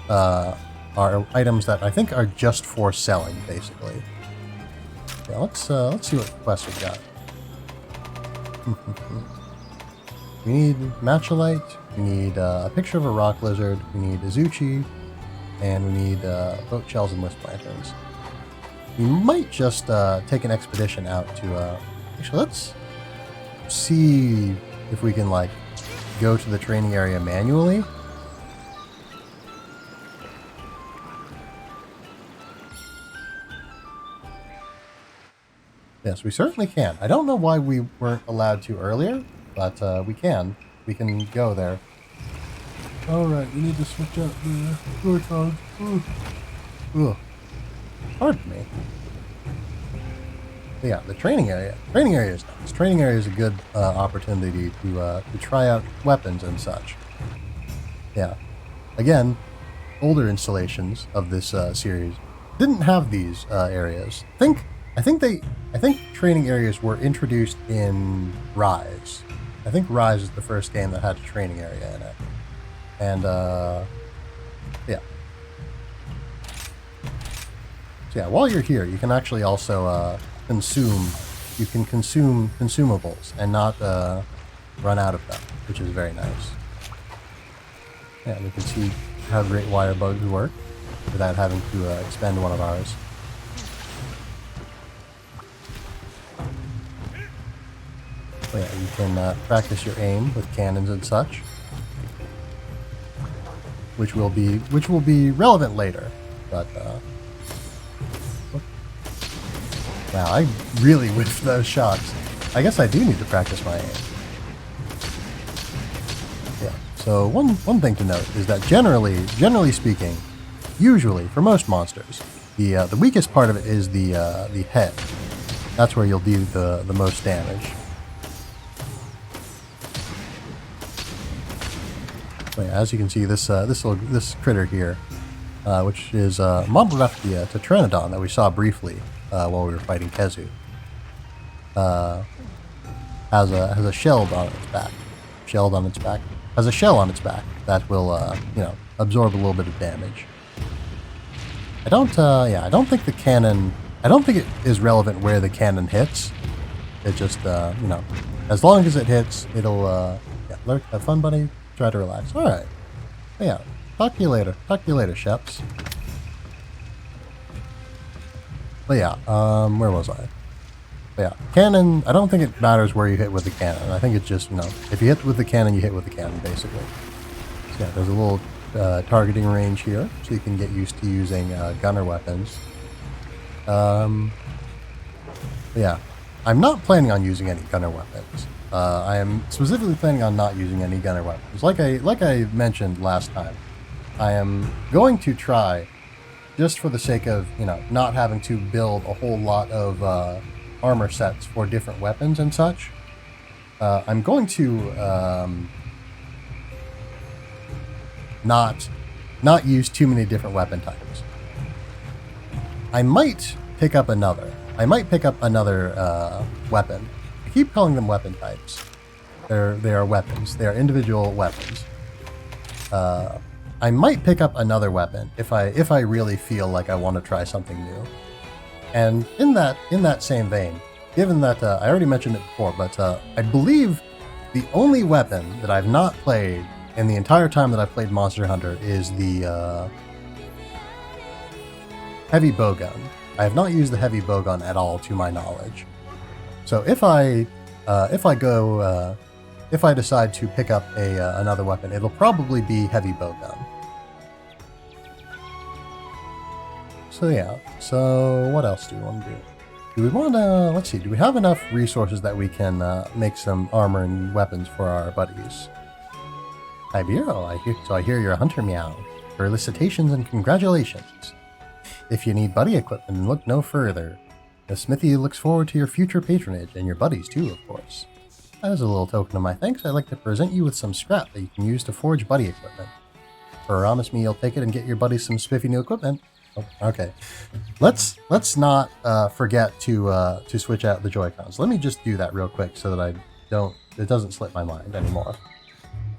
are items that I think are just for selling, basically. Yeah, let's see what quest we got. We need Matcholite, we need a picture of a rock lizard, we need Azuchi, and we need boat shells and wisp lanterns. We might just take an expedition out to Actually, let's see if we can, like, go to the training area manually. Yes, we certainly can. I don't know why we weren't allowed to earlier, but we can. We can go there. Alright, we need to switch out the Joy-Con. Ugh. Pardon me. But yeah, the training area. Training area is nice. Training area is a good opportunity to try out weapons and such. Yeah. Again, older installations of this series didn't have these areas. I think training areas were introduced in Rise. I think Rise is the first game that had a training area in it. And yeah. So yeah, while you're here, you can actually also consume consumables and not run out of them, which is very nice. Yeah, we can see how great wire bugs work without having to expend one of ours. So yeah, you can practice your aim with cannons and such, which will be relevant later. But wow, I really whiffed those shots. I guess I do need to practice my aim. Yeah. So one thing to note is that generally speaking, usually for most monsters, the weakest part of it is the head. That's where you'll do the most damage. So yeah, as you can see, this critter here, which is modeled after the Tetranodon that we saw briefly while we were fighting Kezu, has a shell on its back. Has a shell on its back that will absorb a little bit of damage. I don't think the cannon. I don't think it is relevant where the cannon hits. It just as long as it hits, it'll Lurk, have fun, buddy. Try to relax. All right. Yeah. Talk to you later. Sheps. But yeah, where was I? But yeah, cannon, I don't think it matters where you hit with the cannon. I think it's just, if you hit with the cannon, you hit with the cannon, basically. So yeah, there's a little targeting range here, so you can get used to using gunner weapons. Yeah, I'm not planning on using any gunner weapons. I am specifically planning on not using any gunner weapons. Like I mentioned last time, I am going to try, just for the sake of, not having to build a whole lot of armor sets for different weapons and such. I'm going to not use too many different weapon types. I might pick up another weapon. I keep calling them weapon types. They are weapons. They are individual weapons. I might pick up another weapon if I really feel like I want to try something new. And in that same vein, given that I already mentioned it before, but I believe the only weapon that I've not played in the entire time that I've played Monster Hunter is the heavy bowgun. I have not used the heavy bowgun at all, to my knowledge. So if I decide to pick up another weapon, it'll probably be heavy bowgun. So yeah. So what else do we want to do? Do we want to? Let's see. Do we have enough resources that we can make some armor and weapons for our buddies? Tiberious, I hear you're a hunter, meow. Felicitations and congratulations. If you need buddy equipment, look no further. The smithy looks forward to your future patronage, and your buddies too, of course. As a little token of my thanks, I'd like to present you with some scrap that you can use to forge buddy equipment. Promise me you'll take it and get your buddies some spiffy new equipment. Oh, okay. Let's not forget to switch out the Joy-Cons. Let me just do that real quick so that it doesn't slip my mind anymore.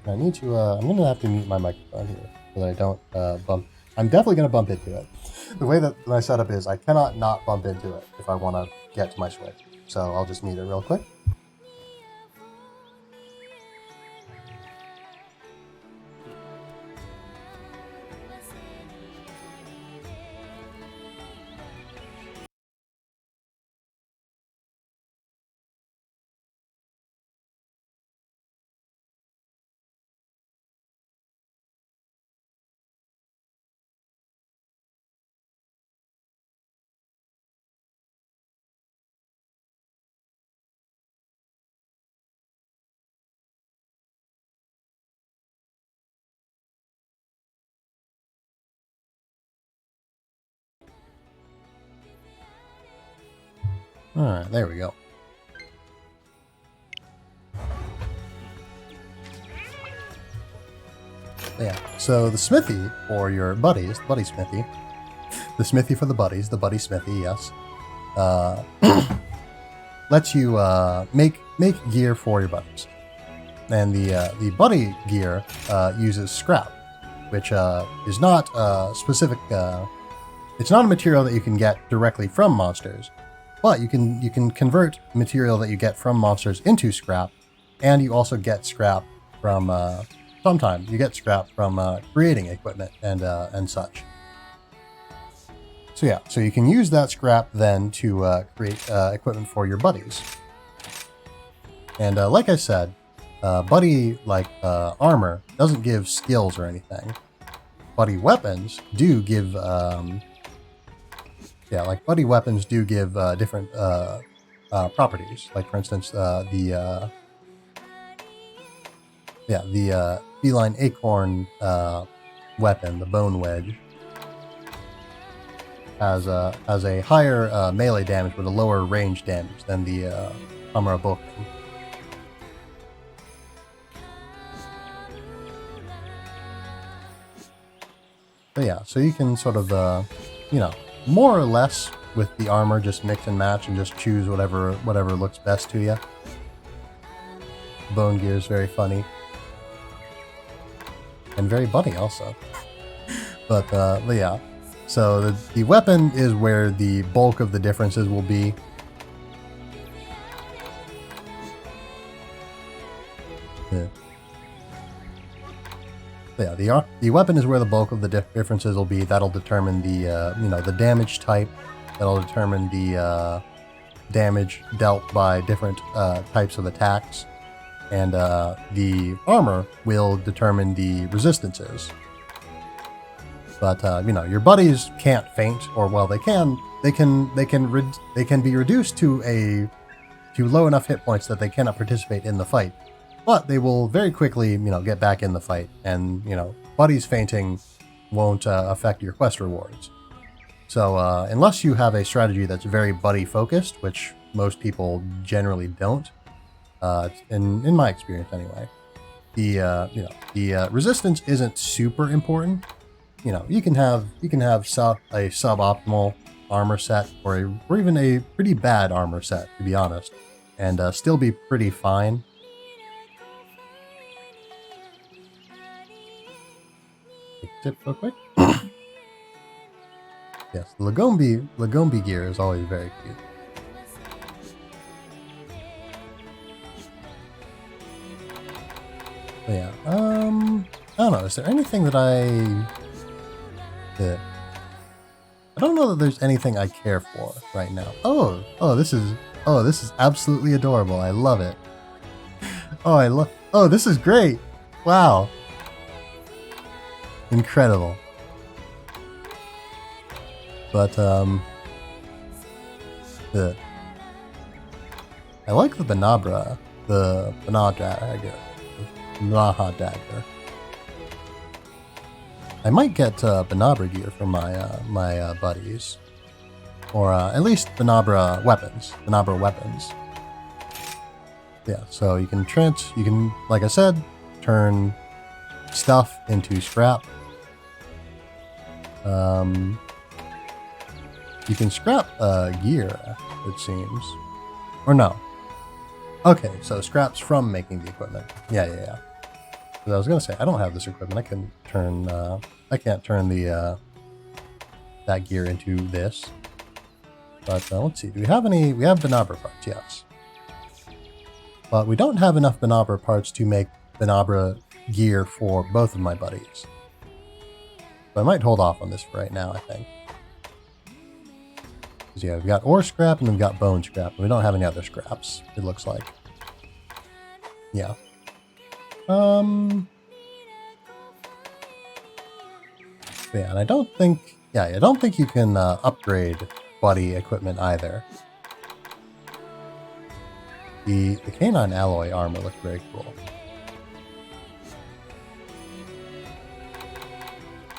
I need to, I'm going to have to mute my microphone here so that I don't bump. I'm definitely going to bump into it. The way that my setup is, I cannot not bump into it if I want to get to my Switch. So I'll just mute it real quick. Alright, there we go. Yeah, so the smithy for your buddies, the buddy smithy, the smithy for the buddies, the buddy smithy, yes, lets you make gear for your buddies. And the buddy gear uses scrap, which is not specific. It's not a material that you can get directly from monsters, but you can convert material that you get from monsters into scrap, and you also get scrap from sometimes you get scrap from creating equipment and such. So yeah, so you can use that scrap then to create equipment for your buddies. And like I said, buddy armor doesn't give skills or anything. Buddy weapons do give buddy weapons do give different properties. Like for instance, the feline acorn weapon, the bone wedge, has a higher melee damage but a lower range damage than the Hammer Boken. But yeah, so you can sort of, more or less with the armor just mix and match and just choose whatever looks best to you. Bone gear is very funny. And very buddy also. but yeah, so the weapon is where the bulk of the differences will be. Yeah, the weapon is where the bulk of the differences will be. That'll determine the the damage type. That'll determine the damage dealt by different types of attacks, and the armor will determine the resistances. But your buddies can't faint, or well, they can be reduced to low enough hit points that they cannot participate in the fight. But they will very quickly, get back in the fight, and buddies fainting won't affect your quest rewards. So unless you have a strategy that's very buddy focused, which most people generally don't, in my experience anyway, the resistance isn't super important. You can have a suboptimal armor set, or even a pretty bad armor set, to be honest, and still be pretty fine. Tip real quick. Yes, the Lagombi gear is always very cute. But yeah, I don't know. Is there anything that I don't know that there's anything I care for right now. Oh, this is absolutely adorable. I love it. Oh, this is great. Wow. Incredible. But I like the Banaha dagger. I might get Banaha gear for my buddies, or at least Banaha weapons. Yeah, so you can, like I said, turn stuff into scrap. You can scrap gear, it seems. Or no. Okay, so scraps from making the equipment. Yeah. But I was gonna say, I don't have this equipment. I can't turn the that gear into this. But let's see. Do we have any? We have Banaha parts, yes. But we don't have enough Banaha parts to make Banaha gear for both of my buddies. So I might hold off on this for right now, I think. Because yeah, we've got ore scrap and we've got bone scrap, and we don't have any other scraps, it looks like. Yeah. Yeah, and I don't think you can upgrade buddy equipment either. The canine alloy armor looks very cool.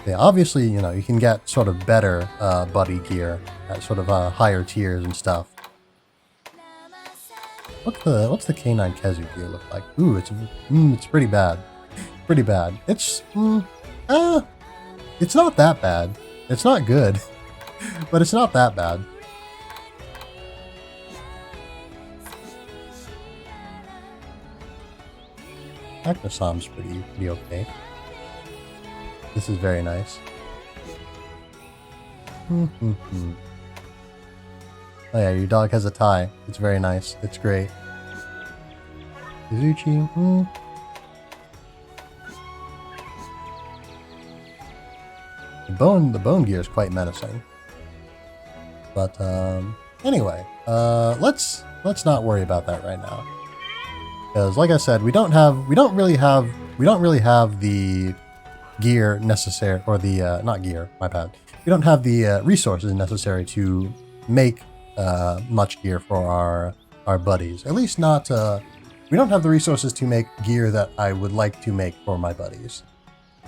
Yeah, obviously, you can get sort of better buddy gear at sort of higher tiers and stuff. What's the canine Kezu gear look like? Ooh, it's pretty bad. Pretty bad. It's not that bad. It's not good, but it's not that bad. Acnosom's pretty okay. This is very nice. Oh yeah, your dog has a tie. It's very nice. It's great. Izuchi, The bone gear is quite menacing. But anyway, let's not worry about that right now. Because like I said, we don't really have the gear necessary, or the not gear, my bad. We don't have the resources necessary to make much gear for our buddies. At least not. We don't have the resources to make gear that I would like to make for my buddies.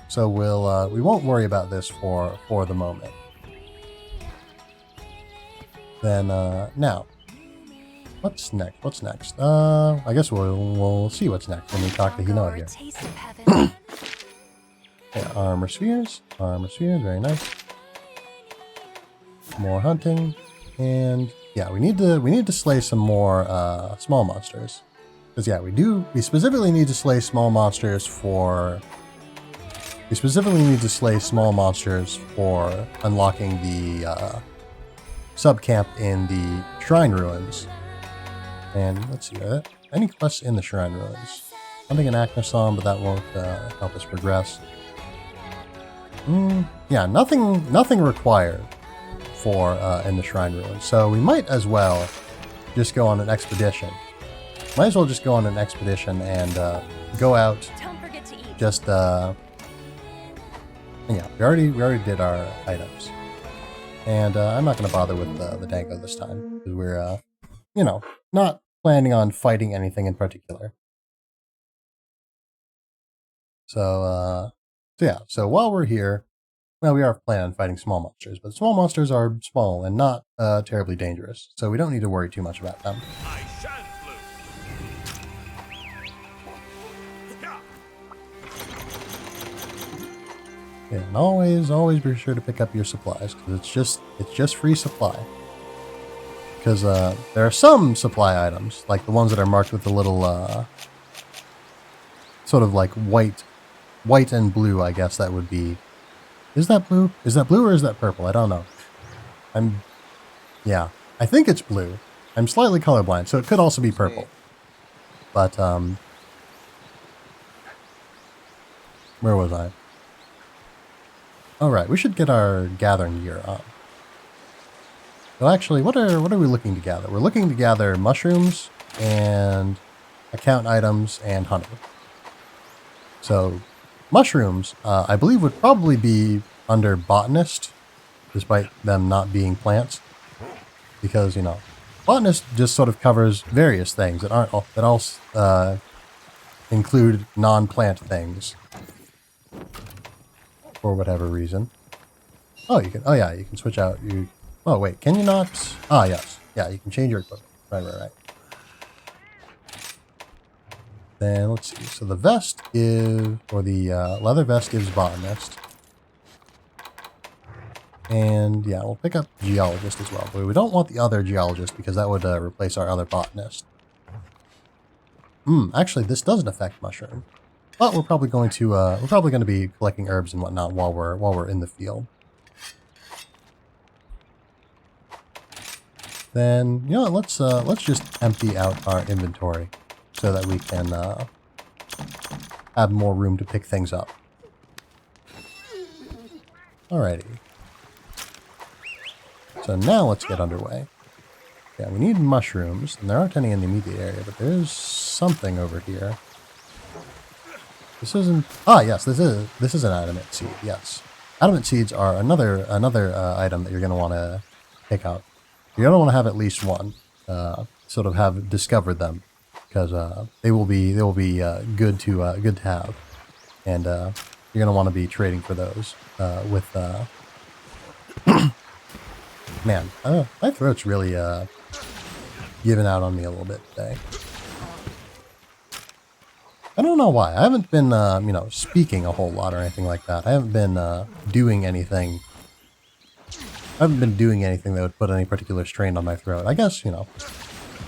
So we won't worry about this for the moment. Then now, what's next? I guess we'll see what's next when we talk to Hinoa here. Taste of heaven. Yeah, armor spheres, very nice. More hunting, and yeah, we need to slay some more small monsters. Because yeah, we specifically need to slay small monsters for. We specifically need to slay small monsters for unlocking the sub-camp in the Shrine Ruins. And let's see, any quests in the Shrine Ruins? Hunting an Acnosom, but that won't help us progress. Yeah, nothing required for in the Shrine Ruins. So we might as well just go on an expedition. Might as well just go on an expedition and go out. Don't forget to eat. Just yeah, we already did our items, and I'm not going to bother with the Dango this time because we're not planning on fighting anything in particular. So yeah, so while we're here, well, we are planning on fighting small monsters, but small monsters are small and not terribly dangerous, so we don't need to worry too much about them. I shan't lose. Yeah, and always be sure to pick up your supplies because it's just free supply. Because there are some supply items, like the ones that are marked with the little sort of like white and blue. I guess that would be. Is that blue? Is that blue or is that purple? I don't know. Yeah, I think it's blue. I'm slightly colorblind, so it could also be purple. But where was I? All right, we should get our gathering gear on. So actually, what are we looking to gather? We're looking to gather mushrooms and account items and honey. So mushrooms, I believe, would probably be under botanist, despite them not being plants, because botanist just sort of covers various things that also include non-plant things. For whatever reason. Oh, you can. Oh, yeah, you can switch out. Oh, wait, can you not? Ah, yes. Yeah, you can change your equipment. Right. Then let's see. So the vest is, or the leather vest gives botanist. And yeah, we'll pick up geologist as well. But we don't want the other geologist because that would replace our other botanist. Actually, this doesn't affect mushroom. But we're probably going to be collecting herbs and whatnot while we're in the field. Then let's just empty out our inventory so that we can have more room to pick things up. Alrighty. So now let's get underway. Yeah, we need mushrooms, and there aren't any in the immediate area, but there's something over here. This isn't. Ah, yes, this is an adamant seed. Yes, adamant seeds are another item that you're going to want to pick out. You're going to want to have at least one. Sort of have discovered them, because they will be good to have, and you're going to want to be trading for those with. Man, my throat's really given out on me a little bit today. I don't know why. I haven't been, you know, speaking a whole lot or anything like that. I haven't been doing anything. I haven't been doing anything that would put any particular strain on my throat. I guess, you know,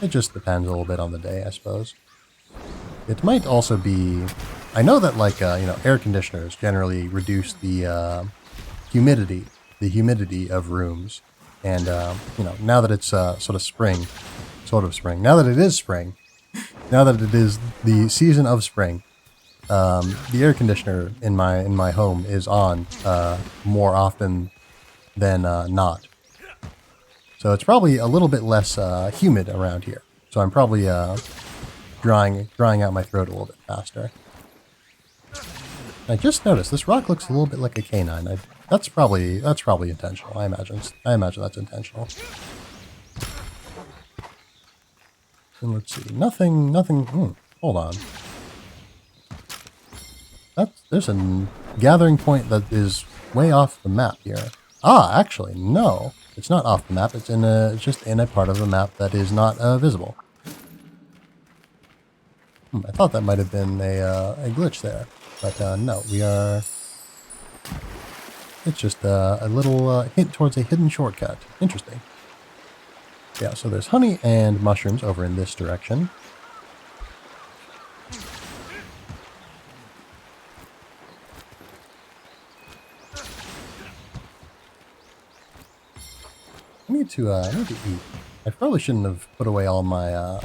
it just depends a little bit on the day, I suppose. It might also be... I know that, like, you know, air conditioners generally reduce the humidity of rooms. And, you know, now that it's sort of spring, now that it is spring, now that it is the season of spring, the air conditioner in my home is on more often than not. So it's probably a little bit less humid around here. So I'm probably drying out my throat a little bit faster. I just noticed this rock looks a little bit like a canine. That's probably intentional. I imagine that's intentional. And let's see, nothing. Hold on. There's a gathering point that is way off the map here. Ah, actually, no, it's not off the map. It's just in a part of the map that is not visible. I thought that might have been a glitch there, but no, we are. It's just a little hint towards a hidden shortcut. Interesting. Yeah, so there's honey and mushrooms over in this direction. I need to eat. I probably shouldn't have put away all my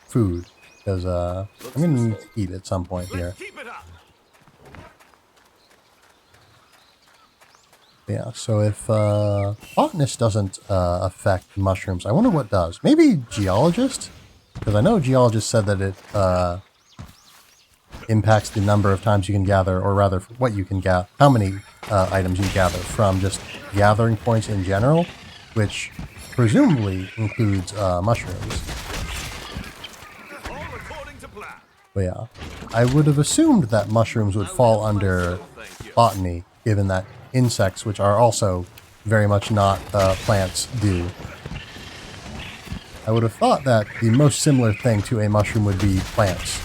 food, because I'm going to need to eat at some point here. Yeah, so if botanist doesn't affect mushrooms, I wonder what does. Maybe geologist? Because I know geologist said that it impacts the number of times you can gather, or rather what you can gather, how many items you gather from just gathering points in general, which presumably includes mushrooms. But yeah, I would have assumed that mushrooms would fall under botany, given that insects, which are also very much not plants, do. I would have thought that the most similar thing to a mushroom would be plants,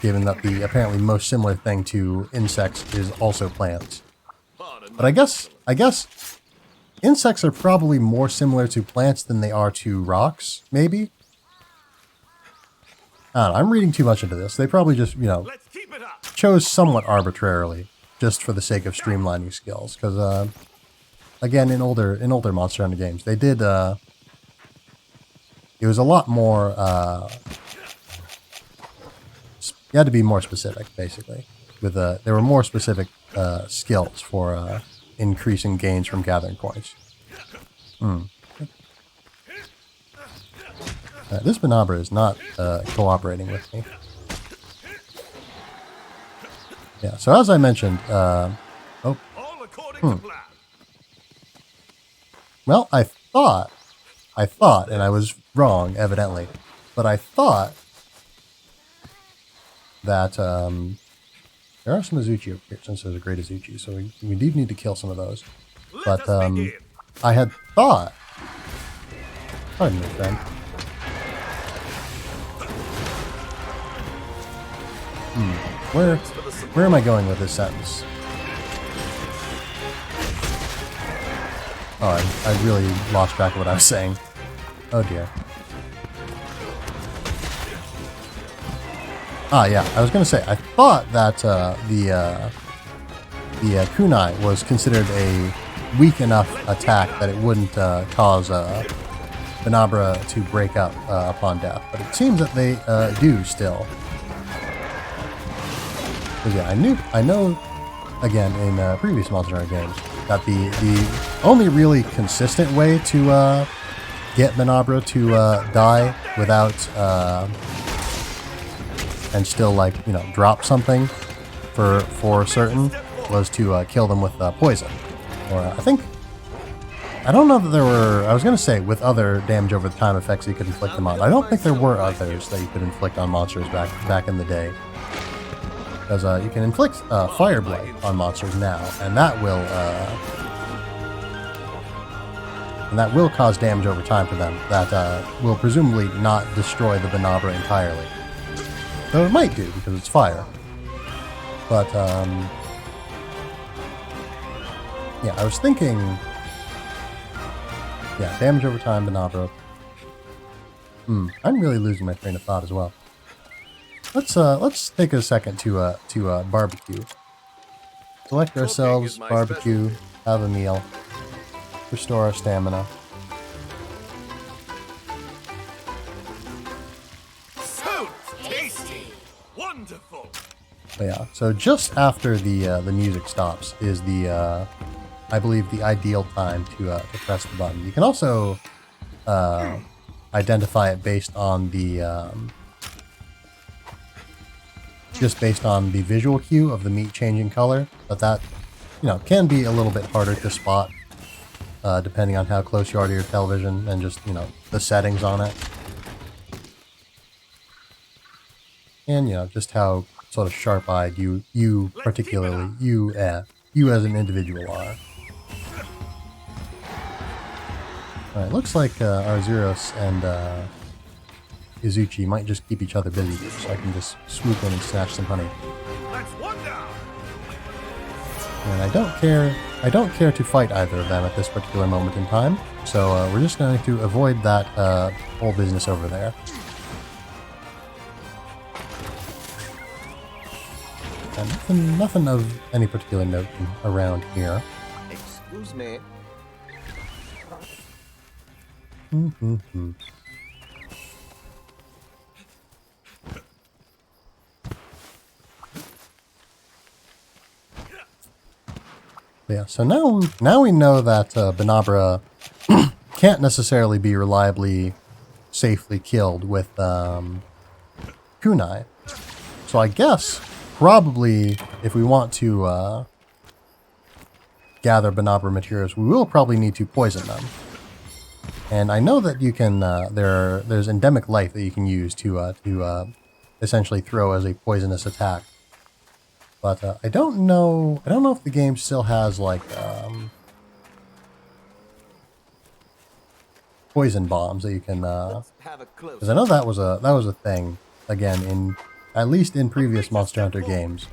given that the apparently most similar thing to insects is also plants. But I guess insects are probably more similar to plants than they are to rocks, maybe? I don't know, I'm reading too much into this. They probably just, you know, chose somewhat arbitrarily, just for the sake of streamlining skills. Because, again, in older Monster Hunter games, they did, it was a lot more, you had to be more specific, basically. With there were more specific skills for increasing gains from gathering points. This Vanabra is not cooperating with me. Yeah, so as I mentioned, well, I thought, and I was wrong, evidently, but I thought that there are some Azuchi over here, since there's a great Azuchi, so we do need to kill some of those. But I had thought, pardon me, friend. Where am I going with this sentence? Oh, I really lost track of what I was saying. Oh dear. Ah, yeah, I was going to say, I thought that the kunai was considered a weak enough attack that it wouldn't cause Vanabra to break up upon death, but it seems that they do still. Because yeah, I know, again, in previous Monster Hunter games, that the only really consistent way to get Vanabra to die without and still, like, you know, drop something for certain was to kill them with poison. Or I don't know that there were, I was going to say with other damage over the time effects you could inflict them on. I don't think there were others that you could inflict on monsters back in the day. Because you can inflict fire blight on monsters now, and that And that will cause damage over time to them. That will presumably not destroy the Banabra entirely. Though it might do, because it's fire. But, yeah, I was thinking... Yeah, damage over time, Banabra. I'm really losing my train of thought as well. Let's take a second to barbecue. Select ourselves, barbecue, have a meal, restore our stamina. So tasty! Wonderful! But yeah, so just after the music stops is the I believe the ideal time to press the button. You can also identify it based on the just based on the visual cue of the meat changing color, but that, you know, can be a little bit harder to spot depending on how close you are to your television and just, you know, the settings on it. And, you know, just how sort of sharp-eyed you particularly, you as an individual are. Alright, looks like Arzuros and Izuchi might just keep each other busy here, so I can just swoop in and snatch some honey. That's one down! And I don't care to fight either of them at this particular moment in time, so we're just going to avoid that whole business over there. And nothing of any particular note around here. Excuse me. Yeah, so now we know that Banabra can't necessarily be reliably, safely killed with kunai. So I guess probably if we want to gather Banabra materials, we will probably need to poison them. And I know that you can there's endemic life that you can use to essentially throw as a poisonous attack. But I don't know if the game still has like poison bombs that you can Let's have a close. because I know that was a thing again in at least in previous Monster Hunter games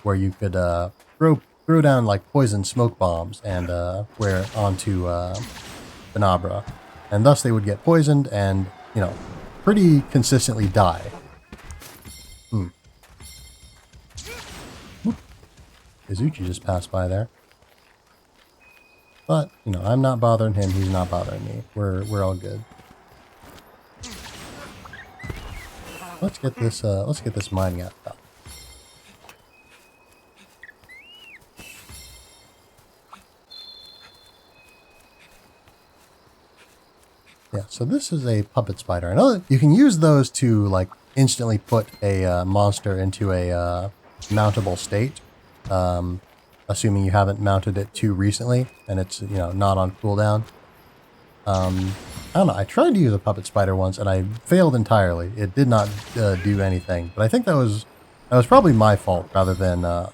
where you could throw down like poison smoke bombs and where onto Banabra, and thus they would get poisoned and, you know, pretty consistently die. Izuchi just passed by there. But, you know, I'm not bothering him, he's not bothering me. We're all good. Let's get this mining out. Yeah, so this is a puppet spider. I know that you can use those to like instantly put a monster into a mountable state. Assuming you haven't mounted it too recently and it's, you know, not on cooldown. I don't know, I tried to use a puppet spider once and I failed entirely. It did not do anything, but I think that was probably my fault rather than the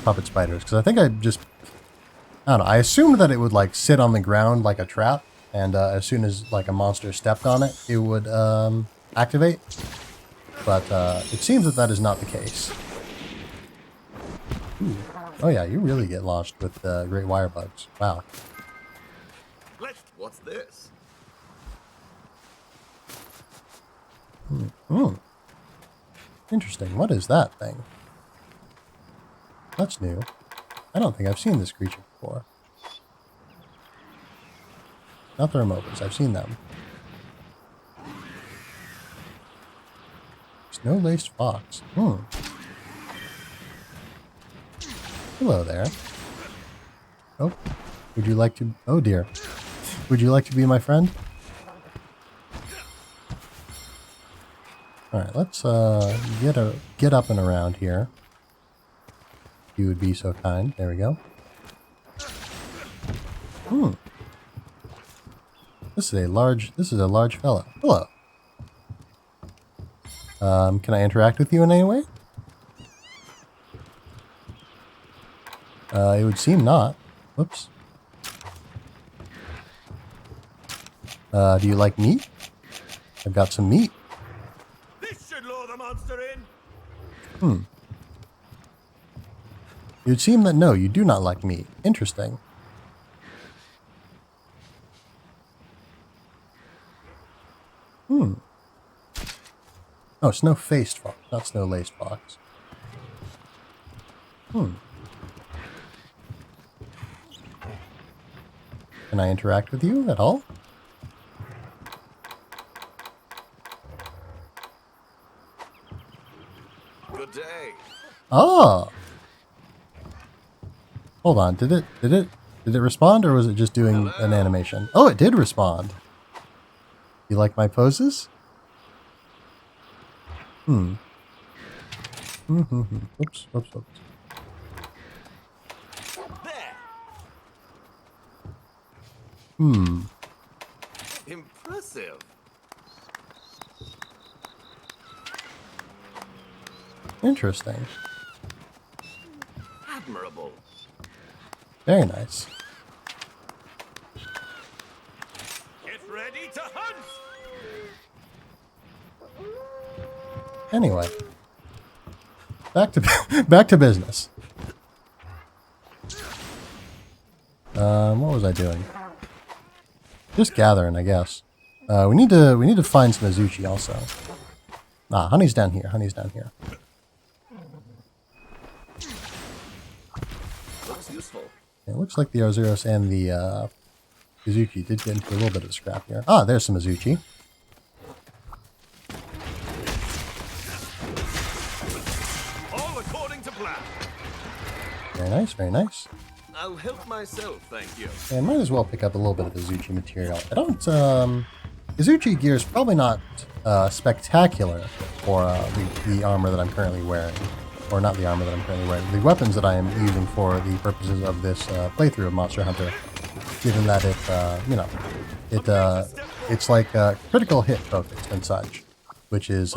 puppet spiders, because I think I don't know, I assumed that it would like sit on the ground like a trap, and as soon as like a monster stepped on it, it would activate, but it seems that is not the case. Ooh. Oh yeah, you really get launched with great wire bugs. Wow. What's this? Interesting. What is that thing? That's new. I don't think I've seen this creature before. Not the remotas. I've seen them. Snow-laced fox. Hello there. Oh, would you like to... Oh dear. Would you like to be my friend? Alright, let's get up and around here. If you would be so kind. There we go. This is a large fella. Hello. Can I interact with you in any way? It would seem not. Whoops. Do you like meat? I've got some meat. This should lure the monster in. It would seem that no, you do not like meat. Interesting. Oh, snow-faced fox, not snow-laced fox. Can I interact with you at all? Good day. Oh! Hold on, did it respond, or was it just doing an animation? Oh, it did respond. You like my poses? Oops. There. Impressive. Interesting. Admirable. Very nice. Get ready to hunt. Anyway, back to back to business. What was I doing? Just gathering, I guess. We need to find some Azuchi also. Ah, honey's down here. Honey's down here. Looks useful. It looks like the Arzuros and the Azuchi did get into a little bit of a scrap here. Ah, there's some Azuchi. All according to plan. Very nice, very nice. I'll help myself, thank you. And might as well pick up a little bit of Azuchi material. I don't, Azuchi gear is probably not spectacular for the armor that I'm currently wearing. Or not the armor that I'm currently wearing. The weapons that I am using for the purposes of this playthrough of Monster Hunter. Given that it, it's like critical hit focused and such. Which is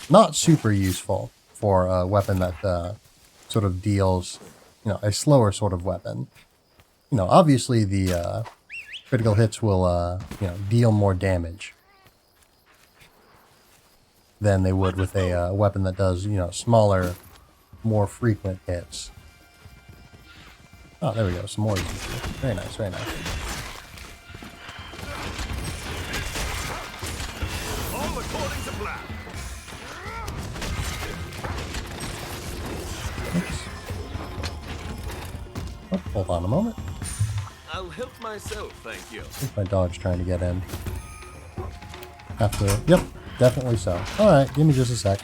not super useful for a weapon that sort of deals, a slower sort of weapon. Obviously the critical hits will, deal more damage than they would with a weapon that does, smaller, more frequent hits. Oh, there we go. Some more. Very nice, very nice. All according to plan. Oops. Oh, hold on a moment. I'll help myself, thank you. I think my dog's trying to get in. Have to. Yep, definitely so. Alright, give me just a sec.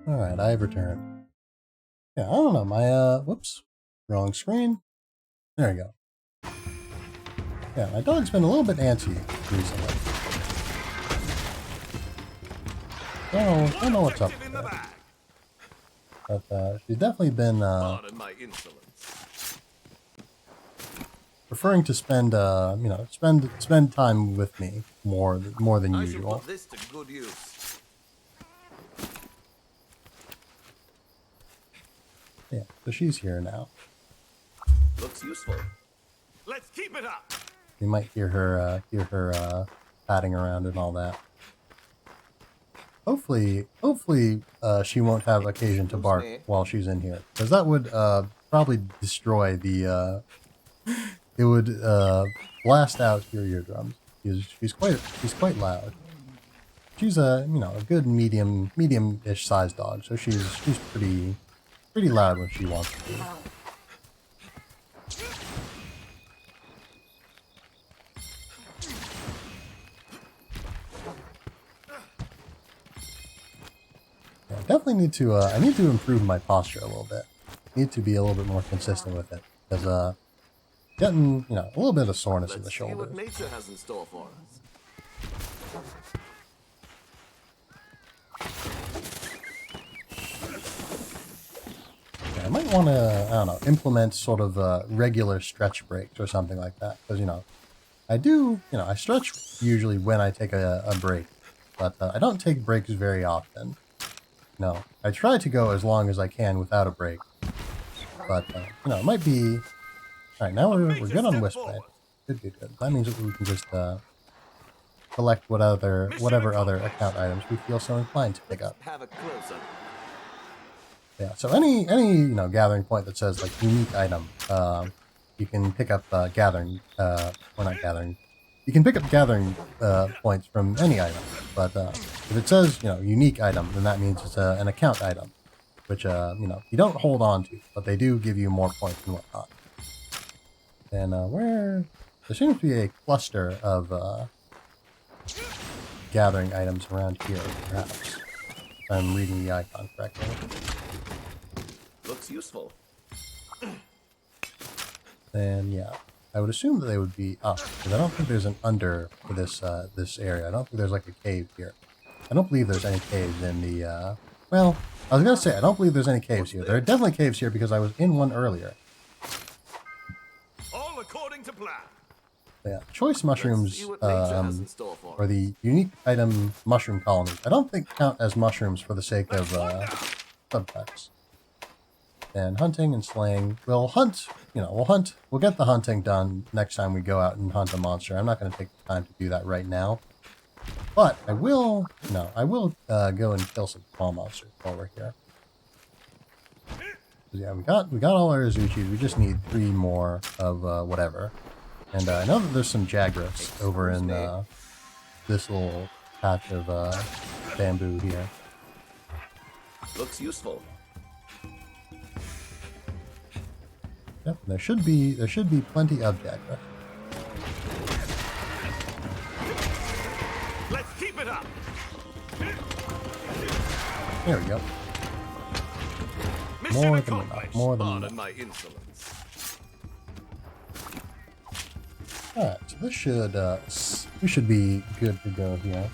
Alright, I've returned. Yeah, I don't know, my, whoops. Wrong screen. There we go. Yeah, my dog's been a little bit antsy recently. I don't know what's up In the with her. bag. But, she's definitely been, Pardon my insolence. preferring to spend, spend time with me more than I shall usual. put this to good use. Yeah, so she's here now. Looks useful. Let's keep it up. You might hear her padding around and all that. hopefully, she won't have occasion to bark while she's in here, because that would probably destroy the. It would blast out your eardrums. She's quite loud. She's a a good medium-ish sized dog, so she's pretty loud when she wants to be. Yeah, I definitely need to. I need to improve my posture a little bit. Need to be a little bit more consistent with it, because getting a little bit of soreness in the Let's see what shoulders. nature has in store for us. Yeah, I might want to, I don't know, implement sort of regular stretch breaks or something like that. Because, I do, I stretch usually when I take a break. But I don't take breaks very often. No, I try to go as long as I can without a break. But, it might be... Alright, now we're good on Wisp. Good. That means that we can just collect whatever other account items we feel so inclined to pick up. Have a close-up. Yeah, so any gathering point that says like unique item, you can pick up gathering or not gathering. You can pick up gathering points from any item, but if it says unique item, then that means it's an account item, which you don't hold on to, but they do give you more points and whatnot. And there seems to be a cluster of gathering items around here, perhaps. If I'm reading the icon correctly. Looks useful. Then yeah, I would assume that they would be up, because I don't think there's an under for this area. I don't think there's like a cave here. I don't believe there's any caves in the. Well, I was gonna say I don't believe there's any caves here. There are definitely caves here because I was in one earlier. All according to plan. Yeah, choice mushrooms, See what nature has in store for or us. the unique item mushroom colonies. I don't think count as mushrooms for the sake of subtext. And hunting and slaying. We'll hunt, we'll get the hunting done next time we go out and hunt a monster. I'm not going to take the time to do that right now. But I will, go and kill some small monsters while we're here. Yeah, we got all our Azuchis. We just need 3 more of whatever. And I know that there's some Jagras over in this little patch of bamboo here. Looks useful. Yep, there should be plenty of Jagra. Let's keep it up. There we go. Mission More than accomplished. enough. More than Pardon enough. my insolence. Alright, so this should we should be good to go here.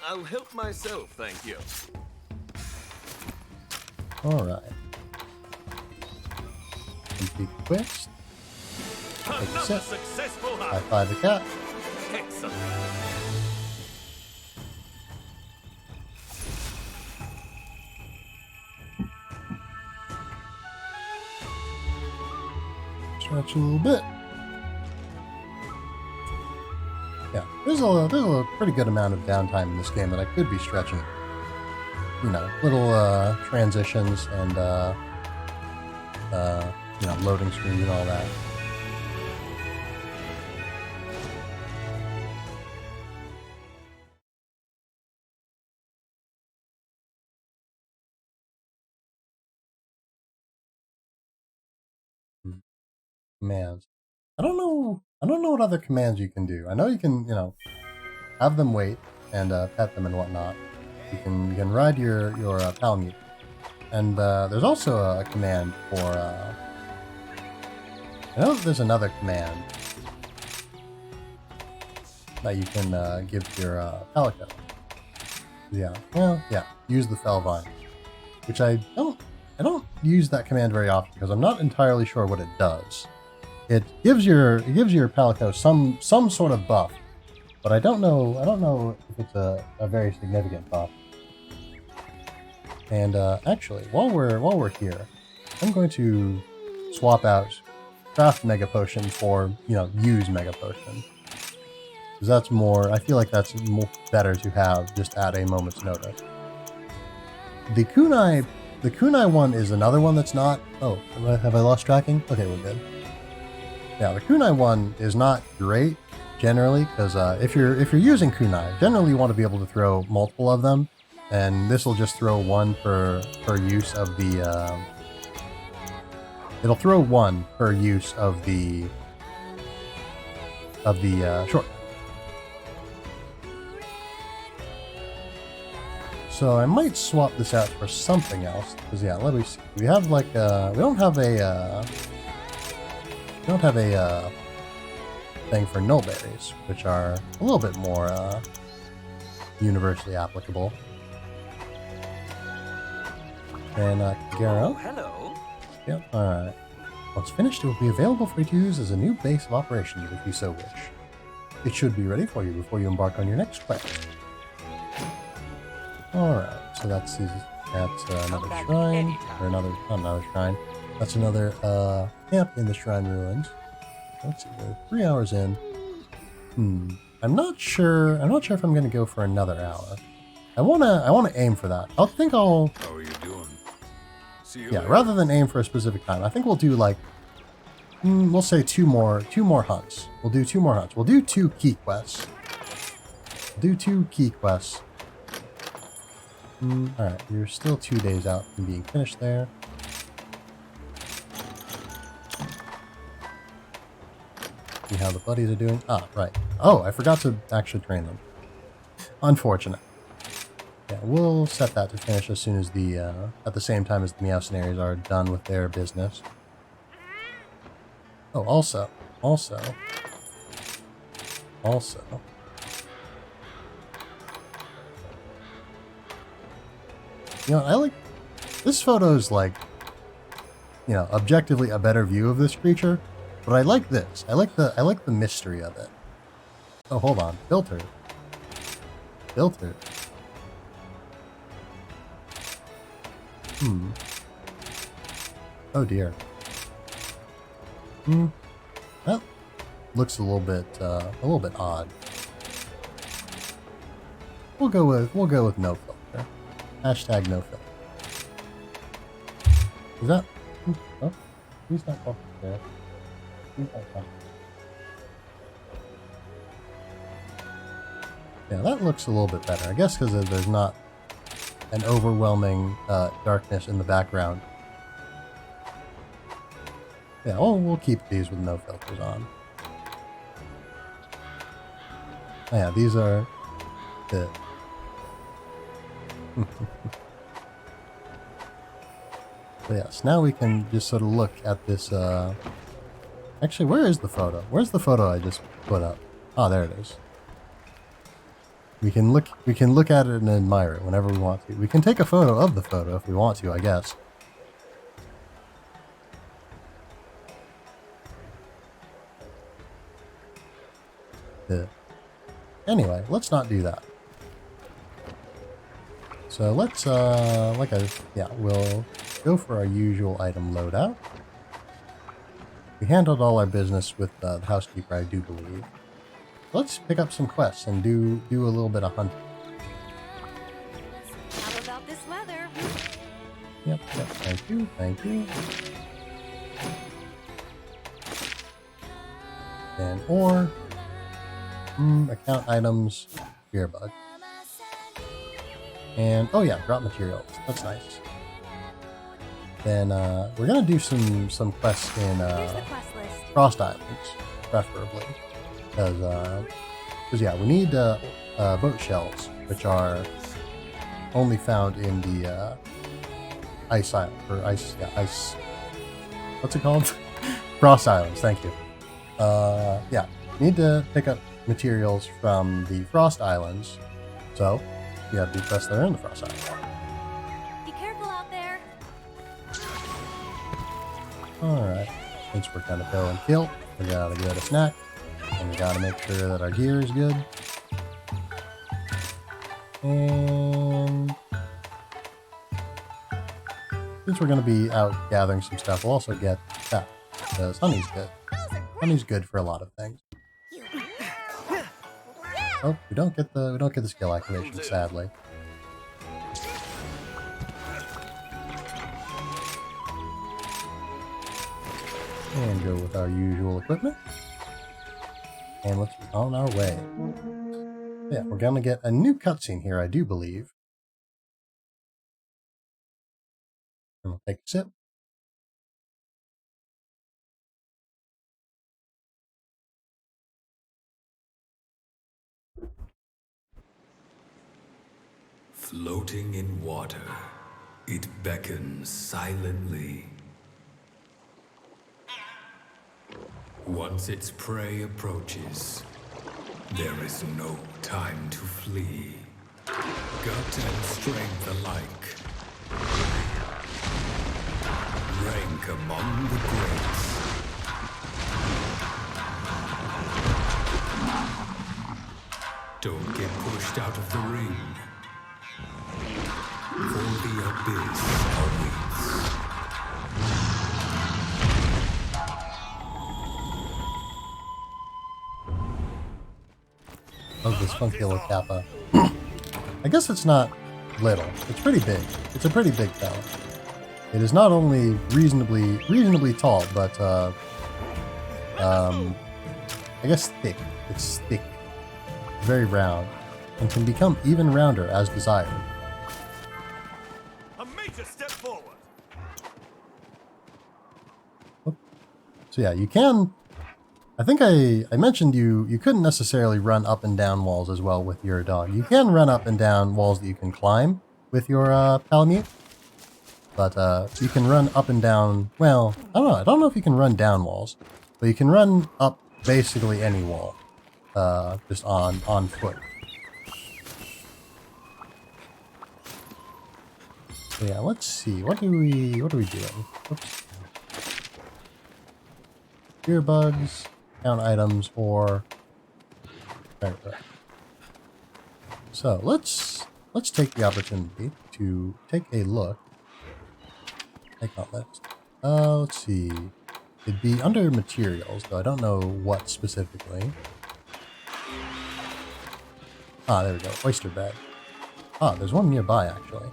I'll help myself, thank you. Alright. Complete the quest. Another set. successful High hunt. five the cat. Excellent. Stretch a little bit. Yeah, there's a pretty good amount of downtime in this game that I could be stretching. Little transitions and loading screens and all that. Commands. I don't know what other commands you can do. I know you can, have them wait and pet them and whatnot. You can ride your Palamute. And there's also a command for I know that there's another command that you can give to your Palico. Yeah. Well, yeah. Use the Fellvine. Which I don't use that command very often because I'm not entirely sure what it does. It gives your Palico some sort of buff, but I don't know if it's a very significant buff. And actually, while we're here, I'm going to swap out Craft Mega Potion for use Mega Potion. Because that's more, I feel like that's more better to have just at a moment's notice. The kunai one is another one that's not, oh, have I lost tracking? Okay, we're good. Yeah, the kunai one is not great generally, because if you're using kunai, generally you want to be able to throw multiple of them, and this will just throw one per use of the, it'll throw one per use of the short. So I might swap this out for something else, because yeah, let me see. We have like we don't have a thing for nullberries, which are a little bit more universally applicable. And Garo. Oh, hello. Yep. All right. Once finished, it will be available for you to use as a new base of operations if you so wish. It should be ready for you before you embark on your next quest. Alright, so that's another shrine, or not another shrine, that's another camp in the shrine ruins. Let's see, we're 3 hours in. I'm not sure if I'm gonna go for another hour. I wanna aim for that. How are you doing? See you later. Rather than aim for a specific time, I think we'll do like, we'll say two more hunts. We'll do 2 more hunts. We'll do 2 key quests. Alright, you're still 2 days out from being finished there. See how the buddies are doing. Ah, right. Oh, I forgot to actually train them. Unfortunate. Yeah, we'll set that to finish as soon as at the same time as the Meowcenaries are done with their business. Oh, also. You know, I like this photo's like, you know, objectively a better view of this creature, but I like this. I like the mystery of it. Oh, hold on. Filter. Oh dear. That looks a little bit odd. We'll go with no filter. Hashtag no filter. Is that? Oh, he's not talking there. He's not talking. Yeah, that looks a little bit better. I guess because there's not an overwhelming darkness in the background. Yeah, we'll keep these with no filters on. Oh, yeah, these are the. So yes, now we can just sort of look at this. Actually, where is the photo? Where's the photo I just put up? Oh, there it is. We can look at it and admire it whenever we want to. We can take a photo of the photo if we want to, I guess. Anyway, let's not do that. So let's, we'll go for our usual item loadout. We handled all our business with the housekeeper, I do believe. Let's pick up some quests and do a little bit of hunting. How about this weather? Yep, thank you. And ore. Account items, beer bug. And, oh yeah, drop materials. That's nice. Then, we're gonna do some quests in, Here's the quest list. Frost Islands, preferably. Because yeah, we need, boat shells, which are only found in the, ice island, or ice, what's it called? Frost Islands, thank you. Yeah, need to pick up materials from the Frost Islands, so you have to do quests that are in the Frost Islands. Be careful out there. Alright, since we're kind of feeling kilt, we gotta get a snack, and we gotta make sure that our gear is good. And since we're gonna be out gathering some stuff, we'll also get that, because honey's good. Honey's good for a lot of things. Oh, we don't get the skill activation, sadly. And go with our usual equipment. And let's be on our way. Yeah, we're gonna get a new cutscene here, I do believe. And we'll take a sip. Floating in water, it beckons silently. Once its prey approaches, there is no time to flee. Gut and strength alike rank among the greats. Don't get pushed out of the ring, for the abyss awaits. Of this funky little kappa. I guess it's not little. It's pretty big. It's a pretty big fella. It is not only reasonably tall, but I guess thick. It's thick, very round, and can become even rounder as desired. A major step forward. So yeah, you can. I think I mentioned you couldn't necessarily run up and down walls as well with your dog. You can run up and down walls that you can climb with your Palamute, but you can run up and down. Well, I don't know. I don't know if you can run down walls, but you can run up basically any wall, just on foot. So yeah, let's see. What are we doing? Oops. Fear bugs. Count items or right. So let's take the opportunity to take a look. Take out list. Let's see. It'd be under materials, though I don't know what specifically. Ah, there we go. Oyster bed. Ah, there's one nearby actually.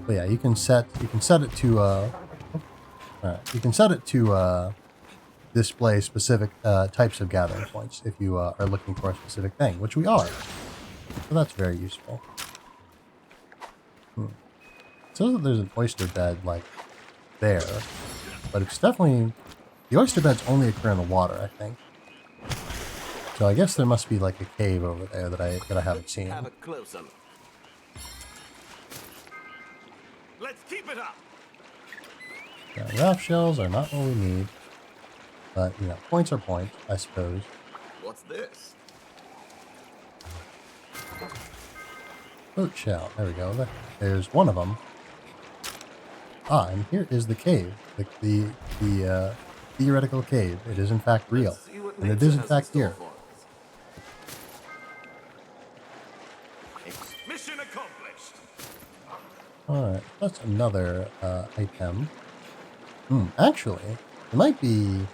But yeah, you can set it to alright, you can set it to display specific types of gathering points if you are looking for a specific thing, which we are. So that's very useful. It says that there's an oyster bed, like, there. But it's definitely... The oyster beds only occur in the water, I think. So I guess there must be, like, a cave over there that I haven't seen. Have a closer look. Let's keep it up. Yeah, raft shells are not what we need. But, you know, points are points, I suppose. What's this? Boat shell. There we go. There's one of them. Ah, and here is the cave. The theoretical cave. It is in fact real. Let's see what And it nature is in has fact store here. for us. Mission accomplished. Alright, that's another item. Actually, it might be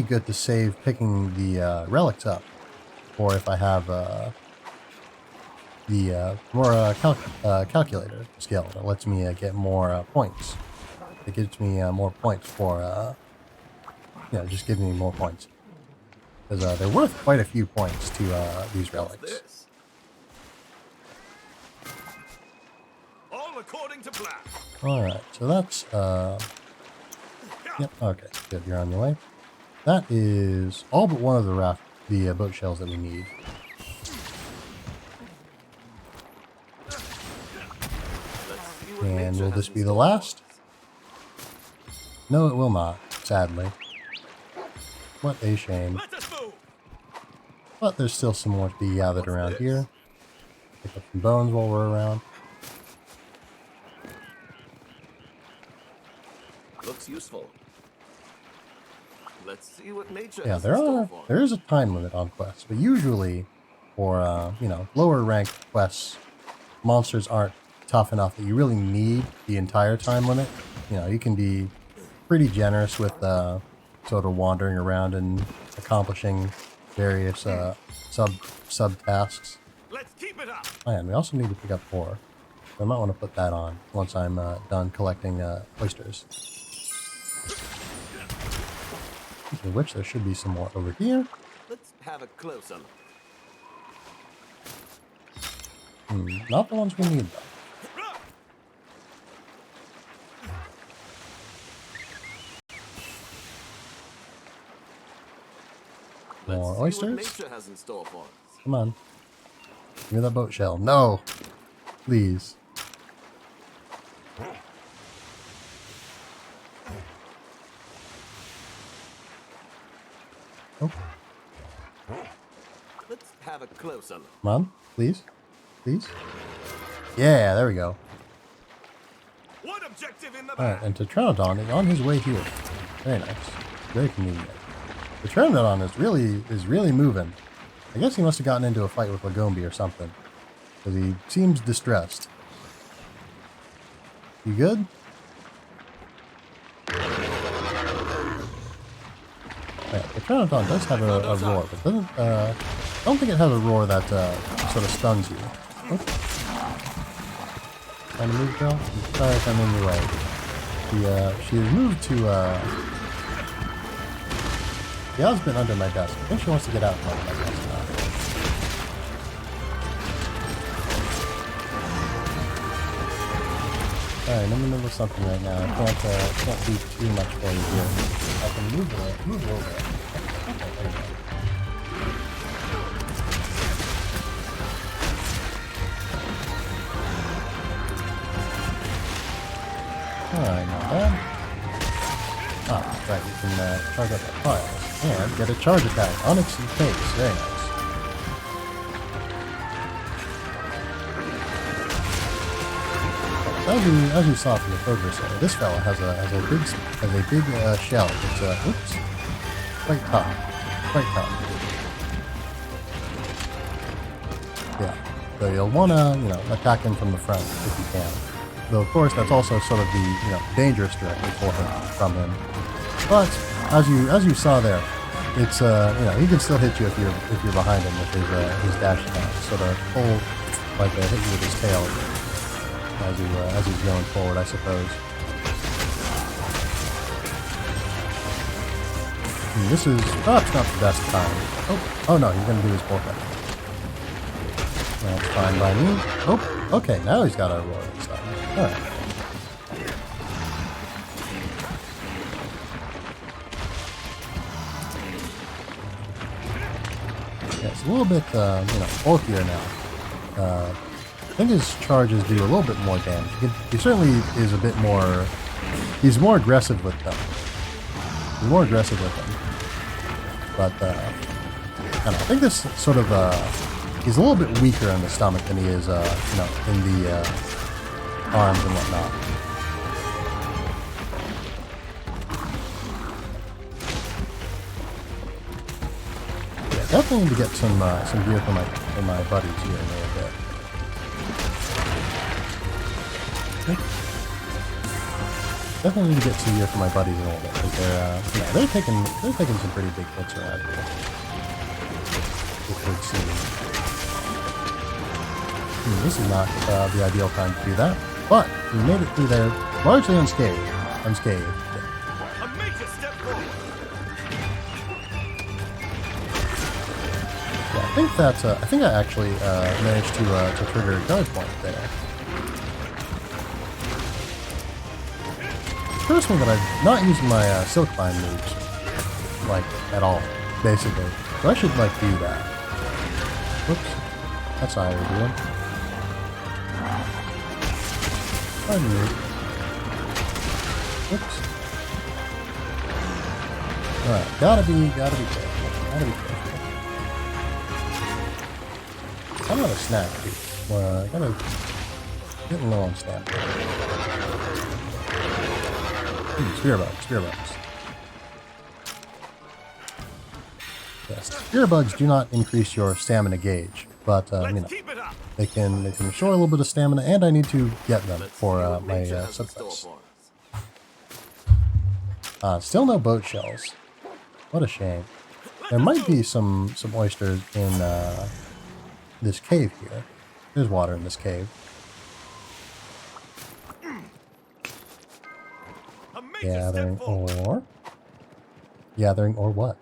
good to save picking the relics up, or if I have the calculator skill that lets me get more points. It gives me more points for just gives me more points because they're worth quite a few points to these relics. This. All according to plan. All right, so that's yep. Okay, good. You're on your way. That is all but one of the boat shells that we need. And will this be the last? No, it will not, sadly. What a shame. Let us move. But there's still some more to be gathered around here. Pick up some bones while we're around. Looks useful. Let's see what nature Yeah, has in store for us. there is a time limit on quests, but usually for lower ranked quests, monsters aren't tough enough that you really need the entire time limit. You know, you can be pretty generous with sort of wandering around and accomplishing various sub tasks. Let's keep it up. Oh, and we also need to pick up ore. So I might want to put that on once I'm done collecting oysters. Speaking of which, there should be some more over here. Let's have a closer look. Not the ones we need though. More Let's see what oysters. nature has in store for us. Come on. Give me that boat shell. No! Please. Oh, Let's have a closer look. come on. Please. Please. Yeah, there we go. One objective in the Alright, bag. and Tetranodon is on his way here. Very nice. Very convenient. The Tetranodon is really moving. I guess he must have gotten into a fight with Lagombi or something. Because he seems distressed. You good? Yeah, the Tetranodon does have a roar, but doesn't, I don't think it has a roar that sort of stuns you. Oops. Trying to move, girl? I'm sorry if I'm in your way. She has moved to, she has been under my desk. I think she wants to get out from under my desk now. Alright, I'm in the middle of something right now. I can't do too much for you here. I can move over. Okay, there you go. Alright, not bad. Ah, right, you can charge up the files. And get a charge attack on its face. Very nice. As you saw from the progress area, this fella has a big shell. It's oops, quite tough. Yeah, so you'll wanna attack him from the front if you can. Though of course that's also sort of the dangerous direction from him. But as you saw there, it's he can still hit you if you're behind him with his dash attack. Sort of pull hit you with his tail. As he's going forward, I suppose. This is perhaps not the best time. Oh no, he's gonna do his bullpen. That's fine by me. Oh, okay, now he's got a roar this time. Alright. Yeah, it's a little bit, bulkier now. I think his charges do a little bit more damage. He certainly is a bit more... He's more aggressive with them. But, I don't know, I think this sort of, he's a little bit weaker in the stomach than he is, in the, arms and whatnot. Yeah, definitely need to get some gear for my buddies here in a little bit. Definitely need to get some gear for my buddies a little bit because they're taking some pretty big hits around here. It would seem. This is not the ideal time to do that, but we made it through there largely unscathed. A major step forward. Yeah, I think I actually managed to trigger a guard point there. First one that I'm not using my silk bind moves at all, basically. So I should do that. Whoops, that's how I would do it. Pardon me. Whoops. Alright, gotta be careful. I'm out of snack, dude. Well, I gotta getting low on stamina. Spear bugs. Yes, spear bugs do not increase your stamina gauge, but Keep it up. they can restore a little bit of stamina, and I need to get them for my Nature has in store subquests. for us. Still no boat shells. What a shame. There might be some oysters in this cave here. There's water in this cave. Gathering ore. Gathering or what?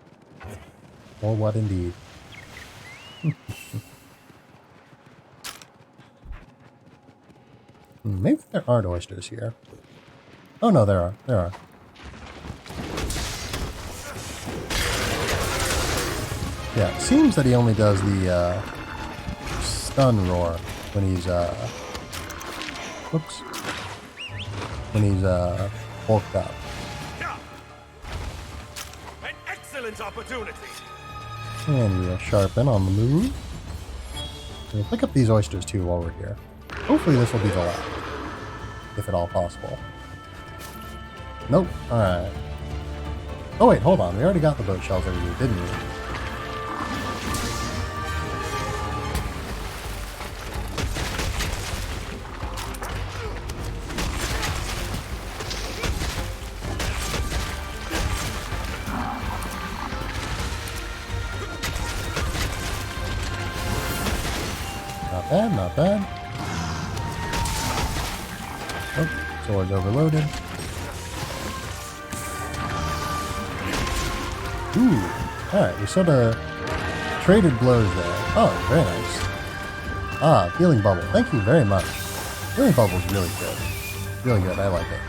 Or what indeed? Maybe there aren't oysters here. Oh no, there are. There are. Yeah, it seems that he only does the stun roar when he's whoops. When he's bulked up. An excellent opportunity. And we'll sharpen on the move. We'll pick up these oysters too while we're here. Hopefully this will be the last, if at all possible. Nope. Alright. Oh wait, hold on. We already got the boat shelter here, didn't we? Not bad, not bad. Oh, sword's overloaded. Ooh, alright, we sort of traded blows there. Oh, very nice. Ah, healing bubble. Thank you very much. Healing bubble's really good. Really good, I like it.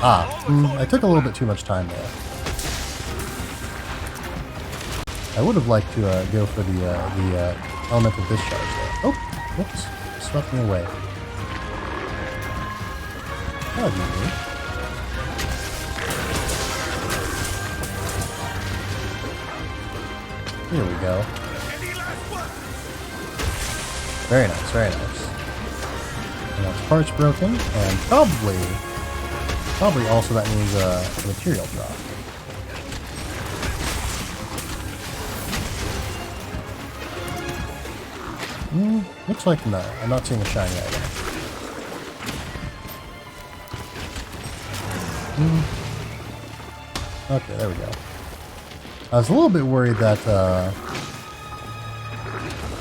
Ah, I took a little bit too much time there. I would have liked to go for the elemental discharge there. Oh, whoops, swept me away. That'd be good. Here we go. Very nice, very nice. And that's parts broken, and probably also that means a material drop. Looks like no. I'm not seeing a shiny item. Okay, there we go. I was a little bit worried that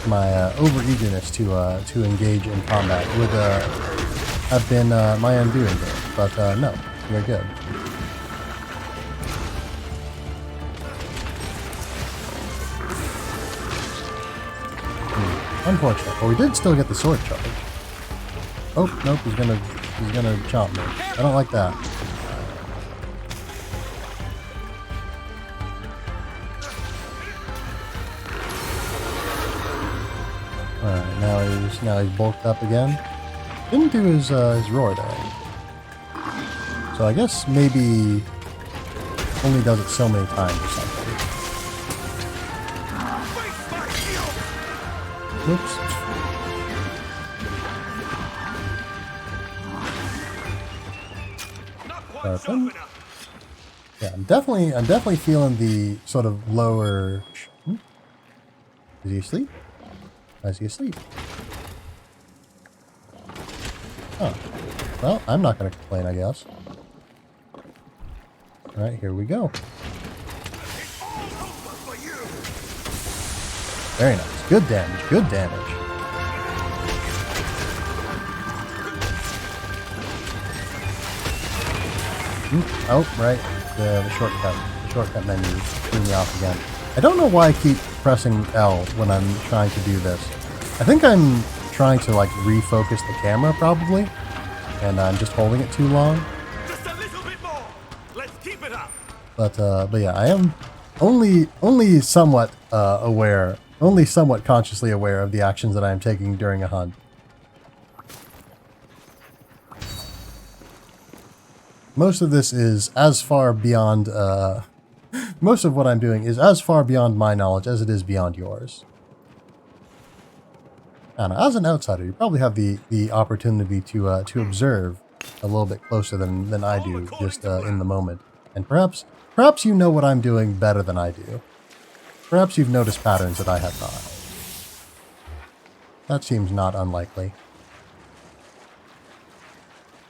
my over-eagerness to engage in combat would have been my undoing there, but no, we're good. Unfortunate, but we did still get the sword charge. Oh nope, he's gonna chomp me. I don't like that. Alright, now he's bulked up again. Didn't do his roar there. So I guess maybe only does it so many times or something. Whoops. Sharpen. Yeah, I'm definitely feeling the sort of lower. Is he asleep? Is he asleep? Oh. Well, I'm not going to complain, I guess. Alright, here we go. Very nice. Good damage, good damage. Oh, right. The shortcut. The shortcut menu threw me off again. I don't know why I keep pressing L when I'm trying to do this. I think I'm trying to like refocus the camera probably, and I'm just holding it too long. Just a little bit more. Let's keep it up. But yeah, I am only somewhat aware, only somewhat consciously aware of the actions that I am taking during a hunt. Most of this is as far beyond, most of what I'm doing is as far beyond my knowledge as it is beyond yours. And as an outsider, you probably have the opportunity to observe a little bit closer than I do, just in the moment. And perhaps you know what I'm doing better than I do. Perhaps you've noticed patterns that I have not. That seems not unlikely.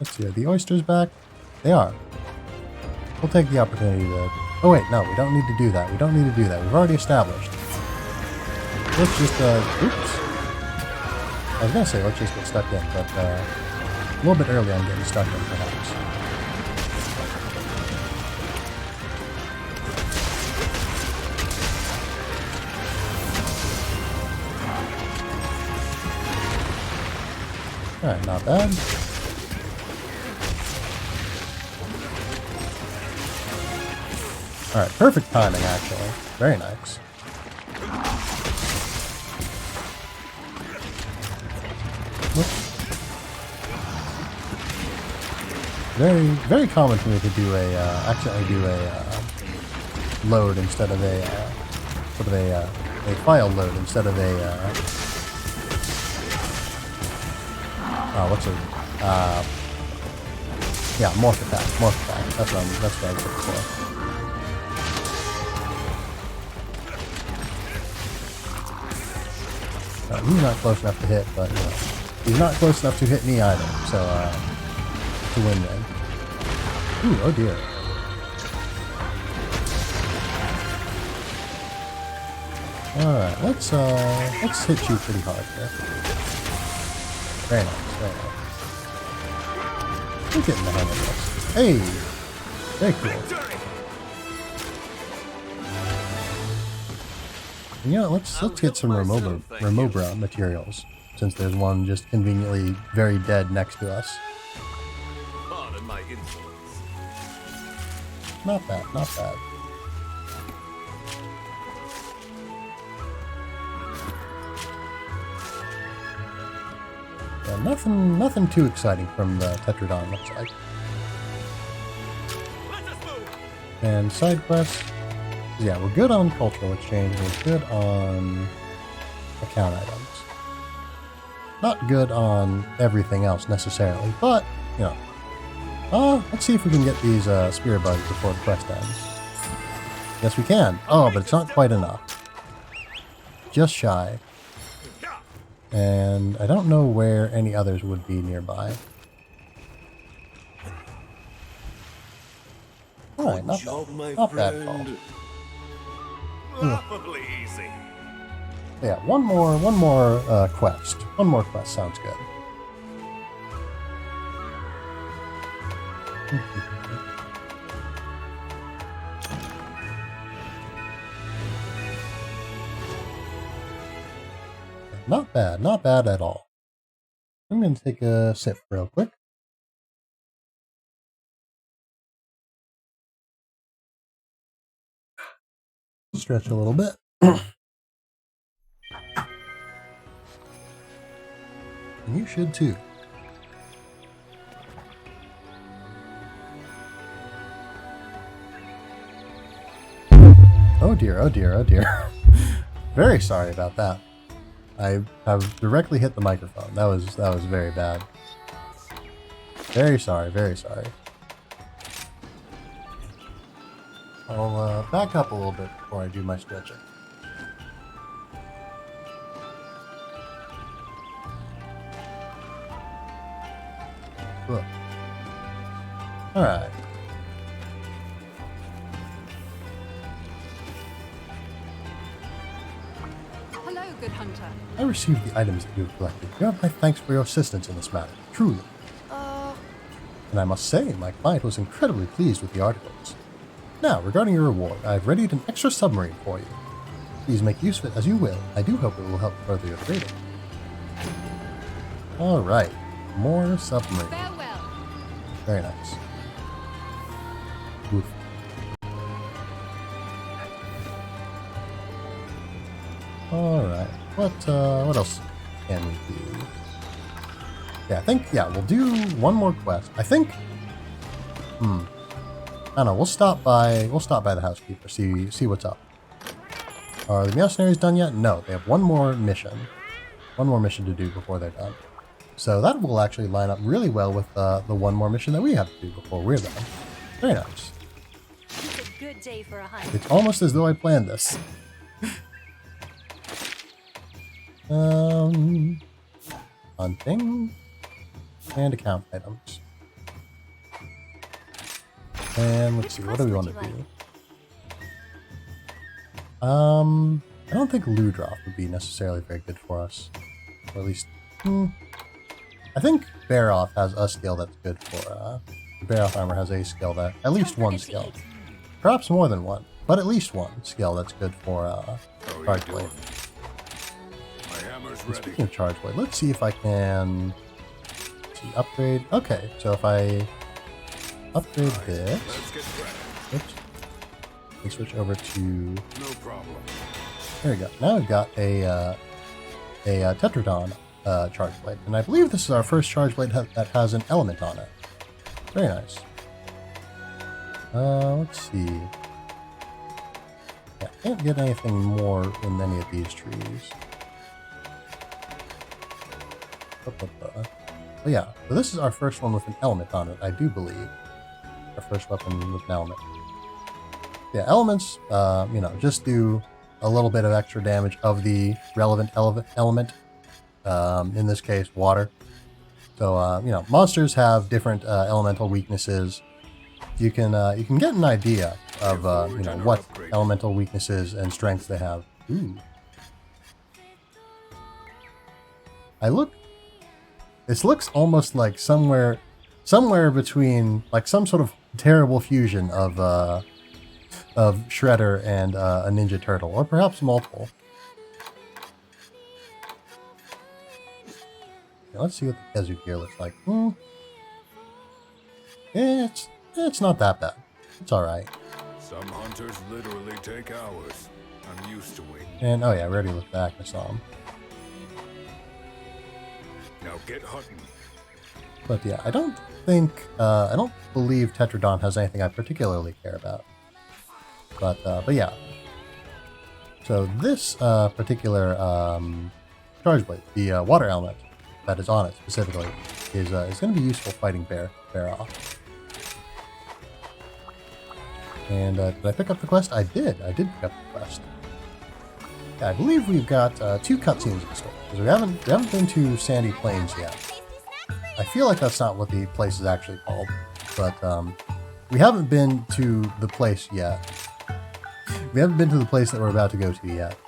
Let's see, are the oysters back? They are. We'll take the opportunity to Oh wait, no, we don't need to do that. We don't need to do that. We've already established. Let's just, oops. I was gonna say let's just get stuck in, but, a little bit early on getting stuck in, perhaps. Alright, not bad. Alright, perfect timing, actually. Very nice. Whoops. Very common for me to do a, accidentally do a, load instead of a, sort of a file load instead of a, what's it, yeah, morph attack, that's what I was looking for. He's not close enough to hit, but, you know, he's not close enough to hit me either, so, it's a win-win. Ooh, oh dear. Alright, let's hit you pretty hard here. Very nice, very nice. We're getting the hang of this. Hey! Very cool. And you know, let's get some Remobra materials, since there's one just conveniently very dead next to us. Pardon my insolence. Not bad, not bad. Yeah, nothing too exciting from the Tetradon, looks like. And side quests. Yeah, we're good on cultural exchange, we're good on account items. Not good on everything else necessarily, but, you know. Let's see if we can get these spirit bugs before the quest ends. Yes, we can. Oh, but it's not quite enough. Just shy. And I don't know where any others would be nearby. Alright, not bad. Not bad at all. Laughably easy. Yeah, one more quest. One more quest sounds good. Not bad at all. I'm going to take a sip real quick. Stretch a little bit. And you should too. Oh dear, oh dear, oh dear. Very sorry about that. I have directly hit the microphone. That was very bad. Very sorry, very sorry. I'll back up a little bit before I do my stretching. Cool. Alright. Hello, good hunter. I received the items that you have collected. You have my thanks for your assistance in this matter, truly. And I must say, my client was incredibly pleased with the articles. Now, regarding your reward, I have readied an extra submarine for you. Please make use of it as you will. I do hope it will help further your trading. Alright, more submarine. Farewell. Very nice. Oof. Alright, what else can we do? Yeah, we'll do one more quest. I think, I don't know, we'll stop by the housekeeper, see what's up. Are the mercenaries done yet? No, they have one more mission to do before they're done. So that will actually line up really well with the one more mission that we have to do before we're done. Very nice. It's a good day for a hunt. It's almost as though I planned this. Hunting and account items. And let's see, what do we want to do? I don't think Ludroth would be necessarily very good for us. Or at least, I think Baroth has a skill that's good for, Baroth armor has a skill that, at least one skill. Perhaps more than one, but at least one skill that's good for, Charge Blade. My hammer's And ready. speaking of Charge Blade, let's see if I can, upgrade. Okay, so if I upgrade this, Let's get ready. oops, we switch over to, No problem. there we go. Now we've got a Tetradon Charge Blade, and I believe this is our first Charge Blade that has an element on it. Very nice. Let's see. Yeah, can't get anything more in any of these trees. But yeah, so this is our first one with an element on it, I do believe. Our first weapon with an element. Yeah, elements, you know, just do a little bit of extra damage of the relevant element. In this case, water. So, you know, monsters have different elemental weaknesses. You can get an idea of, you know, what elemental weaknesses and strengths they have. Ooh. This looks almost like somewhere between, like, some sort of terrible fusion of Shredder and a Ninja Turtle, or perhaps multiple. Okay, let's see what the Kezu gear looks like. It's not that bad. It's all right. Some hunters literally take hours. I'm used to waiting. And oh yeah, we already looked back. I saw him. Now get hunting. But yeah, I don't believe Tetradon has anything I particularly care about. But yeah. So this particular Charge Blade, the water element that is on it specifically, is going to be useful fighting Baroth. And did I pick up the quest? I did. I did pick up the quest. Yeah, I believe we've got 2 cutscenes in store, because we haven't been to Sandy Plains yet. I feel like that's not what the place is actually called, but we haven't been to the place yet. We haven't been to the place that we're about to go to yet.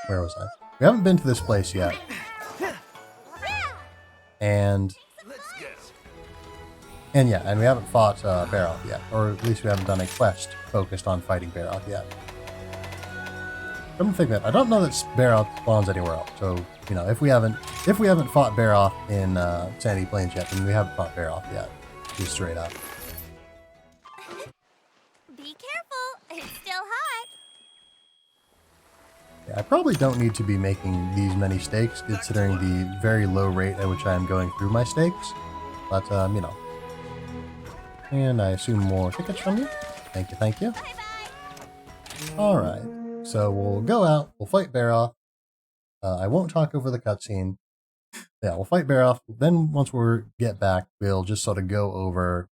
Where was I? We haven't been to this place yet. And yeah, and we haven't fought Baroth yet, or at least we haven't done a quest focused on fighting Baroth yet. Come to think of it, I don't know that Baroth spawns anywhere else. So, you know, if we haven't fought Baroth in Sandy Plains yet, then we haven't fought Baroth yet. Just straight up. Be careful, it's still hot. Yeah, I probably don't need to be making these many stakes, considering the very low rate at which I am going through my stakes. But, you know. And I assume more tickets from you. Thank you, thank you. Alright, so we'll go out, we'll fight Baroth. I won't talk over the cutscene. Yeah, we'll fight Baroth. Then once we get back, we'll just sort of go over...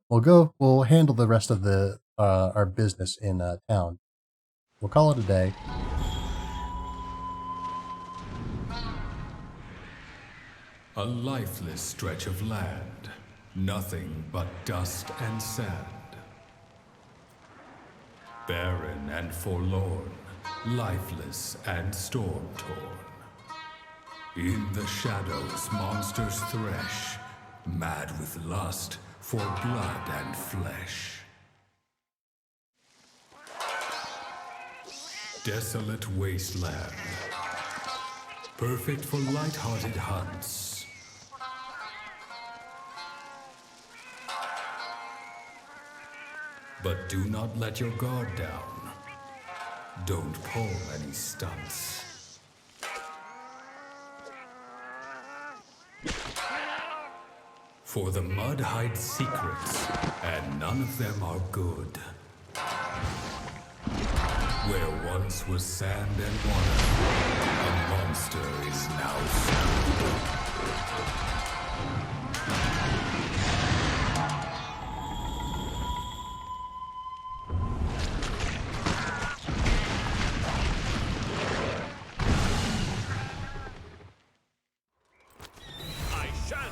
We'll handle the rest of the our business in town. We'll call it a day. A lifeless stretch of land. Nothing but dust and sand. Barren and forlorn. Lifeless and storm-torn. In the shadows, monsters thresh, mad with lust for blood and flesh. Desolate wasteland, perfect for light-hearted hunts. But do not let your guard down. Don't pull any stunts. For the mud hides secrets, and none of them are good. Where once was sand and water, a monster is now found.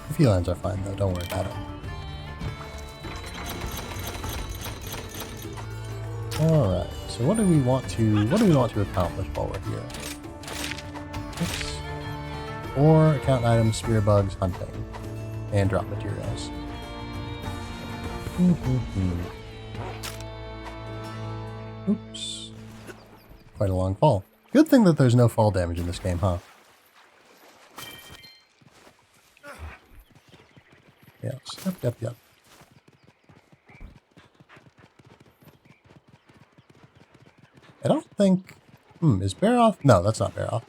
The felines are fine though, don't worry about it. Alright, so what do we want to accomplish while we're here? Oops. 4 account items, spear bugs, hunting, and drop materials. Oops. Quite a long fall. Good thing that there's no fall damage in this game, huh? Yes. Yep. I don't think... is Baroth... No, that's not Baroth.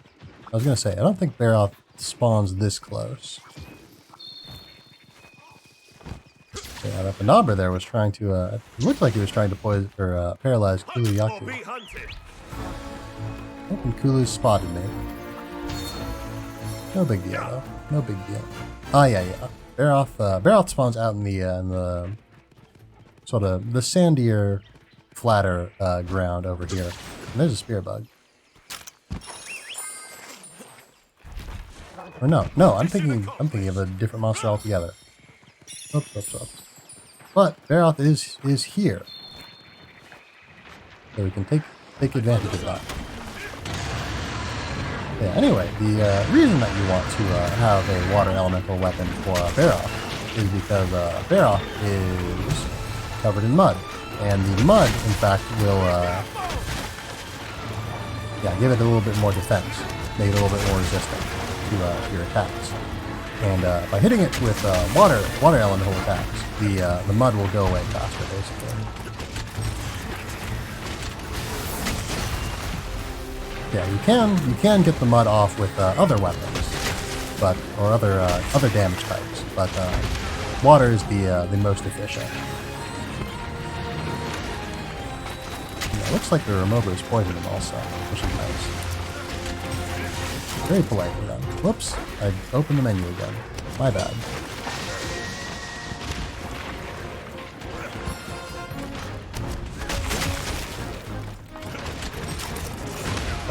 I was gonna say, I don't think Baroth spawns this close. Yeah, that Banabra there was trying to, it looked like he was trying to poison, or, paralyze Kulu Yaku. Oh, and Kulu spotted me. No big deal, though. No big deal. Ah, yeah. Baroth spawns out in the sort of, the sandier, flatter, ground over here. And there's a spear bug. Or no, I'm thinking of a different monster altogether. Oops. But Baroth is here, so we can take advantage of that. Yeah. Anyway, the reason that you want to have a water elemental weapon for Baroth is because Baroth is covered in mud, and the mud, in fact, will give it a little bit more defense, make it a little bit more resistant to your attacks. And by hitting it with water elemental attacks, the mud will go away faster, basically. Yeah, you can get the mud off with other weapons, or other damage types, but water is the most efficient. Yeah, it looks like the remover is poisoning also, which is nice. Very politely done. Whoops, I opened the menu again. My bad.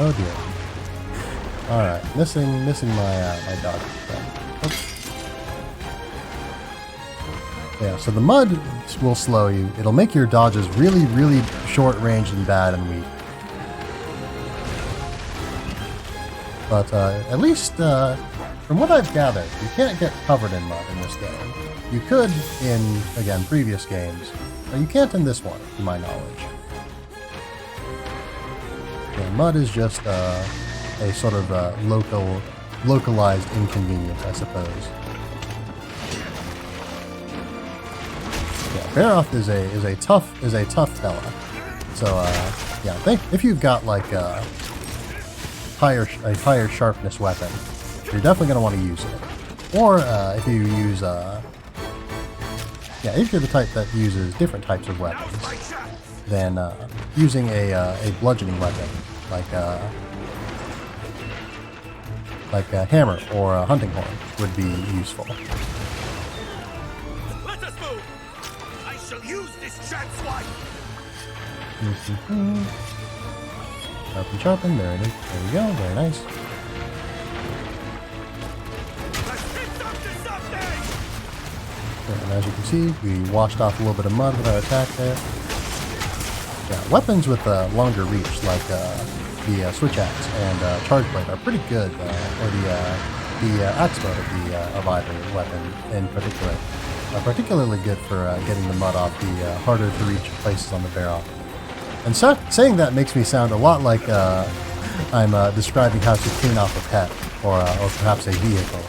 Oh dear. Alright, missing my dog friend. Oops. Yeah, so the mud will slow you. It'll make your dodges really, really short range and bad and weak. But at least, from what I've gathered, you can't get covered in mud in this game. You could in, again, previous games, but you can't in this one, to my knowledge. Yeah, mud is just a sort of localized inconvenience, I suppose. Yeah, Baroth is a tough fella. So yeah, if you've got like a higher sharpness weapon, you're definitely going to want to use it. Or if you use if you're the type that uses different types of weapons, then using a bludgeoning weapon like a hammer or a hunting horn would be useful. Let us move. I shall use this chance one. Sharpen, there it is. There we go, very nice. Let's get something. And as you can see, we washed off a little bit of mud with our attack there. Yeah, weapons with longer reach, like the switch axe and charge blade, are pretty good, or the axe mode of either weapon in particular. Particularly good for getting the mud off the harder to reach places on the barrel. And saying that makes me sound a lot like I'm describing how to clean off a pet or perhaps a vehicle.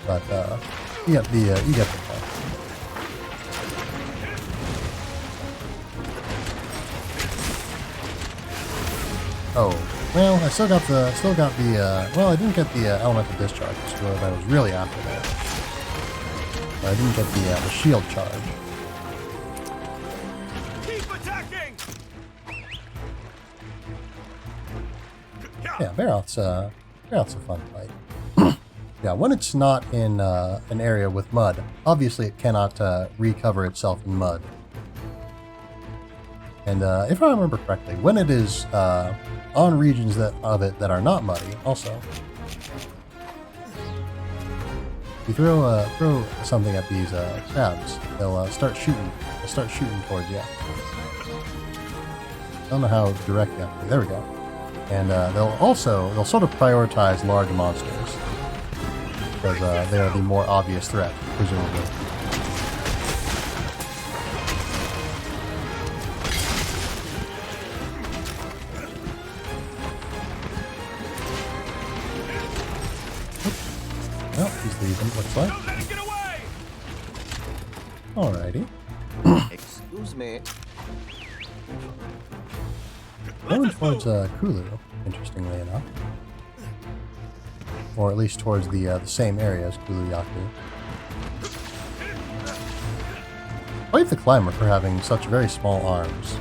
But you get the point. Oh, well, I still got the well, I didn't get the elemental discharge, so that was really after that. But I didn't get the shield charge. Keep attacking. Yeah, Baroth's a fun fight. Yeah, when it's not in an area with mud, obviously it cannot recover itself in mud. And if I remember correctly, when it is on regions of it that are not muddy, also, if you throw something at these crabs, they'll start shooting towards you. Don't know how direct you have to be. There we go. And they'll sort of prioritize large monsters because they are the more obvious threat, presumably. Well, he's leaving, looks like. Alrighty. Excuse me. Going towards Kulu, interestingly enough. Or at least towards the same area as Kulu-Yaku. Quite the climber for having such very small arms.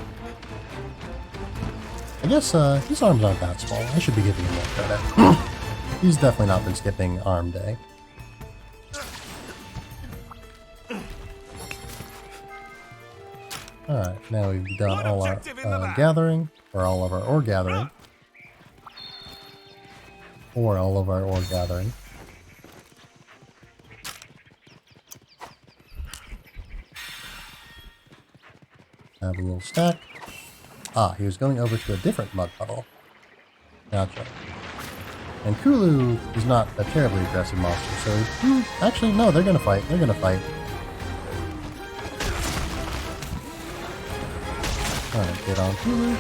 I guess his arms aren't that small. I should be giving him more credit. He's definitely not been skipping arm day. Alright, now we've done all our gathering, or all of our ore gathering. Or all of our ore gathering. Have a little stack. Ah, he was going over to a different mud puddle. Gotcha. And Kulu is not a terribly aggressive monster, so actually no, they're gonna fight. They're gonna fight. Alright, get on Kulu.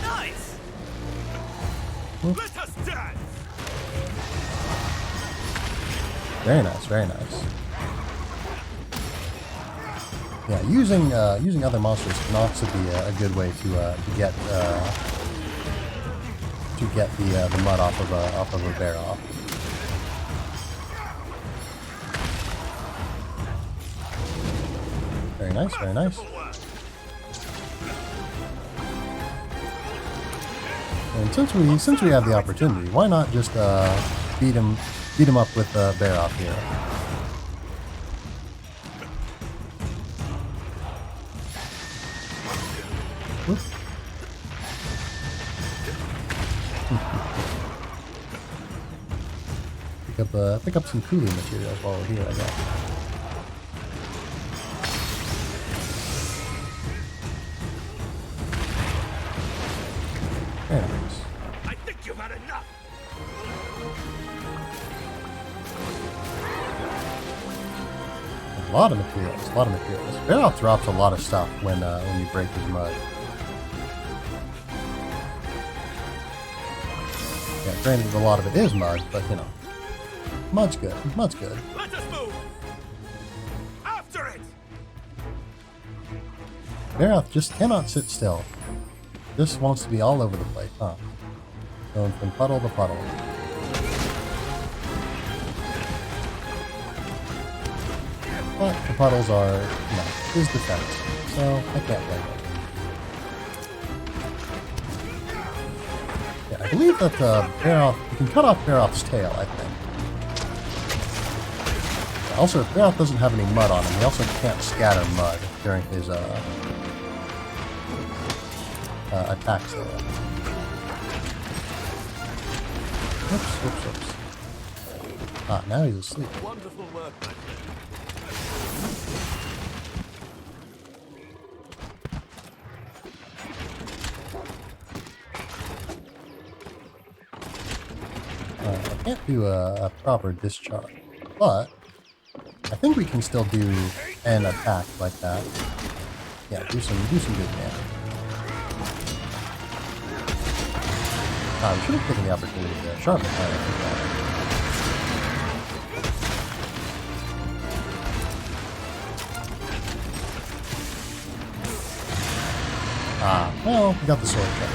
Nice. Oops. Let us dance. Very nice, very nice. Yeah, using other monsters can also be a good way to get the mud off of a bear off. Very nice, very nice. And since we have the opportunity, why not just beat him up with bear off here? Whoop. Pick up some Kulu materials while we're here, I guess. Very nice. I think you've had enough. A lot of materials, a lot of materials. Bearoff drops a lot of stuff when you break his mud. Yeah, granted a lot of it is mud, but you know. Mud's good. Mud's good. Let us move. After it. Bearoff just cannot sit still. Just wants to be all over the place, huh? Going from puddle to puddle. But the puddles are, you know, his defense, so I can't blame him. Yeah, I believe that Bearoff, you can cut off Bearoff's tail, I think. Also, if Bearoff doesn't have any mud on him, he also can't scatter mud during his attacks there. Whoops, whoops, whoops. Ah, now he's asleep. Wonderful work, my friend. I can't do a proper discharge, but I think we can still do an attack like that. Yeah, do some good damage. Ah, we should have taken the opportunity to sharpen that. Ah, well, we got the sword cut.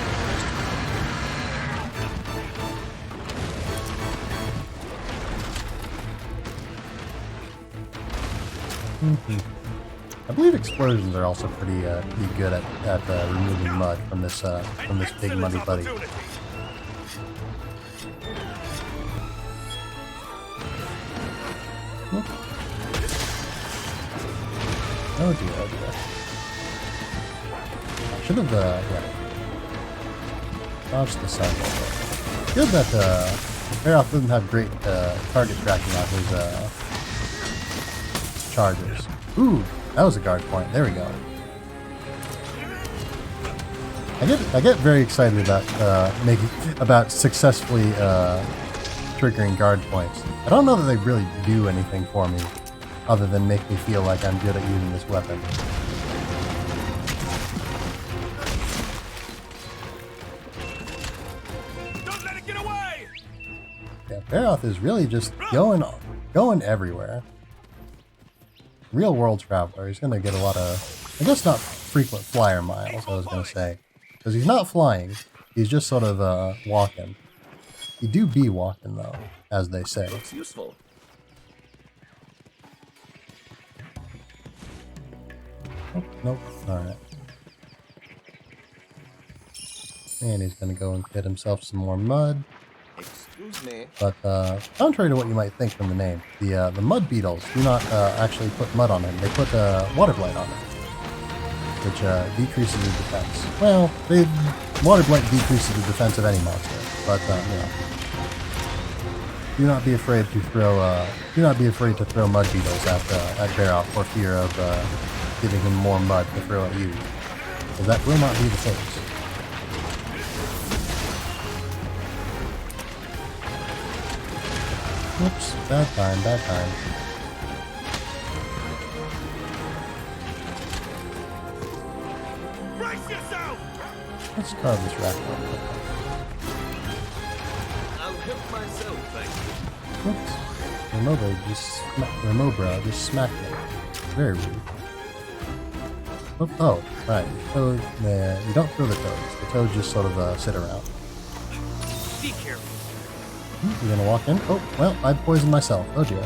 I believe explosions are also pretty good at removing mud from this big muddy buddy. Whoop. Oh dear, oh dear. I should have yeah. Dodged the side a little bit. Good that Bearoff doesn't have great target tracking on his chargers. Ooh, that was a guard point. There we go. I get very excited about successfully triggering guard points. I don't know that they really do anything for me, other than make me feel like I'm good at using this weapon. Don't let it get away! Yeah, Baroth is really just going everywhere. Real world traveler. He's gonna get a lot of, I guess not frequent flyer miles, I was gonna say. Because he's not flying, he's just sort of walking. He do be walking though, as they say. Looks useful. Oh, nope, alright. And he's gonna go and get himself some more mud. Excuse me. But contrary to what you might think from the name, the mud beetles do not actually put mud on him. They put water blight on him, which decreases his defense. Well, water blight decreases the defense of any monster, but you know, do not be afraid to throw mud beetles at Baroth for fear of giving him more mud to throw at you, because that will not be the case. Whoops, bad time, bad time. Brace yourself! Let's carve this rack real quick. I'll help myself, thank you. Whoops. Remobra just smacked me. Very rude. Oh, right. So, you don't throw the toads. The toads just sort of sit around. Be careful. You're gonna walk in? Oh, well, I poisoned myself. Oh dear. A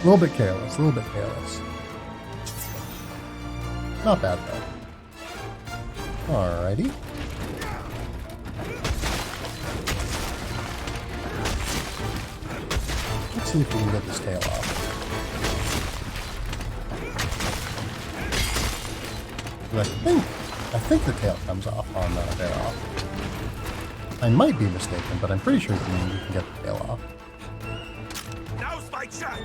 little bit careless, a little bit careless. Not bad though. Alrighty. Let's see if we can get this tail off. I think the tail comes off on Baroth. I might be mistaken, but I'm pretty sure you can get the tail off. Now's my chance!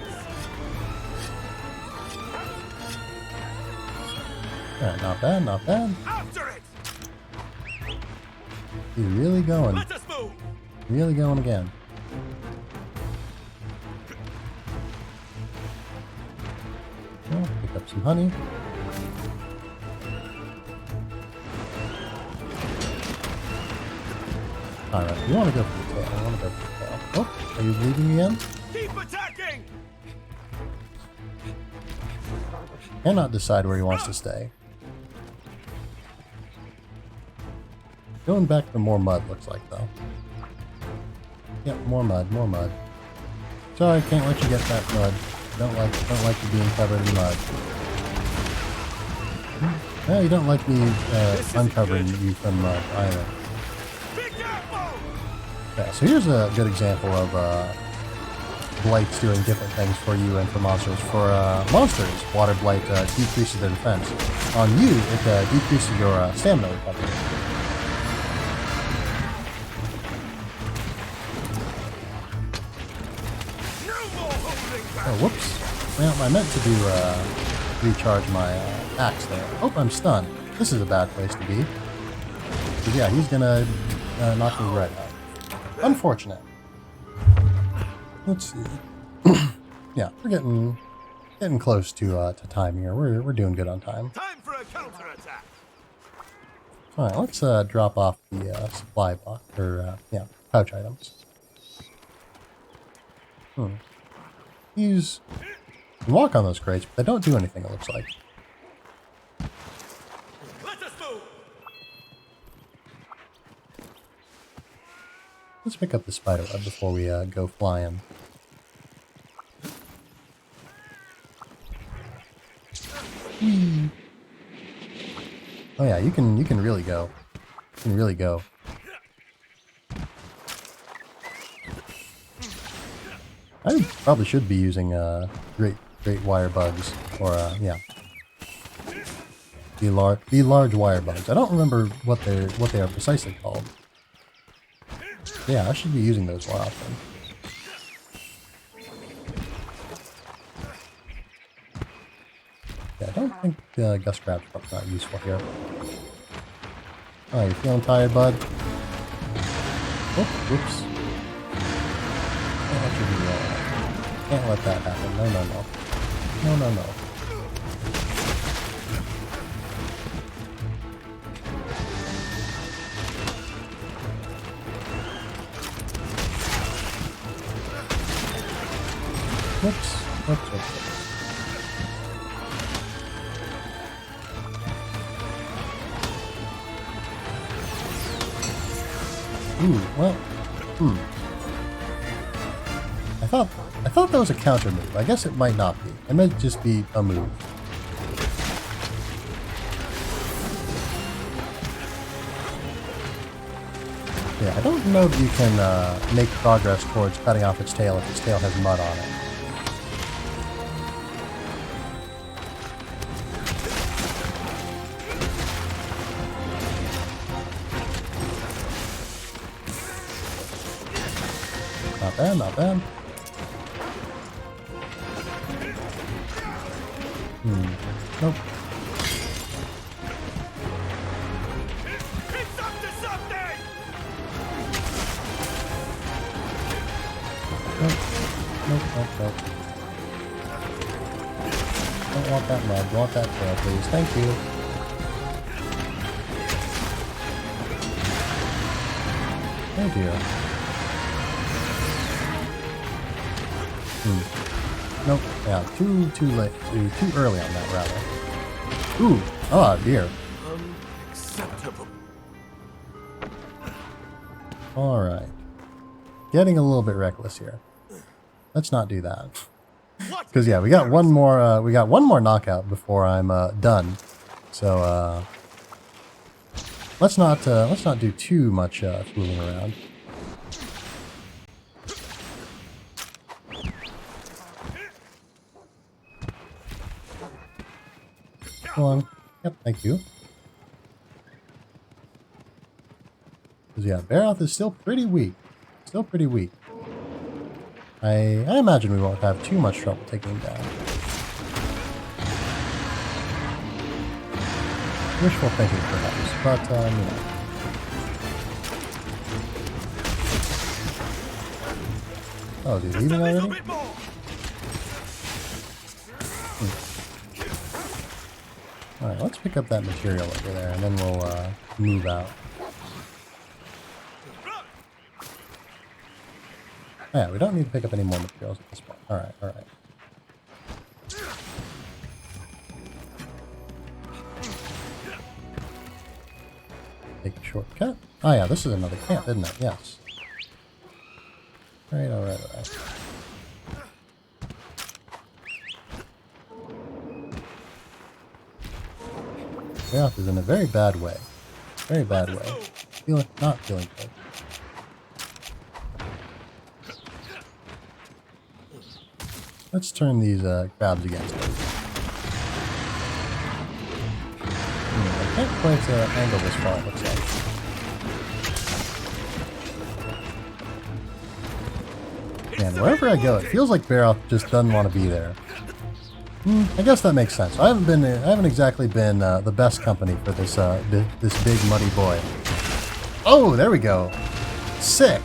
Alright, not bad, not bad. After it! He's really going. Let us move! Really going again. Oh, pick up some honey. Alright, you want to go for the tail. I want to go for the tail. Oh, are you leaving me in? Keep attacking! Cannot decide where he wants to stay. Going back for more mud, looks like, though. Yep, more mud, more mud. Sorry, can't let you get that mud. Don't like you being covered in mud. Well, you don't like me uncovering you from mud either. Be careful! Yeah, so here's a good example of blights doing different things for you and for monsters. For monsters, water blight decreases their defense. On you, it decreases your stamina recovery. No more holding back! Oh, whoops. Well, I meant to do recharge my axe there. Oh, I'm stunned. This is a bad place to be. But yeah, he's gonna knock me right out. Unfortunate. Let's see. Yeah, we're getting close to time here. We're doing good on time. Time for a counterattack! All right, let's drop off the supply box or yeah, pouch items. You can walk on those crates, but they don't do anything. It looks like. Let us move! Let's pick up the spider web before we go flying. Whee. Oh yeah, you can really go. You can really go. I probably should be using great wire bugs or yeah, the large wire bugs. I don't remember what they are precisely called. Yeah, I should be using those more often. Yeah, I don't think Gust Crab's probably not useful here. Oh, you feeling tired, bud? Oh, whoops. Can't let you do that. Can't let that happen. No, no, no. No, no, no. Whoops. Whoops, whoops, whoops. Ooh, well, I thought that was a counter move. I guess it might not be. It might just be a move. Yeah, I don't know if you can make progress towards cutting off its tail if its tail has mud on it. Not bad, not bad. Nope. It's up to something! Nope. Nope, nope, nope. Don't want that mud. Want that tail, please. Thank you. Oh dear. Nope. Yeah, too late. Too early on that, rather. Ooh. Oh dear. Unacceptable. All right. Getting a little bit reckless here. Let's not do that. Because yeah, we got one more. We got one more knockout before I'm done. So let's not do too much fooling around. Come on. Yep, thank you. Because yeah, Baroth is still pretty weak. Still pretty weak. I imagine we won't have too much trouble taking him down. Wishful thinking, perhaps, but you know. Oh, is he leaving already? Alright, let's pick up that material over there, and then we'll move out. Oh, yeah, we don't need to pick up any more materials at this point. Alright, alright. Take a shortcut. Oh yeah, this is another camp, isn't it? Yes. Alright, alright, alright. Baroth is in a very bad way. Very bad way. Not feeling good. Let's turn these crabs against us. I can't quite angle this far, it looks like. Man, wherever I go, it feels like Baroth just doesn't want to be there. I guess that makes sense. I haven't exactly been the best company for this this big muddy boy. Oh, there we go. Sick.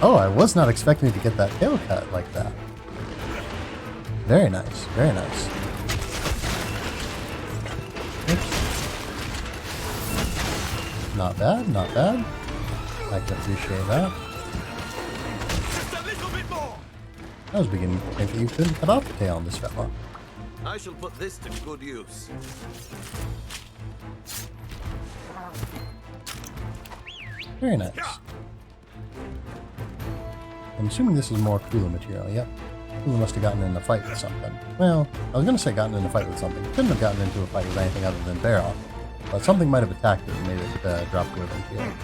Oh, I was not expecting to get that tail cut like that. Very nice. Very nice. Oops. Not bad. Not bad. I can appreciate that. I was beginning to think that you couldn't cut off the tail on this fella. I shall put this to good use. Very nice. I'm assuming this is more Kulu material. Yep. Kulu must have gotten in a fight with something. Well, I was going to say gotten in a fight with something. Couldn't have gotten into a fight with anything other than Baroth. But something might have attacked it and made it drop to within field.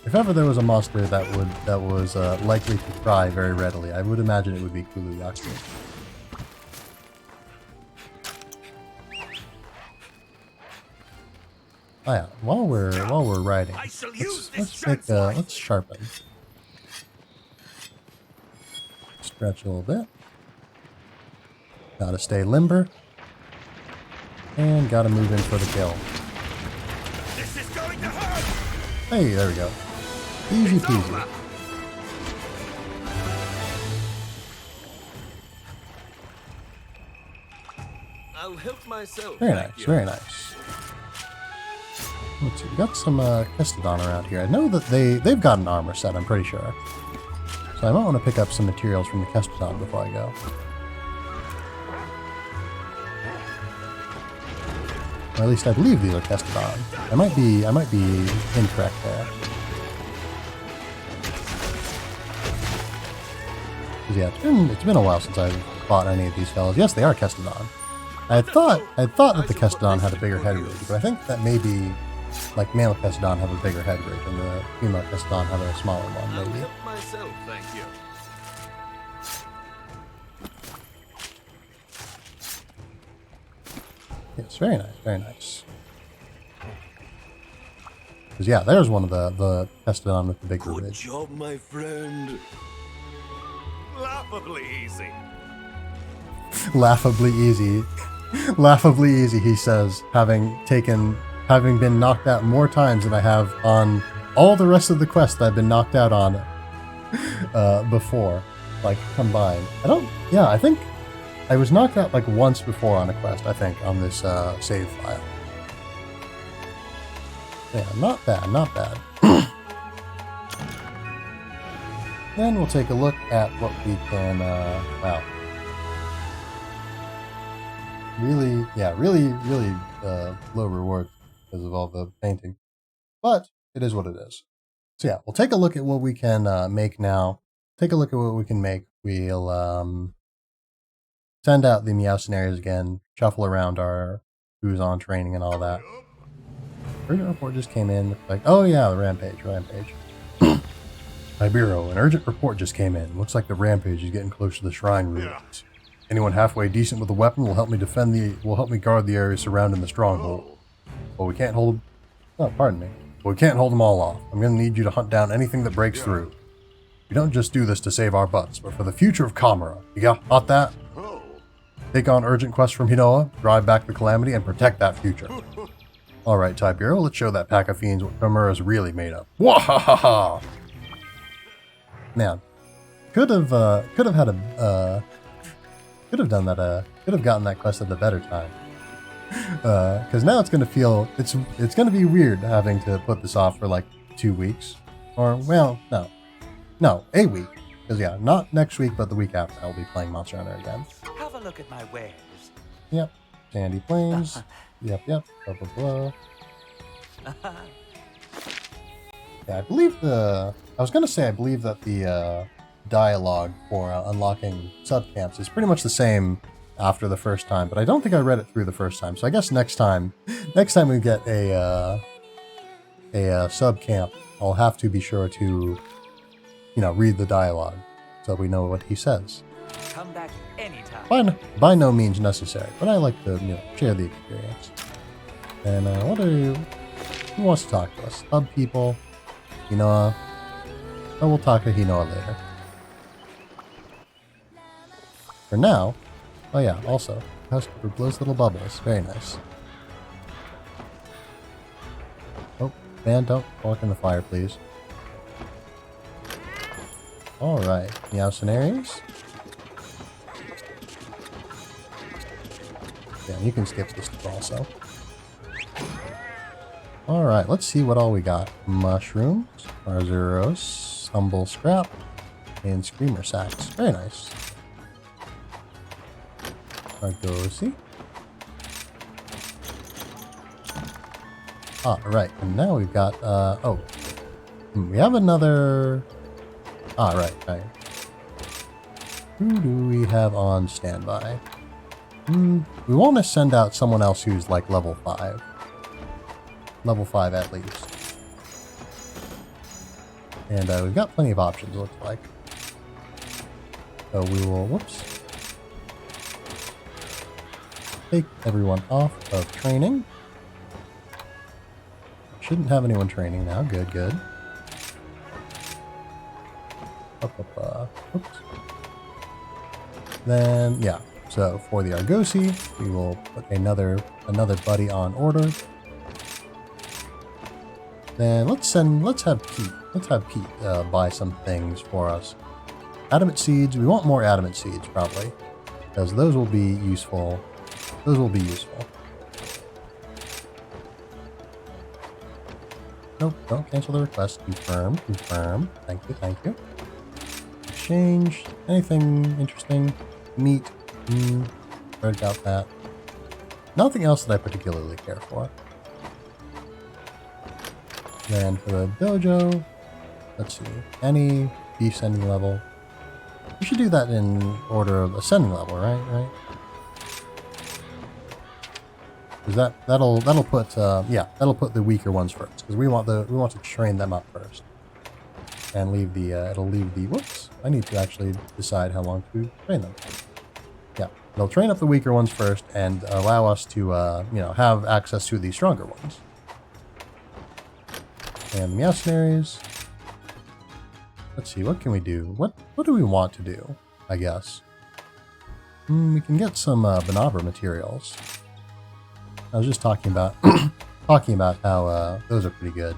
If ever there was a monster that was likely to cry very readily, I would imagine it would be Kulu Yaku. Oh yeah, while we're riding, let's sharpen. Stretch a little bit. Gotta stay limber. And gotta move in for the kill. This is going to hurt! Hey, there we go. Easy peasy. I'll help myself. Very thank nice, you. very nice. Let's see, we got some Kestodon around here. I know that they've got an armor set, I'm pretty sure. So I might want to pick up some materials from the Kestodon before I go. Or at least I believe these are Kestodon. I might be incorrect there. 'Cause yeah, it's been a while since I've fought any of these fellas. Yes, they are Kestodon. I thought that the Kestodon had a bigger head rig, but I think that maybe like male Kestodon have a bigger head rig and the female Kestodon have a smaller one, I'll maybe. help myself, thank you. Yes, very nice, very nice. Because yeah, there's one of the Kestodon with the bigger Good rig. job, my friend. Laughably easy. Laughably easy. Laughably easy, he says, having been knocked out more times than I have on all the rest of the quests that I've been knocked out on before, like combined. I think I was knocked out like once before on a quest, I think, on this save file. Yeah, not bad, not bad. Then we'll take a look at what we can, wow. Really low reward because of all the painting. But it is what it is. So yeah, we'll take a look at what we can make now. Take a look at what we can make. We'll send out the meow scenarios again, shuffle around our who's on training and all that. Urgent report just came in. Like, oh yeah, the rampage. Tiberious, an urgent report just came in. Looks like the rampage is getting close to the shrine ruins. Anyone halfway decent with a weapon will help me guard the area surrounding the stronghold. But we can't hold we can't hold them all off. I'm gonna need you to hunt down anything that breaks through. We don't just do this to save our butts, but for the future of Kamara. You got that? Take on urgent quests from Hinoa, drive back the calamity, and protect that future. Alright, Tiberious, let's show that pack of fiends what Kamura's really made of. Wahahaha! Man, could have gotten that quest at a better time. Because now it's gonna feel it's gonna be weird having to put this off for like 2 weeks, or well, no, a week. Because yeah, not next week, but the week after I'll be playing Monster Hunter again. Have a look at my wares. Yep, Sandy Plains. Yep, blah blah blah. Yeah, I believe I believe that the dialogue for unlocking subcamps is pretty much the same after the first time, but I don't think I read it through the first time. So I guess next time we get a subcamp, I'll have to be sure to, read the dialogue so we know what he says. Come back anytime. By no means necessary, but I like to share the experience. And who wants to talk to us? Hub people, Hinoa. Oh, we'll talk to Hinoa later. For now, oh yeah, also, housekeeper blows little bubbles. Very nice. Oh, man, don't walk in the fire, please. Alright, meow scenarios. Yeah, you can skip this also. Alright, let's see what all we got. Mushrooms, Arzuros, Humble Scrap, and Screamer Sacks. Very nice. Argosi. Right, and now we've got, we have another... right. Who do we have on standby? We want to send out someone else who's like level 5. Level 5 at least. And we've got plenty of options, it looks like. So we will, take everyone off of training. Shouldn't have anyone training now. Good. Oops. Then, yeah. So for the Argosy, we will put another buddy on order. Then let's have Pete buy some things for us. Adamant Seeds, we want more Adamant Seeds probably, because those will be useful. Nope, don't cancel the request. Confirm. Thank you. Exchange. Anything interesting? Meat. Read about that. Nothing else that I particularly care for. Then for the dojo, let's see. Any descending level. We should do that in order of ascending level, right? Because that'll put the weaker ones first. Because we want to train them up first. And leave the whoops. I need to actually decide how long to train them. Yeah, they'll train up the weaker ones first and allow us to have access to the stronger ones. And the mercenaries. Let's see, what can we do? What do we want to do? I guess we can get some Banabra materials. I was just talking about how those are pretty good.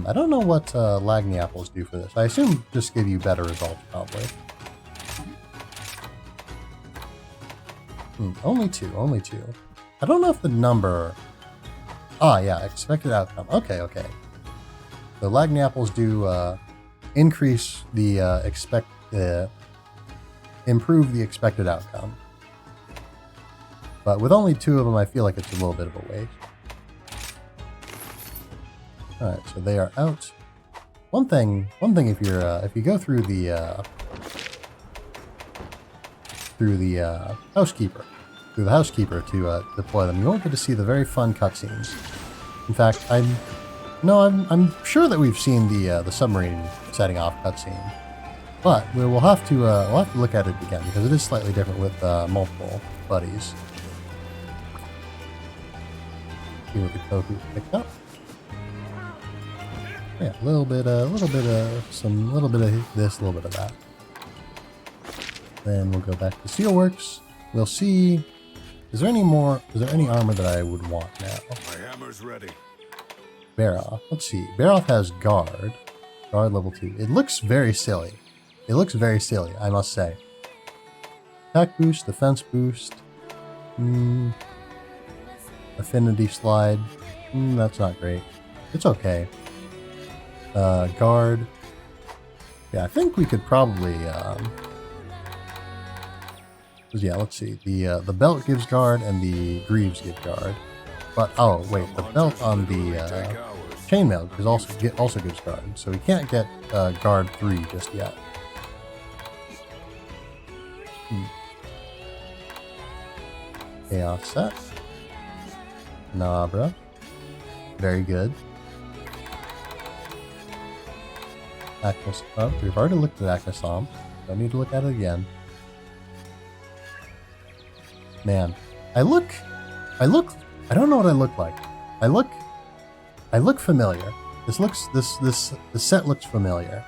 I don't know what Lagny apples do for this. I assume just give you better results, probably. Only two. I don't know if the number... Ah, yeah, expected outcome. Okay. The Lagny apples do increase the improve the expected outcome. But with only 2 of them, I feel like it's a little bit of a waste. Alright, so they are out. One thing if you go through the housekeeper to deploy them, you won't get to see the very fun cutscenes. In fact, I'm sure that we've seen the submarine setting off cutscene, but we'll have to look at it again because it is slightly different with multiple buddies. See what the Koku picked up. Yeah, a little bit of this, a little bit of that. Then we'll go back to Steelworks. We'll see. Is there any armor that I would want now? My hammer's ready. Baroth. Let's see. Baroth has guard level 2. It looks very silly. I must say. Attack boost, defense boost. Affinity slide. That's not great. It's okay. Guard. Yeah, I think we could probably... yeah, let's see. The belt gives guard and the greaves give guard. But, oh, wait, the belt on the chainmail also gives guard. So we can't get guard 3 just yet. Chaos set. Nabra. Very good. Actus. Oh, we've already looked at Actusam. Don't need to look at it again. Man, I don't know what I look like. I look familiar. This set looks familiar.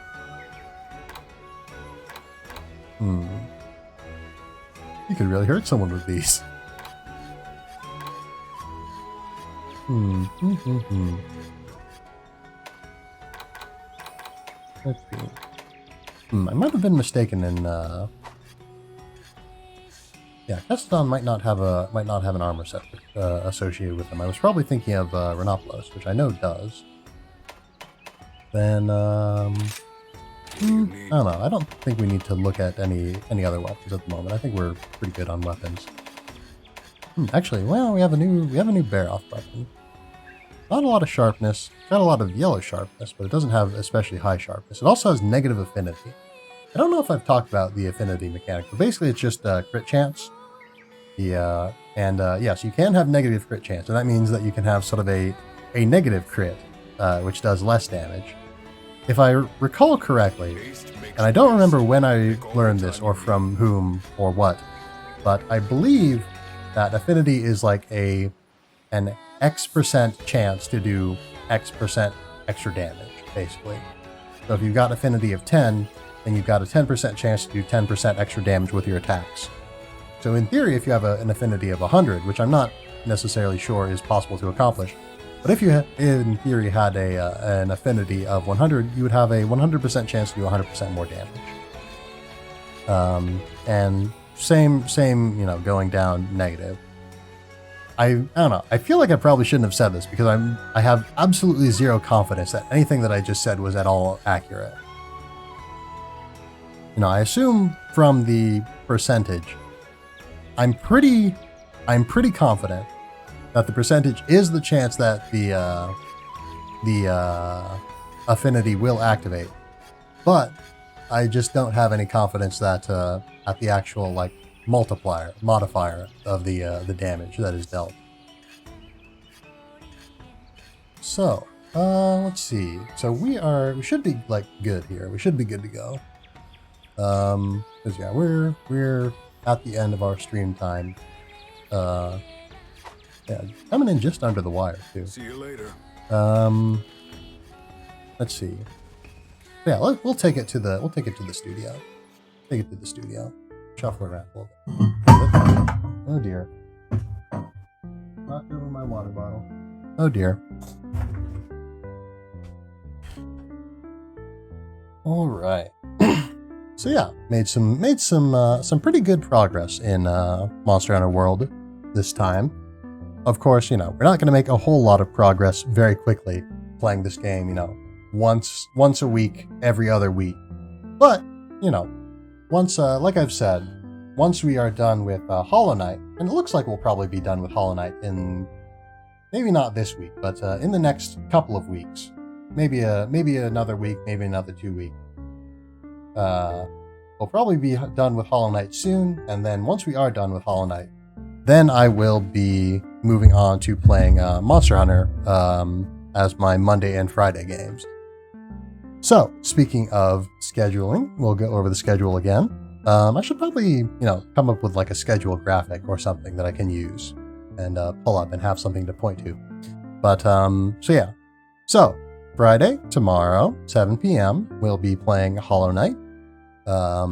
You could really hurt someone with these. Let's see. I might have been mistaken in yeah, Kestodon might not have an armor set associated with them. I was probably thinking of Renopoulos, which I know does. Then I don't know. I don't think we need to look at any other weapons at the moment. I think we're pretty good on weapons. Actually, well, we have a new Baroth weapon. Not a lot of sharpness. Got a lot of yellow sharpness, but it doesn't have especially high sharpness. It also has negative affinity. I don't know if I've talked about the affinity mechanic, but basically it's just crit chance. Yes, you can have negative crit chance, and that means that you can have sort of a negative crit, which does less damage. If I recall correctly, and I don't remember when I learned this or from whom or what, but I believe that affinity is like an X% chance to do X% extra damage, basically. So if you've got affinity of 10, then you've got a 10% chance to do 10% extra damage with your attacks. So in theory, if you have an affinity of 100, which I'm not necessarily sure is possible to accomplish, but if you in theory had an affinity of 100, you would have a 100% chance to do 100% more damage. And same, you know, going down negative. I don't know. I feel like I probably shouldn't have said this because I have absolutely zero confidence that anything that I just said was at all accurate. You know, I assume from the percentage, I'm pretty confident that the percentage is the chance that the affinity will activate, but I just don't have any confidence that at the actual like modifier of the damage that is dealt. So let's see. So we should be like good here. We should be good to go. Because yeah, we're at the end of our stream time. Yeah, coming in just under the wire too. See you later. Let's see. Yeah, we'll take it to the studio. Take it to the studio. Shuffle around a little bit. Oh dear. Knocked over my water bottle. Oh dear. All right. So yeah, made some pretty good progress in Monster Hunter World this time. Of course, you know, we're not going to make a whole lot of progress very quickly playing this game, you know, once a week, every other week. But, you know, once, like I've said, once we are done with Hollow Knight, and it looks like we'll probably be done with Hollow Knight in, maybe not this week, but in the next couple of weeks. Maybe another week, maybe another 2 weeks. We'll probably be done with Hollow Knight soon, and then once we are done with Hollow Knight, then I will be moving on to playing Monster Hunter as my Monday and Friday games. So, speaking of scheduling, we'll go over the schedule again. I should probably, you know, come up with like a schedule graphic or something that I can use and pull up and have something to point to. But, so yeah. So, Friday, tomorrow, 7 p.m., we'll be playing Hollow Knight. I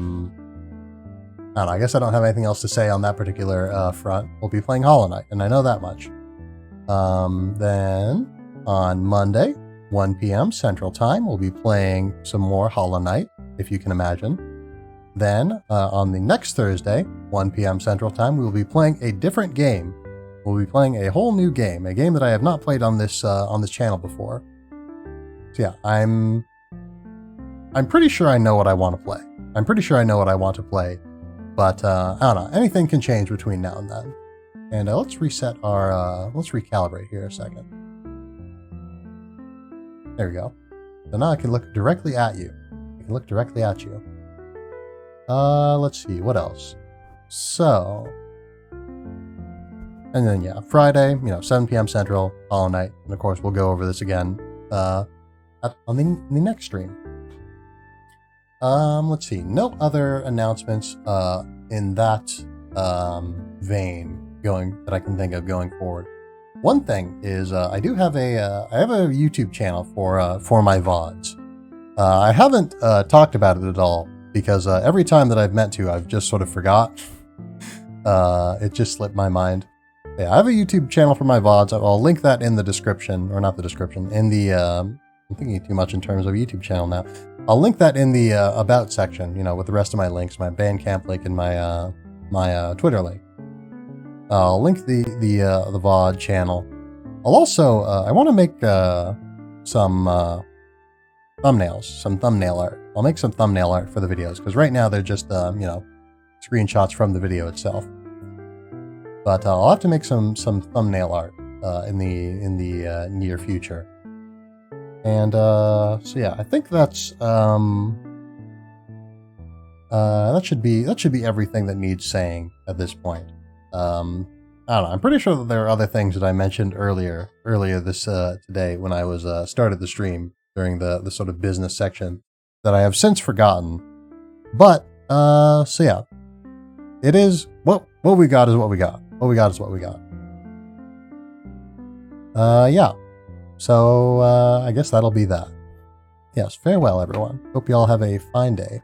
don't know, I guess I don't have anything else to say on that particular front. We'll be playing Hollow Knight, and I know that much. Then, on Monday, 1 p.m. Central Time, we'll be playing some more Hollow Knight, if you can imagine. Then, on the next Thursday, 1 p.m. Central Time, we will be playing a different game. We'll be playing a whole new game, a game that I have not played on this channel before. So yeah, I'm pretty sure I know what I want to play. I'm pretty sure I know what I want to play, but I don't know. Anything can change between now and then. And let's reset our, let's recalibrate here a second. There we go. So now I can look directly at you. I can look directly at you. Let's see, what else? So, and then yeah, Friday, you know, 7 p.m. Central, Hollow Knight, and of course we'll go over this again on the next stream. Let's see, no other announcements in that vein that I can think of going forward. One thing is I do have I have a YouTube channel for my VODs. I haven't talked about it at all because every time that I've meant to, I've just sort of forgot. It just slipped my mind. Yeah, I have a YouTube channel for my VODs. I'll link that in the description, or not the description, in the, I'm thinking too much in terms of YouTube channel now. I'll link that in the About section, you know, with the rest of my links, my Bandcamp link and my Twitter link. I'll link the VOD channel. I'll also, I want to make some thumbnails, some thumbnail art. I'll make some thumbnail art for the videos, because right now they're just, you know, screenshots from the video itself. But I'll have to make some thumbnail art in the near future. And so yeah, I think that's that should be everything that needs saying at this point. I don't know. I'm pretty sure that there are other things that I mentioned earlier this today when I was started the stream during the sort of business section that I have since forgotten. But so yeah, it is what we got is what we got. What we got is what we got. Yeah. So I guess that'll be that. Yes. Farewell, everyone. Hope you all have a fine day.